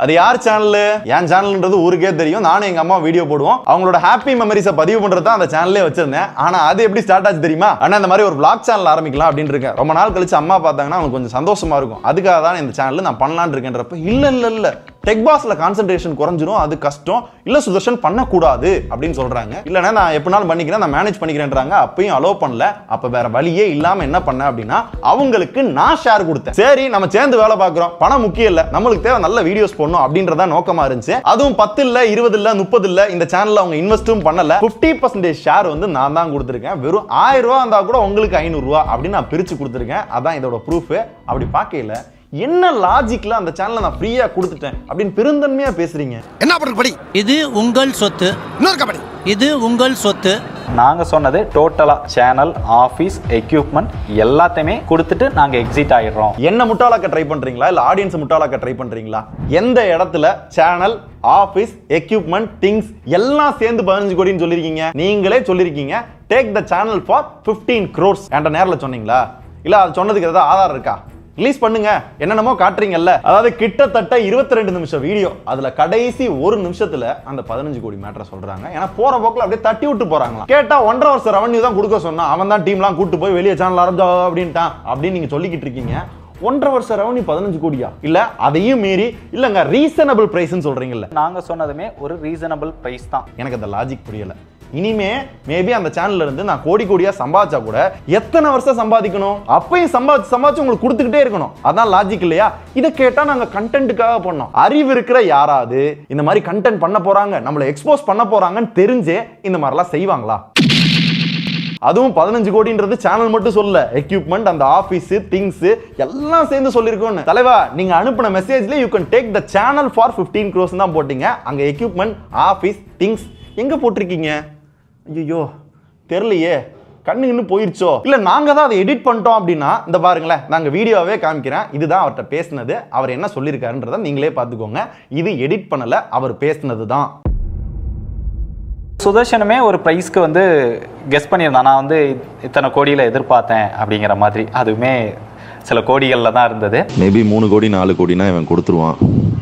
அது யார் சேனல்? என் சேனல்ன்றது ஊருக்கே தெரியும். நானும் எங்க அம்மா வீடியோ போடுவோம். அவங்களோட ஹாப்பி மெமரிஸை பதிவு பண்றது தான் அந்த சேனல்லே வச்சிருந்தேன். ஆனா அது எப்படி ஸ்டார்ட் ஆச்சு தெரியுமா? ஆனா இந்த மாதிரி ஒரு vlog சேனல் ஆரம்பிக்கலாம் அப்படின்னு இருக்கேன். ரொம்ப நாள் கழிச்சு அம்மா பார்த்தாங்கன்னா அவங்களுக்கு கொஞ்சம் சந்தோஷமா இருக்கும். அதுக்காக தான் இந்த சேனல் நான் பண்ணலான்னு இருக்கேன்றப்ப இல்ல டெக் பாஸ்ல கான்சென்ட்ரேஷன் குறைஞ்சிரும், அது கஷ்டம், இல்ல சுதர்ஷன் பண்ணக்கூடாது அப்படின்னு சொல்றாங்க. இல்லைன்னா நான் எப்படினாலும் பண்ணிக்கிறேன், நான் மேனேஜ் பண்ணிக்கிறேன்றாங்க. அப்பயும் அலோவ் பண்ணல. அப்ப வேற வழியே இல்லாம என்ன பண்ண அப்படின்னா அவங்களுக்கு நான் ஷேர் கொடுத்தேன். சரி நம்ம சேர்ந்து வேலை பார்க்கிறோம், பணம் முக்கியம் இல்ல, நம்மளுக்கு தேவை நல்ல வீடியோஸ் போடணும் அப்படின்றத நோக்கமா இருந்துச்சு. அதுவும் 10 இல்ல 20 இல்ல 30 இல்ல இந்த சேனல்ல அவங்க இன்வெஸ்டும் பண்ணல. 50% ஷேர் வந்து நான் தான் கொடுத்திருக்கேன். வெறும் 1000 ரூபாய் இருந்தா கூட உங்களுக்கு 500 ரூபாய் அப்படின்னு நான் பிரிச்சு கொடுத்திருக்கேன். அதான் இதோட ப்ரூஃப். அப்படி பார்க்கல என்ன லாஜிக்ல அந்த சேனலை நான் ஃப்ரீயா கொடுத்துட்டேன் அப்படின்னு பெருந்தன்மையா பேசுறீங்க. என்ன பண்ற படி? இது உங்கள் சொத்து. இன்னொரு கபடி. இது உங்கள் சொத்து. நாங்க சொன்னது டோட்டலா சேனல், ஆபீஸ், எக்யூப்மெண்ட் எல்லாத்தையுமே கொடுத்துட்டு நாங்க எக்ஸிட் ஆயிடுறோம். என்ன முட்டாளாக்க ட்ரை பண்றீங்களா இல்ல ஆடியன்ஸ் முட்டாளாக்க ட்ரை பண்றீங்களா? எந்த இடத்துல சேனல், ஆபீஸ், எக்யூப்மெண்ட், திங்ஸ் எல்லாம் சேர்ந்து 15 கோடின்னு சொல்லிருக்கீங்க? நீங்களே சொல்லிருக்கீங்க take the channel for 15 crores. என்கிட்ட நேரில் சொன்னீங்களா? இல்ல அது சொன்னதுக்கு ஏதாவது ஆதாரம் இருக்கா? ரிலீஸ் பண்ணுங்க, என்னென்னமோ காட்டுறீங்கல்ல. அதாவது கிட்டத்தட்ட 22 நிமிஷம் வீடியோ, அதுல கடைசி 1 நிமிஷத்துல அந்த 15 கோடி மேட்டரை சொல்றாங்க. ஏன்னா போற போக்குல அப்படியே தட்டி விட்டு போறாங்களா. கேட்டா 1.5 வருஷம் ரெவன்யூ தான் கொடுக்க சொன்னா, அவன் தான் டீம்லாம் கூட்டு போய் வெளியே சேனல் ஆரம்பிச்சா அப்படின்ட்டான் அப்படின்னு நீங்க சொல்லிக்கிட்டு இருக்கீங்க. 1.5 வருஷம் ரெவன்யூ 15 கோடியா? இல்ல அதையும் மீறி இல்லங்க ரீசனபிள் பிரைஸ்னு சொல்றீங்கல்ல. நாங்க சொன்னதுமே ஒரு ரீசனபிள் பிரைஸ் தான். எனக்கு அந்த லாஜிக் புரியல. இனிமே மேபி அந்த சேனல்ல இருந்து நான் கோடி கோடியா சம்பாதிச்சா கூட எத்தனை வருஷம் சம்பாதிக்கணும்? அப்பயும் சம்பாதிச்சு உங்களுக்கு கொடுத்துக்கிட்டே இருக்கணும். அதான் லாஜிக் இல்லையா? இதை கேட்டா நாங்க கண்டென்ட்டுக்காக பண்ணோம். அறிவு இருக்கிற யாராவது இந்த மாதிரி கண்டென்ட் பண்ண போறாங்க, நம்மளை எக்ஸ்போஸ் பண்ண போறாங்கன்னு தெரிஞ்சே இந்த மாதிரிலாம் செய்வாங்களா? அதுவும் 15 கோடின்றது சேனல் மட்டும் சொல்ல, எக்யூப்மெண்ட், அந்த ஆபீஸ், திங்ஸ் எல்லாம் சேர்ந்து சொல்லிருக்கோம். தலைவா, நீங்க அனுப்பின மெசேஜ்ல you can take the channel for 15 crores தான் போட்டீங்க. அங்க எக்யூப்மெண்ட், ஆபீஸ், திங்ஸ் எங்க போட்டிருக்கீங்க? ஐயோ தெரியலையே, கண்ணு இன்னும் போயிருச்சோ? இல்ல நாங்க தான் அதை எடிட் பண்ணிட்டோம் அப்படின்னா இந்த பாருங்களேன், நாங்க வீடியோவே காமிக்கிறேன். இதுதான் அவர்கிட்ட பேசினது, அவர் என்ன சொல்லியிருக்காருன்றத நீங்களே பார்த்துக்கோங்க. இது எடிட் பண்ணல, அவர் பேசினது தான். சுதர்ஷனுமே ஒரு ப்ரைஸ்க்கு வந்து கெஸ் பண்ணியிருந்தான், நான் வந்து இத்தனை கோடியில் எதிர்பார்த்தேன் அப்படிங்கிற மாதிரி. அதுவுமே சில கோடிகளில் தான் இருந்தது. மேபி 3 கோடி 4 கோடினா இவன் கொடுத்துருவான்.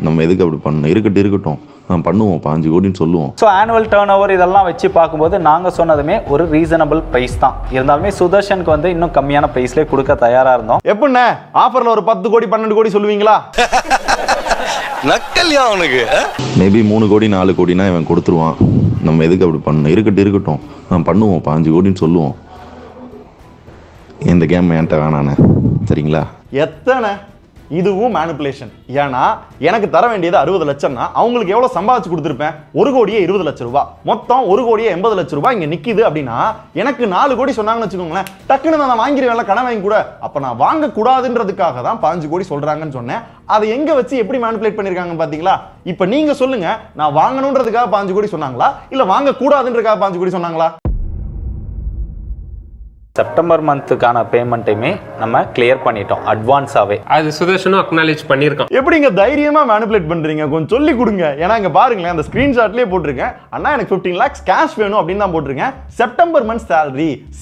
நம்ம எதுக்கு அப்படி பண்ணணும்? இருக்கட்டும் நான் பண்ணுவோம், 5 கோடின்னு சொல்லுவோம். ஸோ ஆனுவல் டர்ன் ஓவர் இதெல்லாம் வச்சு பார்க்கும்போது நாங்கள் சொன்னதுமே ஒரு ரீசனபிள் ப்ரைஸ் தான். இருந்தாலுமே சுதர்ஷனுக்கு வந்து இன்னும் கம்மியான ப்ரைஸ்லேயே கொடுக்க தயாராக இருந்தோம். எப்படின்னா ஆஃபரில் ஒரு 10 கோடி 12 கோடி சொல்லுவீங்களா? நக்கல்யா அவனுக்கு. மேபி 3 கோடி 4 கோடினா இவன் கொடுத்துருவான். நம்ம எதுக்கு அப்படி பண்ணணும்? இருக்கட்டும் நான் பண்ணுவோம், 5 கோடின்னு சொல்லுவோம். இந்த கேம் என்கிட்ட வேணானே, சரிங்களா? எத்தனை இதுவும் மேனிபுலேஷன். ஏன்னா எனக்கு தர வேண்டியது 60 லட்சம்னா அவங்களுக்கு எவ்வளவு சம்பாதிச்சு கொடுத்துருப்பேன்? 1 கோடியே 20 லட்சம் ரூபாய், மொத்தம் 1 கோடியே 80 லட்சம் ரூபாய் இங்க நிக்குது அப்படின்னா எனக்கு 4 கோடி சொன்னாங்கன்னு வச்சுக்கோங்களேன், டக்குன்னு நான் வாங்கிடுவேன்ல, கடன் வாங்கி கூட. அப்ப நான் வாங்க கூடாதுன்றதுக்காக தான் 5 கோடி சொல்றாங்கன்னு சொன்னேன். அதை எங்க வச்சு எப்படி மேனிபுலேட் பண்ணிருக்காங்க பாத்தீங்களா? இப்ப நீங்க சொல்லுங்க, நான் வாங்கணும்ன்றதுக்காக 5 கோடி சொன்னாங்களா, இல்ல வாங்க கூடாதுன்றதுக்காக 5 கோடி சொன்னாங்களா? செப்டம்பர் மந்த்துக்கான பேமெண்ட்டையுமே நம்ம கிளியர் பண்ணிட்டோம் அட்வான்ஸாவே. அது சுதர்ஷனும் அக்னாலேஜ் பண்ணியிருக்கான். எப்படிங்க தைரியமா மேனிபுலேட் பண்றீங்க? கொஞ்சம் சொல்லி கொடுங்க. ஏன்னா இங்க பாருங்களேன், அந்த ஸ்கிரீன்ஷாட்லயே போட்டிருக்கேன், அண்ணா எனக்கு 15 lakhs கேஷ் வேணும் அப்படின்னு தான் போட்டிருக்கேன். செப்டம்பர் மந்த்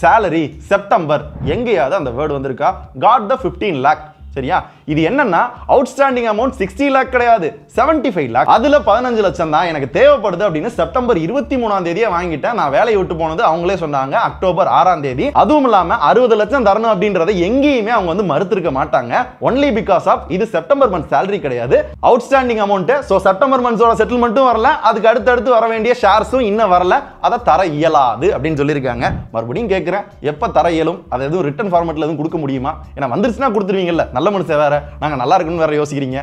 சேலரி செப்டம்பர் எங்கேயாவது அந்த வேர்டு வந்திருக்கா? காட் த 15 lakh. சரியா? இது என்னன்னா அவுட்ஸ்டாண்டிங் அமௌண்ட் 60 lakh கிடையாது, 75 lakh. அதுல 15 லட்சம் தான் எனக்கு தேவைப்படுது அப்படின்னு செப்டம்பர் 23ஆம் தேதியே வாங்கிட்டேன். நான் வேலையை விட்டு போனது அவங்களே சொன்னாங்க அக்டோபர் 6ஆம் தேதி. அதுவும் இல்லாம 60 லட்சம் தரணும் அப்படின்றத எங்கேயுமே அவங்க வந்து மறுத்திருக்க மாட்டாங்க. ஒன்லி பிகாஸ் ஆஃப் இது செப்டம்பர் மந்த் சேலரி கிடையாது, அவுட்ஸ்டாண்டிங் அமௌண்ட். சோ செப்டம்பர் மந்த்ஸோட செட்டில்மெண்ட்டும் வரல, அதுக்கு அடுத்தடுத்து வர வேண்டிய ஷேர்ஸும் இன்னும் வரல, அதை தர இயலாது அப்படின்னு சொல்லியிருக்காங்க. மறுபடியும் கேட்கிறேன், எப்ப தர இயலும்? அதை எதுவும் ரிட்டன் ஃபார்மேட்ல எதுவும் கொடுக்க முடியுமா? ஏன்னா வந்துருச்சுன்னா கொடுத்துருவீங்கல்ல, நல்ல மனுஷன் வேற, நாங்க நல்லா இருக்குன்னு வேற யோசிக்கிறீங்க.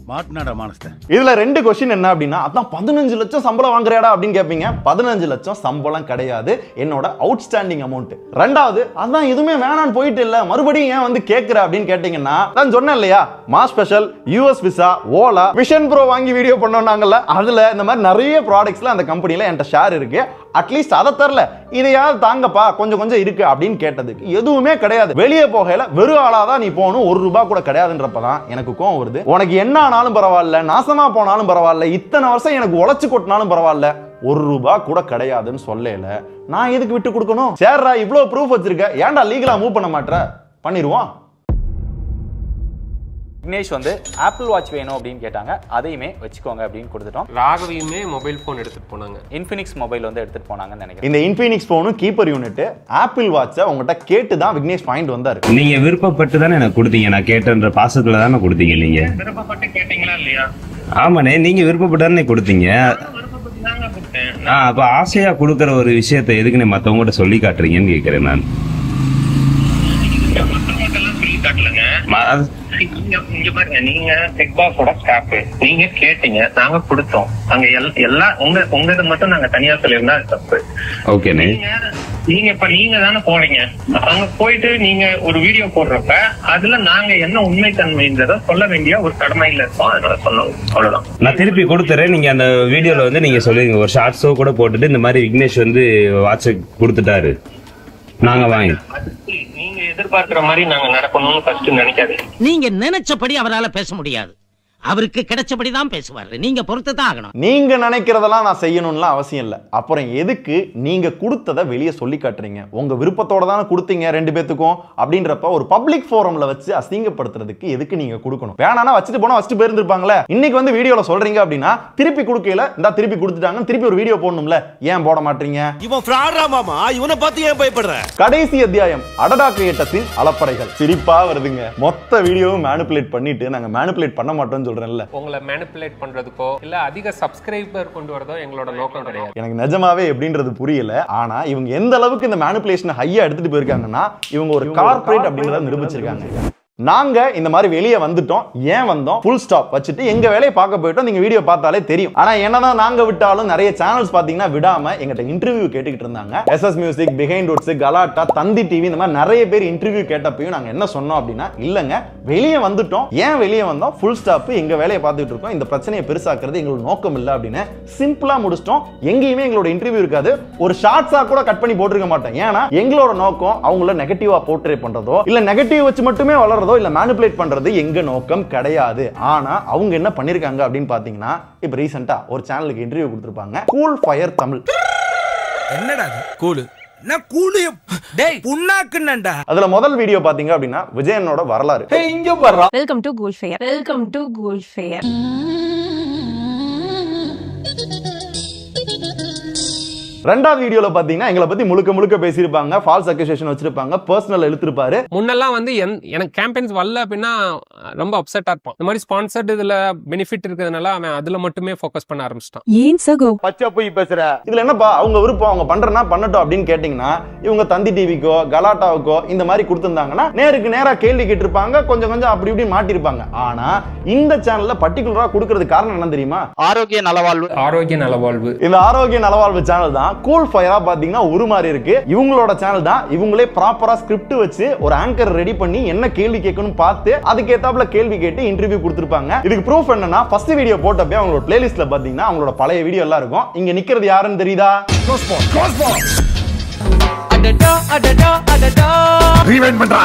இதுல 2 क्वेश्चन என்ன அப்படின்னா, அதான் 15 லட்சம் சம்பளம் வாங்குறேடா அப்படின்னு கேட்பீங்க. 15 லட்சம் சம்பளம் கிடையாது, என்னோட அவுட்ஸ்டாண்டிங் அமௌண்ட். ரெண்டாவது, அதான் எதுவுமே வேணான்னு போயிட்டு இல்ல, மறுபடியும் ஏன் வந்து கேட்கிற அப்படின்னு கேட்டீங்கன்னா, நான் சொன்னேன் இல்லையா, mass special, US visa, Ola, Vision Pro வாங்கி வீடியோ பண்ணோம்னாங்கல்ல, அதுல இந்த மாதிரி நிறைய ப்ராடக்ட்ஸ்ல அந்த கம்பெனில என்கிட்ட ஷேர் இருக்கு. அட்லீஸ்ட் அதை தரல, இதையாவது தாங்கப்பா, கொஞ்சம் கொஞ்சம் இருக்கு அப்படின்னு கேட்டதுக்கு எதுவுமே கிடையாது. வெளியே போகையில வெறும் ஆளாதான் நீ போகணும், 1 ரூபாய் கூட கிடையாதுன்றப்பதான் எனக்கு கோவம் வருது. உனக்கு என்ன ஆனாலும் பரவாயில்ல, நாசமா போனாலும் பரவாயில்ல, இத்தனை வருஷம் எனக்கு உழைச்சு கொட்டினாலும் பரவாயில்ல, 1 ரூபாய் கூட கிடையாதுன்னு சொல்லல, நான் எதுக்கு விட்டு கொடுக்கணும்? சேர்ரா, இவ்வளவு ப்ரூஃப் வச்சிருக்க, ஏன்டா லீகலா மூவ் பண்ண மாட்டற? பண்ணிடுவோம். விக்னேஷ் வந்து ஆப்பிள் வாட்ச் வேணும் அப்படின்னு கேட்டாங்க, அதையுமே வச்சுக்கோங்க அப்படின்னு கொடுத்துட்டோம். ராகவியுமே மொபைல் போன் எடுத்துட்டு போனாங்க, இன்ஃபினிக்ஸ் மொபைல் வந்து எடுத்துட்டு போனாங்கன்னு நினைக்கிறேன். இந்த இன்ஃபினிக்ஸ் போனும் கீப்பர் யூனிட் ஆப்பிள் வாட்சை உங்ககிட்ட கேட்டு தான் விக்னேஷ் பாயிண்ட் வந்தாரு. நீங்க விருப்பப்பட்டு தானே எனக்கு கொடுத்தீங்க, நான் கேட்டன்ற பாசத்துல தானே கொடுத்தீங்க. நீங்க விருப்பப்பட்டு கேட்டீங்களா இல்லையா? ஆமாண்ணே, நீங்க விருப்பப்பட்டு தானே கொடுத்தீங்க. அப்ப ஆசையா கொடுக்கற ஒரு விஷயத்த எதுக்குன்னு மத்தவங்ககிட்ட சொல்லி காட்டுறீங்கன்னு கேட்கிறேன் நான். சொல்லி காட்டலங்க. இங்க பாருங்க, நீங்க டெக் பாக்ஸோட ஸ்டாஃப், நீங்க கேட்டீங்க, நாங்க கொடுத்தோம். அங்க எல்லாம் உங்க மட்டும் நாங்க தனியா சொல்லியிருந்தா அது தப்பு. ஓகேண்ணே. நீங்க தானே போனீங்க, அங்க போயிட்டு நீங்க ஒரு வீடியோ போடுறப்ப அதுல நாங்க என்ன உண்மைத்தன்மைன்றத சொல்ல வேண்டிய ஒரு கடமையில இருக்கோம். அதனால சொன்னோம், அவ்வளவுதான். நான் திருப்பி கொடுத்துறேன். நீங்க அந்த வீடியோல வந்து நீங்க சொல்லுவீங்க, ஒரு ஷார்ட்ஸோ கூட போட்டுட்டு இந்த மாதிரி விக்னேஷ் வந்து வாட்ஸ்அப் கொடுத்துட்டாரு, நாங்க வாங்கி. நீங்க எதிர்பார்க்கிற மாதிரி நாங்க நடக்கணும்னு ஃபர்ஸ்ட் நினைக்காதீங்க. நீங்க நினைச்சபடி அவரால பேச முடியாது. அவருக்கு கிடைச்சபடிதான் பேசுவாரு. நீங்க பொறுத்து தான் ஆகணும். நீங்க நினைக்கிறதெல்லாம் நான் செய்யணும்லாம் அவசியம் இல்லை. அப்புறம் எதுக்கு நீங்க கொடுத்ததை வெளியே சொல்லி காட்டுறீங்க? உங்க விருப்பத்தோட தானே கொடுத்தீங்க ரெண்டு பேத்துக்கும். அப்படின்றப்ப ஒரு பப்ளிக் ஃபோரம்ல வச்சு அசிங்கப்படுத்துறதுக்கு எதுக்கு நீங்க கொடுக்கணும்? வேணானா வச்சுட்டு போனா வச்சுட்டு போயிருந்திருப்பாங்களே. இன்னைக்கு வந்து வீடியோல சொல்றீங்க அப்படின்னா திருப்பி கொடுக்கல, இந்த திருப்பி கொடுத்துட்டாங்க, திருப்பி ஒரு வீடியோ போடணும்ல, ஏன் போட மாட்டீங்க? இவன் ஃப்ராடா மாமா, இவனை பார்த்து ஏன் பயப்படுற? கடைசி அத்தியாயம் அடடா கிரியேட்டர்ஸின் அலப்பறைகள். சிரிப்பா வருதுங்க. மொத்த வீடியோவும் மேனிபுலேட் பண்ணிட்டு நாங்க மேனிபுலேட் பண்ண மாட்டோம்னு சொல்றேன்ல. உங்களை மேனிபுலேட் பண்றதுக்கோ இல்ல அதிக சப்ஸ்கிரைபர் கொண்டு வரதோ எங்களோட நோக்கம் கிடையாது. எனக்கு நிஜமாவே எப்படின்றது புரியல. ஆனா இவங்க எந்த அளவுக்கு இந்த மேனிபுலேஷன் ஹையா எடுத்துட்டு போயிருக்காங்கன்னா இவங்க ஒரு கார்ப்பரேட் அப்படின்றத நிரூபிச்சிருக்காங்க. நாங்க இந்த மாதிரி வெளியே வந்துட்டோம், ஏன் வந்தோம், ஃபுல் ஸ்டாப் வச்சுட்டு எங்க வேலையை பார்க்க போயிட்டோம். நீங்க வீடியோ பார்த்தாலே தெரியும். ஆனா என்னதான் நாங்க விட்டாலும் நிறைய சேனல்ஸ் பாத்தீங்கன்னா விடாம எங்கிட்ட இன்டர்வியூ கேட்டுக்கிட்டு இருந்தாங்க. எஸ்எஸ் மியூசிக், பிஹைண்ட் ரூட்ஸ், கலாட்டா, தந்தி டிவி, இந்த மாதிரி நிறைய பேர் இன்டர்வியூ கேட்டப்பையும் நாங்க என்ன சொன்னோம் அப்படின்னா, இல்லங்க வெளியே வந்துட்டோம், ஏன் வெளியே வந்தோம், ஃபுல் ஸ்டாப், எங்க வேலையை பார்த்துட்டு இருக்கோம், இந்த பிரச்சனையை பெருசாக்குறது எங்களோட நோக்கம் இல்லை அப்படின்னு சிம்பிளா முடிச்சிட்டோம். எங்கேயுமே எங்களோட இன்டர்வியூ இருக்காது, ஒரு ஷார்ட்ஸா கூட கட் பண்ணி போட்டிருக்க மாட்டோம். ஏன்னா எங்களோட நோக்கம் அவங்கள நெகட்டிவா போர்ட்ரே பண்றதோ இல்ல நெகட்டிவ் வச்சு மட்டுமே வளர்றதோ இல்ல மேனிபுலேட் பண்றது எங்க நோக்கம் கிடையாது. ஆனா அவங்க என்ன பண்ணிருக்காங்க அப்படின்னு பாத்தீங்கன்னா, இப்ப ரீசெண்டா ஒரு சேனலுக்கு இன்டர்வியூ கொடுத்திருப்பாங்க, கூல் ஃபயர் தமிழ். என்னடா கூல்? நான் கூலு டேய் புண்ணாக்குன்னடா. அதுல முதல் வீடியோ பாத்தீங்க அப்படின்னா விஜயனோட வரலாறு. இங்க பாரு. Welcome to cool fire. Welcome to cool fire. ரெண்டாவது வீடியோல பாத்தீங்கன்னா எங்களை பத்தி முழுக்க முழுக்க பேசியிருப்பாங்க, ஃபால்ஸ் அக்யூசேஷன் வச்சிருப்பாங்க, பர்சனல் இழுத்துருப்பாரு. முன்னெல்லாம் வந்து எனக்கு கேம்பெயின்ஸ் வரல அப்படின்னா ரொம்ப அப்செட்டா இருப்பான். இந்த மாதிரி ஸ்பான்சர்ட் இதுல பெனிஃபிட் இருக்கிறதுனால அவன் அதுல மட்டுமே ஃபோக்கஸ் பண்ண ஆரம்பிச்சிட்டான். ஏன் சகோ பச்சை போய் பேசுற? இதுல என்னப்பா அவங்க விருப்பம், அவங்க பண்றனா பண்ணட்டும் அப்படின்னு கேட்டீங்கன்னா, இவங்க தந்தி டிவிக்கோ கலாட்டாவுக்கோ இந்த மாதிரி கொடுத்திருந்தாங்கன்னா நேருக்கு நேரா கேள்வி கேட்டிருப்பாங்க, கொஞ்சம் கொஞ்சம் அப்படி இப்படி மாட்டிருப்பாங்க. ஆனா இந்த சேனல்ல பர்டிகுலரா கொடுக்கறது காரணம் என்ன தெரியுமா? ஆரோக்கிய நலவாழ்வு. ஆரோக்கிய நலவாழ்வு. இந்த ஆரோக்கிய நலவாழ்வு சேனல் தான் கூல் ஃபயரா பாத்தீங்கன்னா ஒரு மாதிரி இருக்கு. இவங்களோட சேனல் தான். இவங்களே ப்ராப்பரா ஸ்கிரிப்ட் வச்சு ஒரு ஆங்கர் ரெடி பண்ணி என்ன கேள்வி கேட்கணும் பார்த்து அதுக்கு ஏத்தாப்புல கேள்வி கேட்டு இன்டர்வியூ கொடுத்திருப்பாங்க. இதுக்கு ப்ரூஃப் என்னன்னா, ஃபர்ஸ்ட் வீடியோ போட்டப்பே அவங்களோட பிளேலிஸ்ட்ல பாத்தீங்கன்னா அவங்களோட பழைய வீடியோ எல்லாம் இருக்கும். இங்க நிக்கிறது யாருன்னு தெரியுதா? அடடா அடடா அடடா ரீவைண்ட் பண்றா.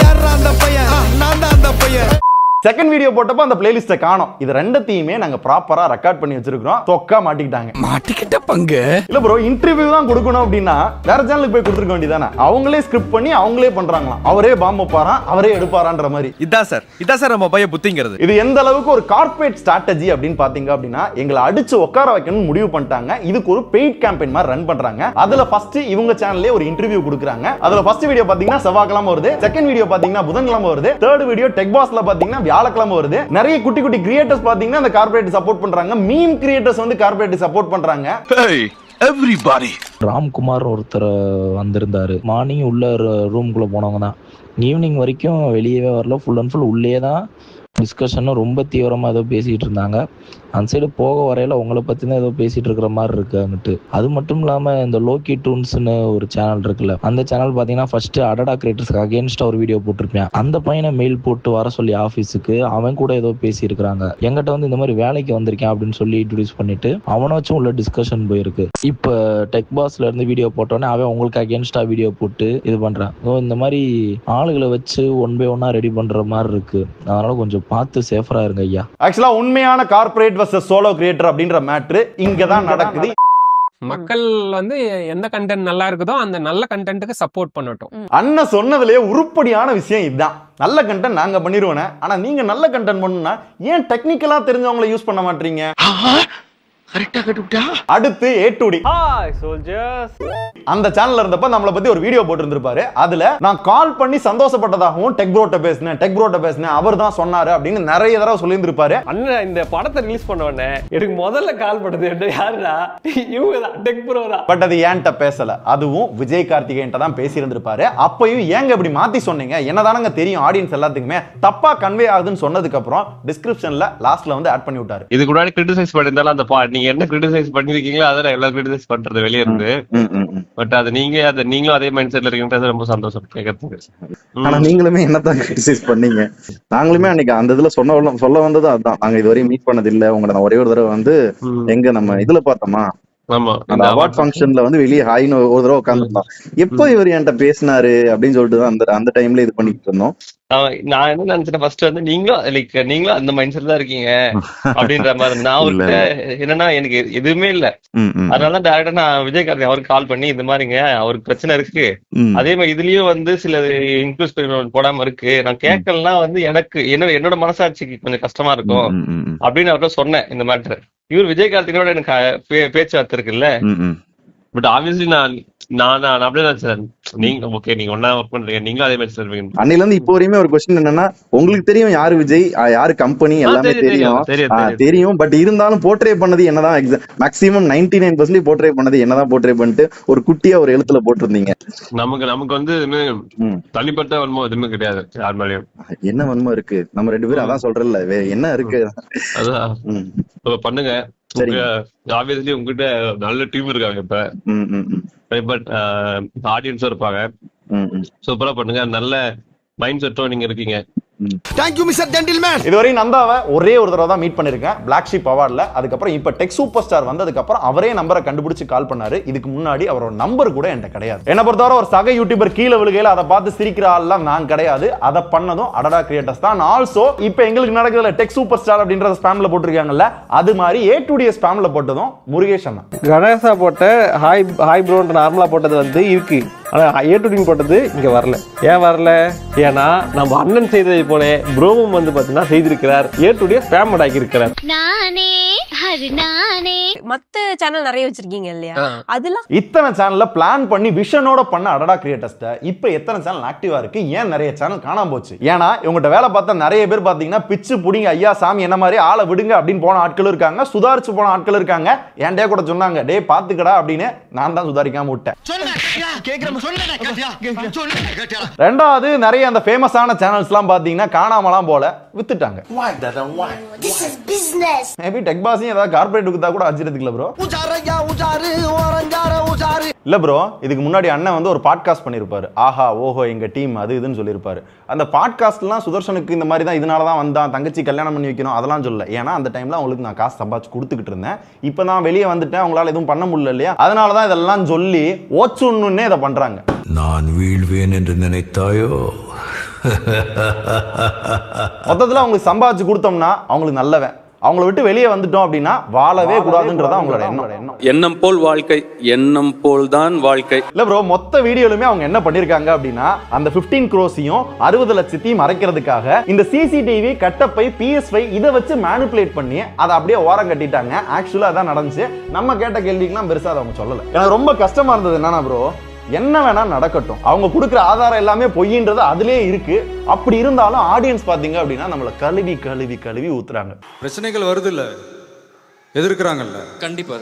யாரா அந்த பையன்? நான் தான் அந்த பையன். செகண்ட் வீடியோ போட்டப்ப அந்த பிளேலிஸ்ட காணோம். இது ரெண்டத்தையுமே நாங்க ப்ராப்பரா ரெக்கார்ட் பண்ணி வச்சிருக்கோம். தொக்கா மாட்டிக்கிட்டாங்க. மாட்டிக்கிட்ட பங்கு இல்ல ப்ரோ. இன்டர்வியூ தான் கொடுக்கணும் அப்படின்னா வேற சேனலுக்கு போய் கொடுத்துருக்க வேண்டியதானே. அவங்களே ஸ்கிரிப்ட் பண்ணி அவங்களே பண்றாங்களாம். அவரே பாம்பு வைப்பாராம், அவரே எடுப்பாரான்ற மாதிரி. இதான் சார் நம்ம பைய புத்திங்கிறது. இது எந்த அளவுக்கு ஒரு கார்ப்பரேட் ஸ்ட்ராட்டஜி அப்படின்னு பாத்தீங்க அப்படின்னா, எங்களை அடிச்சு உட்கார வைக்கணும்னு முடிவு பண்ணிட்டாங்க. இதுக்கு ஒரு பெய்ட் கேம்பெயின் மாதிரி ரன் பண்றாங்க. அதுல ஃபர்ஸ்ட் இவங்க சேனல்லே ஒரு இன்டர்வியூ கொடுக்குறாங்க. அதுல ஃபர்ஸ்ட் வீடியோ பாத்தீங்கன்னா செவ்வாய்க்கிழமை வருது, செகண்ட் வீடியோ பாத்தீங்கன்னா புதன்கிழமை வருது, தேர்ட் வீடியோ டெக் பாஸ்ல பாத்தீங்கன்னா வியாழக்கிழமை வருது. நிறைய குட்டி குட்டி கிரியேட்டர்ஸ் பாத்தீங்கன்னா அந்த கார்ப்பரேட் சப்போர்ட் பண்றாங்க. மீம் கிரியேட்டர்ஸ் வந்து கார்ப்பரேட் சப்போர்ட் பண்றாங்க. எவ்ரிபாடி. ராம்குமார் ஒருத்தர் வந்திருந்தாரு. மார்னிங் உள்ள ரூம்குள்ள போனவங்க தான் ஈவினிங் வரைக்கும் வெளியவே வரல. ஃபுல் அண்ட் ஃபுல் உள்ளே தான் டிஸ்கஷனும் ரொம்ப தீவிரமாக ஏதோ பேசிகிட்டு இருந்தாங்க. அந்த சைடு போக வரையில உங்களை பற்றி தான் ஏதோ பேசிகிட்டு இருக்கிற மாதிரி இருக்கு அங்கிட்டு. அது மட்டும் இல்லாமல் இந்த லோக்கி டூன்ஸ்னு ஒரு சேனல் இருக்குல்ல, அந்த சேனல் பார்த்தீங்கன்னா ஃபர்ஸ்ட்டு அடடா கிரியேட்டர்ஸ்க்கு அகேன்ஸ்டாக ஒரு வீடியோ போட்டிருப்பேன். அந்த பையனை மெயில் போட்டு வர சொல்லி ஆஃபீஸுக்கு அவன் கூட ஏதோ பேசியிருக்கிறாங்க. எங்கிட்ட வந்து இந்த மாதிரி வேலைக்கு வந்திருக்கேன் அப்படின்னு சொல்லி இன்ட்ரடியூஸ் பண்ணிட்டு அவனை வச்சும் உள்ள டிஸ்கஷன் போயிருக்கு. இப்போ டெக் பாஸ்ல இருந்து வீடியோ போட்டோன்னே அவன் உங்களுக்கு அகேன்ஸ்டாக வீடியோ போட்டு இது பண்ணுறான். ஸோ இந்த மாதிரி ஆளுகளை வச்சு ஒன் பை ஒன்னா ரெடி பண்ணுற மாதிரி இருக்கு. அதனால கொஞ்சம் பார்த்து சேஃபரா இருங்க ஐயா. ஆக்சுவலா உண்மையான கார்ப்பரேட் வர்சஸ் சோலோ கிரியேட்டர் அப்படின்ற மேட்டர் இங்க தான் நடக்குது. மக்கள் வந்து எந்த கண்டென்ட் நல்லா இருக்குதோ அந்த நல்ல கண்டென்ட்டுக்கு சப்போர்ட் பண்ணட்டும். அண்ணன் சொன்னதுலயே உருப்படியான விஷயம் இதுதான். நல்ல கண்டென்ட் நாங்க பண்ணிடுவோம். ஆனா நீங்க நல்ல கண்டென்ட் பண்ணணும்னா ஏன் டெக்னிக்கலா தெரிஞ்சவங்களை யூஸ் பண்ண மாட்டீங்க? கரெக்ட்டா கட்டுடா. அடுத்து A2D. Hi soldiers. அந்த சேனல்ல இருந்தப்ப நம்மள பத்தி ஒரு வீடியோ போட்டுருந்திருப்பாரு. அதுல நான் கால் பண்ணி சந்தோஷப்பட்டதாகவும் டெக் ப்ரோட்ட பேசினேன் அவர் தான் சொன்னாரு அப்படின்னு நிறைய தடவை சொல்லியிருந்திருப்பாரு. அண்ணன் இந்த படத்தை ரிலீஸ் பண்ண உடனே எனக்கு முதல்ல கால் பண்ணது யாருடா? இவங்க தான், டெக் ப்ரோ தான். பட் அது ஏன்ட்ட பேசல, அதுவும் விஜய் கார்த்திகேயன்ட்ட தான் பேசியிருந்திருப்பாரு. அப்பயும் ஏங்க இப்படி மாத்தி சொன்னீங்க? என்னதானங்க தெரியும் ஆடியன்ஸ் எல்லாத்துக்குமே தப்பா கன்வே ஆகுதுன்னு சொன்னதுக்கு அப்புறம் டிஸ்கிரிப்ஷன்ல லாஸ்ட்ல வந்து ஆட் பண்ணி விட்டாரு. இதுக்கு முன்னாடி கிரிட்டிசைஸ் பண்ணிருந்தாலும் அந்த நீங்க என்ன கிரிட்டிசைஸ் பண்ணிருக்கீங்களோ அதை எல்லாம் கிரிட்டிசைஸ் பண்றது வெளியே இருந்து. பட் அது நீங்களும் அதே மைண்ட் செட்ல இருக்கீங்கன்றது ரொம்ப சந்தோஷம் கேட்கறதுக்கு. ஆனா நீங்களுமே என்னதான் கிரிட்டிசைஸ் பண்ணீங்க? நாங்களுமே அன்னைக்கு அந்த இதுல சொல்ல வந்தது அதுதான். நாங்க இதுவரையும் மீட் பண்ணது இல்ல உங்களை. நான் ஒரே ஒரு தடவை வந்து எங்க நம்ம இதுல பார்த்தோமா அந்த அவார்ட் ஃபங்க்ஷன்ல வந்து வெளியே ஹாய்னு ஒரு தடவை உட்காந்துருந்தோம். எப்போ இவர் என்கிட்ட பேசினாரு அப்படின்னு சொல்லிட்டு தான் அந்த டைம்ல இது பண்ணிட்டு இருந்தோம். நான் என்ன நினைச்சேன் ஃபர்ஸ்ட் வந்து நீங்களும் அந்த மைண்ட் செட் தான் இருக்கீங்க அப்படின்ற மாதிரி இருந்தேன். அவர்கிட்ட என்னன்னா எனக்கு எதுவுமே இல்ல, அதனால டைரக்டா நான் விஜயகாந்த் அவருக்கு கால் பண்ணி இந்த மாதிரிங்க அவருக்கு பிரச்சனை இருக்கு, அதே மாதிரி இதுலயும் வந்து சில இன்க்ளூஸ் போடாம இருக்கு, நான் கேட்கலன்னா வந்து எனக்கு என்னோட மனசாட்சிக்கு கொஞ்சம் கஷ்டமா இருக்கும் அப்படின்னு அவர்கிட்ட சொன்னேன் இந்த மேட்டர். இவர் விஜயகார்த்திகோட எனக்கு பேச்சுவார்த்தை இருக்குல்ல, பட் ஆப்வியஸ்லி நான் அப்படியே தான் சார். நீங்க ஓகே, நீங்க ஒன்னா ஒர்க் பண்றீங்க, நீங்களும் அதே மாதிரி சார். அன்னையில இருந்து இப்போ வரையுமே ஒரு கொஸ்டின் என்னன்னா, உங்களுக்கு தெரியும் யாரு விஜய் யாரு கம்பெனி எல்லாமே தெரியும், பட் இருந்தாலும் போர்ட்ரே பண்ணது என்னதான் மேக்ஸிமம் 99% போர்ட்ரே பண்ணது என்னதான் போர்ட்ரே பண்ணிட்டு ஒரு குட்டியா ஒரு எழுத்துல போட்டிருந்தீங்க. நமக்கு வந்து தனிப்பட்ட வன்மம் எதுவுமே கிடையாது யார் மேலயும். என்ன வன்மம் இருக்கு? நம்ம 2 பேரும் அதான் சொல்றல, என்ன இருக்கு அதான் பண்ணுங்க. ஆப்வியஸ்லி உங்ககிட்ட நல்ல டீம் இருக்காங்க இப்ப, பட் ஆடியன்ஸும் இருப்பாங்க. சூப்பரா பண்ணுங்க, நல்ல மைண்ட் செட்டும் நீங்க இருக்கீங்க. Thank you Mr. Gentleman. இதுவரை நந்தாவை ஒரே ஒரு தடவை தான் மீட் பண்ணிருக்கேன் Black Sheep அவார்ட்ல. அதுக்கப்புறம் இப்ப டெக் சூப்பர் ஸ்டார் வந்ததுக்கு அப்புறம் அவரே நம்பரை கண்டுபிடிச்சு கால் பண்ணாரு. இதுக்கு முன்னாடி அவரோட நம்பர் கூட என்கிட்ட கிடையாது. என்ன பொறுத்தவரை ஒரு சக யூடியூபர் கீழே விழுகையில அதை பார்த்து சிரிக்கிற ஆள்லாம் நான் கிடையாது. அதை பண்ணதும் அடடா கிரியேட்டர்ஸ் தான். ஆல்சோ இப்ப எங்களுக்கு நடக்குதுல டெக் சூப்பர் ஸ்டார் அப்படின்ற ஸ்பாம்ல போட்டிருக்காங்கல்ல, அது மாதிரி A2D ஸ்பாம்ல போட்டதும் முருகேஷ் அண்ணா கணேசா போட்ட ஹாய் ப்ரோன்ற நார்மலா போட்டது வந்து இருக்கு, ஆனா A2D போட்டது இங்க வரல. ஏன் வரல? ஏன்னா நம்ம அண்ணன் செய்ததை போல ப்ரோவும் வந்து பாத்தீங்கன்னா செய்திருக்கிறார், A2D ஸ்பாம் ஆக்கி இருக்கிறார். மத்த சேனல் நிறைய வச்சிருக்கீங்க இல்லையா, அதெல்லாம் இத்தனை சேனல்ல பிளான் பண்ணி விஷனோட பண்ண அடடா கிரியேட்டர்ஸ்ட இப்ப எத்தனை சேனல் ஆக்டிவா இருக்கு? ஏன் நிறைய சேனல் காணாம போச்சு? ஏன்னா இவங்ககிட்ட வேலை பார்த்தா நிறைய பேர் பாத்தீங்கன்னா பிச்சு புடிங்க ஐயா சாமி என்ன மாதிரி ஆளை விடுங்க அப்படின்னு போன ஆட்கள் இருக்காங்க, சுதாரிச்சு போன ஆட்கள் இருக்காங்க. என்கிட்ட கூட சொன்னாங்க, டே பாத்துக்கடா அப்படின்னு. நான் தான் சுதாரிக்காம விட்டேன். ரெண்டாவது நிறைய அந்த ஃபேமஸான சேனல்ஸ் எல்லாம் பாத்தீங்கன்னா காணாமலாம் போல வித்துட்டாங்க. மேபி டெக் பாஸையும் ஏதாவது கார்பரேட் வித்தா கூட அஜிரதுக்குல ப்ரோ. இல்ல ப்ரோ, இதுக்கு முன்னாடி அண்ணன் வந்து ஒரு பாட்காஸ்ட் பண்ணிருப்பாரு, ஆஹா ஓஹோ எங்க டீம் அது இதுன்னு சொல்லியிருப்பாரு. அந்த பாட்காஸ்ட்லாம் சுதர்ஷனுக்கு இந்த மாதிரி தான், இதனால தான் வந்தான், தங்கச்சி கல்யாணம் பண்ணி வைக்கணும் அதெல்லாம் சொல்ல. ஏன்னா அந்த டைம்ல அவங்களுக்கு நான் காசு சம்பாதிச்சு கொடுத்துக்கிட்டு இருந்தேன். இப்போ நான் வெளியே வந்துட்டேன், அவங்களால எதுவும் பண்ண முடியல இல்லையா, அதனால தான் இதெல்லாம் சொல்லி ஓச்சுன்னே இதை பண்றாங்க. நான் வீழ்வேன் என்று நினைத்தாயோ? மொத்தத்தில் அவங்களுக்கு சம்பாதிச்சு கொடுத்தோம்னா அவங்களுக்கு நல்லவன், அவங்கள விட்டு வெளியே வந்துட்டோம் அப்படின்னா வாழவே கூடாதுன்றதா அவங்களோட எண்ணம். எண்ணம் போல் வாழ்க்கை, எண்ணம் போல் தான் வாழ்க்கை. இல்ல ப்ரோ, மொத்த வீடியோலுமே அவங்க என்ன பண்ணிருக்காங்க அப்படின்னா, அந்த 15 crores-ஐயும் 60 லட்சத்தையும் மறைக்கிறதுக்காக இந்த சிசிடிவி கட்டப்பை PS5 இதை வச்சு மேனிபுலேட் பண்ணி அதை அப்படியே ஓரம் கட்டிட்டாங்க. ஆக்சுவலா அதான் நடந்துச்சு. நம்ம கேட்ட கேள்விக்கெல்லாம் பெருசா அதை அவங்க சொல்லல. எனக்கு ரொம்ப கஷ்டமா இருந்தது என்னன்னா ப்ரோ, என்ன வேணா நடக்கட்டும், அவங்க கொடுக்குற ஆதாரம் எல்லாமே பொய்ன்றது அதுலயே இருக்கு. அப்படி இருந்தாலும் ஆடியன்ஸ் பாத்தீங்க அப்படின்னா நம்மள கழுவி கழுவி கழுவி ஊத்துறாங்க. பிரச்சனைகள் வருது இல்ல, எதிர்க்கிறாங்கல்ல, கண்டிப்பா.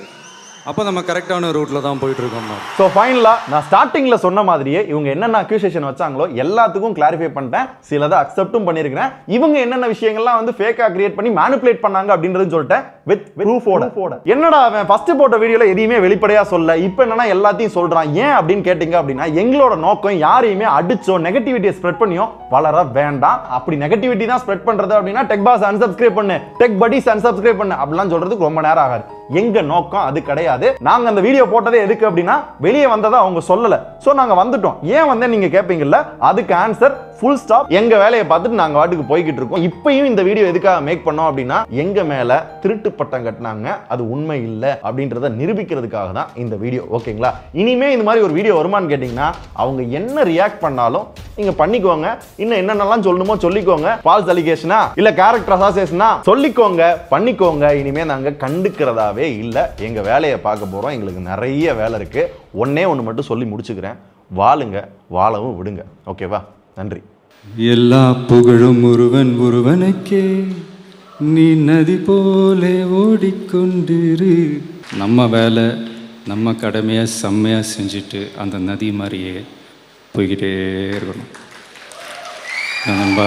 அப்போ நம்ம கரெக்டான ரூட்ல தான் போயிட்டு இருக்கோம். ஸோ ஃபைனலா நான் ஸ்டார்டிங்ல சொன்ன மாதிரியே இவங்க என்னென்ன அக்யூசேஷன் வச்சாங்களோ எல்லாத்துக்கும் கிளாரிஃபை பண்ணிட்டேன், சிலதை அக்செப்டும் பண்ணியிருக்கிறேன். இவங்க என்னென்ன விஷயங்கள்லாம் வந்து ஃபேக்கா கிரியேட் பண்ணி மேனிபுலேட் பண்ணாங்க அப்படின்றது சொல்லிட்டேன் வித் ப்ரூஃபோட. என்னடா அவன் ஃபர்ஸ்ட் போட்ட வீடியோல எதையுமே வெளிப்படையா சொல்ல, இப்போ என்னன்னா எல்லாத்தையும் சொல்றான். ஏன் அப்படின்னு கேட்டீங்க அப்படின்னா, எங்களோட நோக்கம் யாரையுமே அடிச்சோ நெகட்டிவிட்டியை ஸ்ப்ரெட் பண்ணியோ வளர வேண்டாம். அப்படி நெகட்டிவிட்டி தான் ஸ்ப்ரெட் பண்றது அப்படின்னா டெக் பாஸ் அன்சப்ஸ்கிரைப் பண்ணு, டெக் படீஸ் அன்சப்ஸ்கிரைப் பண்ணு அப்படிலாம் சொல்றதுக்கு ரொம்ப நேரம் ஆகாது. எங்க நோக்கம் அது கிடையாது. நாங்க அந்த வீடியோ போட்டதே எதுக்கு அப்படின்னா வெளியே வந்ததை அவங்க சொல்லல, சோ நாங்க வந்துட்டோம். ஏன் வந்து நீங்க கேட்பீங்கல்ல, அதுக்கு ஆன்சர் ஃபுல் ஸ்டாப். எங்க வேலையை பார்த்துட்டு நாங்க வாட்டுக்கு போய்கிட்டு இருக்கோம். இப்பயும் இந்த வீடியோ எதுக்காக மேக் பண்ணோம் அப்படின்னா, எங்க மேல திருட்டு பட்டம் கட்டினாங்க, அது உண்மை இல்ல அப்படின்றத நிரூபிக்கிறதுக்காக தான் இந்த வீடியோ. ஓகேங்களா? இனிமே இந்த மாதிரி ஒரு வீடியோ வருமானு கேட்டீங்கன்னா அவங்க என்ன ரியாக்ட் பண்ணாலும் நீங்க பண்ணிக்கோங்க. இன்னும் என்னென்னலாம் சொல்லணுமோ சொல்லிக்கோங்க. ஃபால்ஸ் அலிகேஷனா இல்ல கேரக்டர் அசாசினேஷனா சொல்லிக்கோங்க, பண்ணிக்கோங்க. இனிமே நாங்க கண்டுக்கிறதாவே இல்ல. எங்க வேலையை பார்க்க போறோம். எங்களுக்கு நிறைய வேலை இருக்கு. ஒன்னே ஒன்று மட்டும் சொல்லி முடிச்சுக்கிறேன், வாழுங்க, வாழவும் விடுங்க. ஓகேவா? நன்றி. எல்லா புகழும் ஒருவனுக்கே, நீ நதி போலே ஓடிக்கொண்டிரு. நம்ம வேலை நம்ம கடமையை செம்மையாக செஞ்சுட்டு அந்த நதி மாதிரியே போய்கிட்டே இருக்கணும் நண்பா.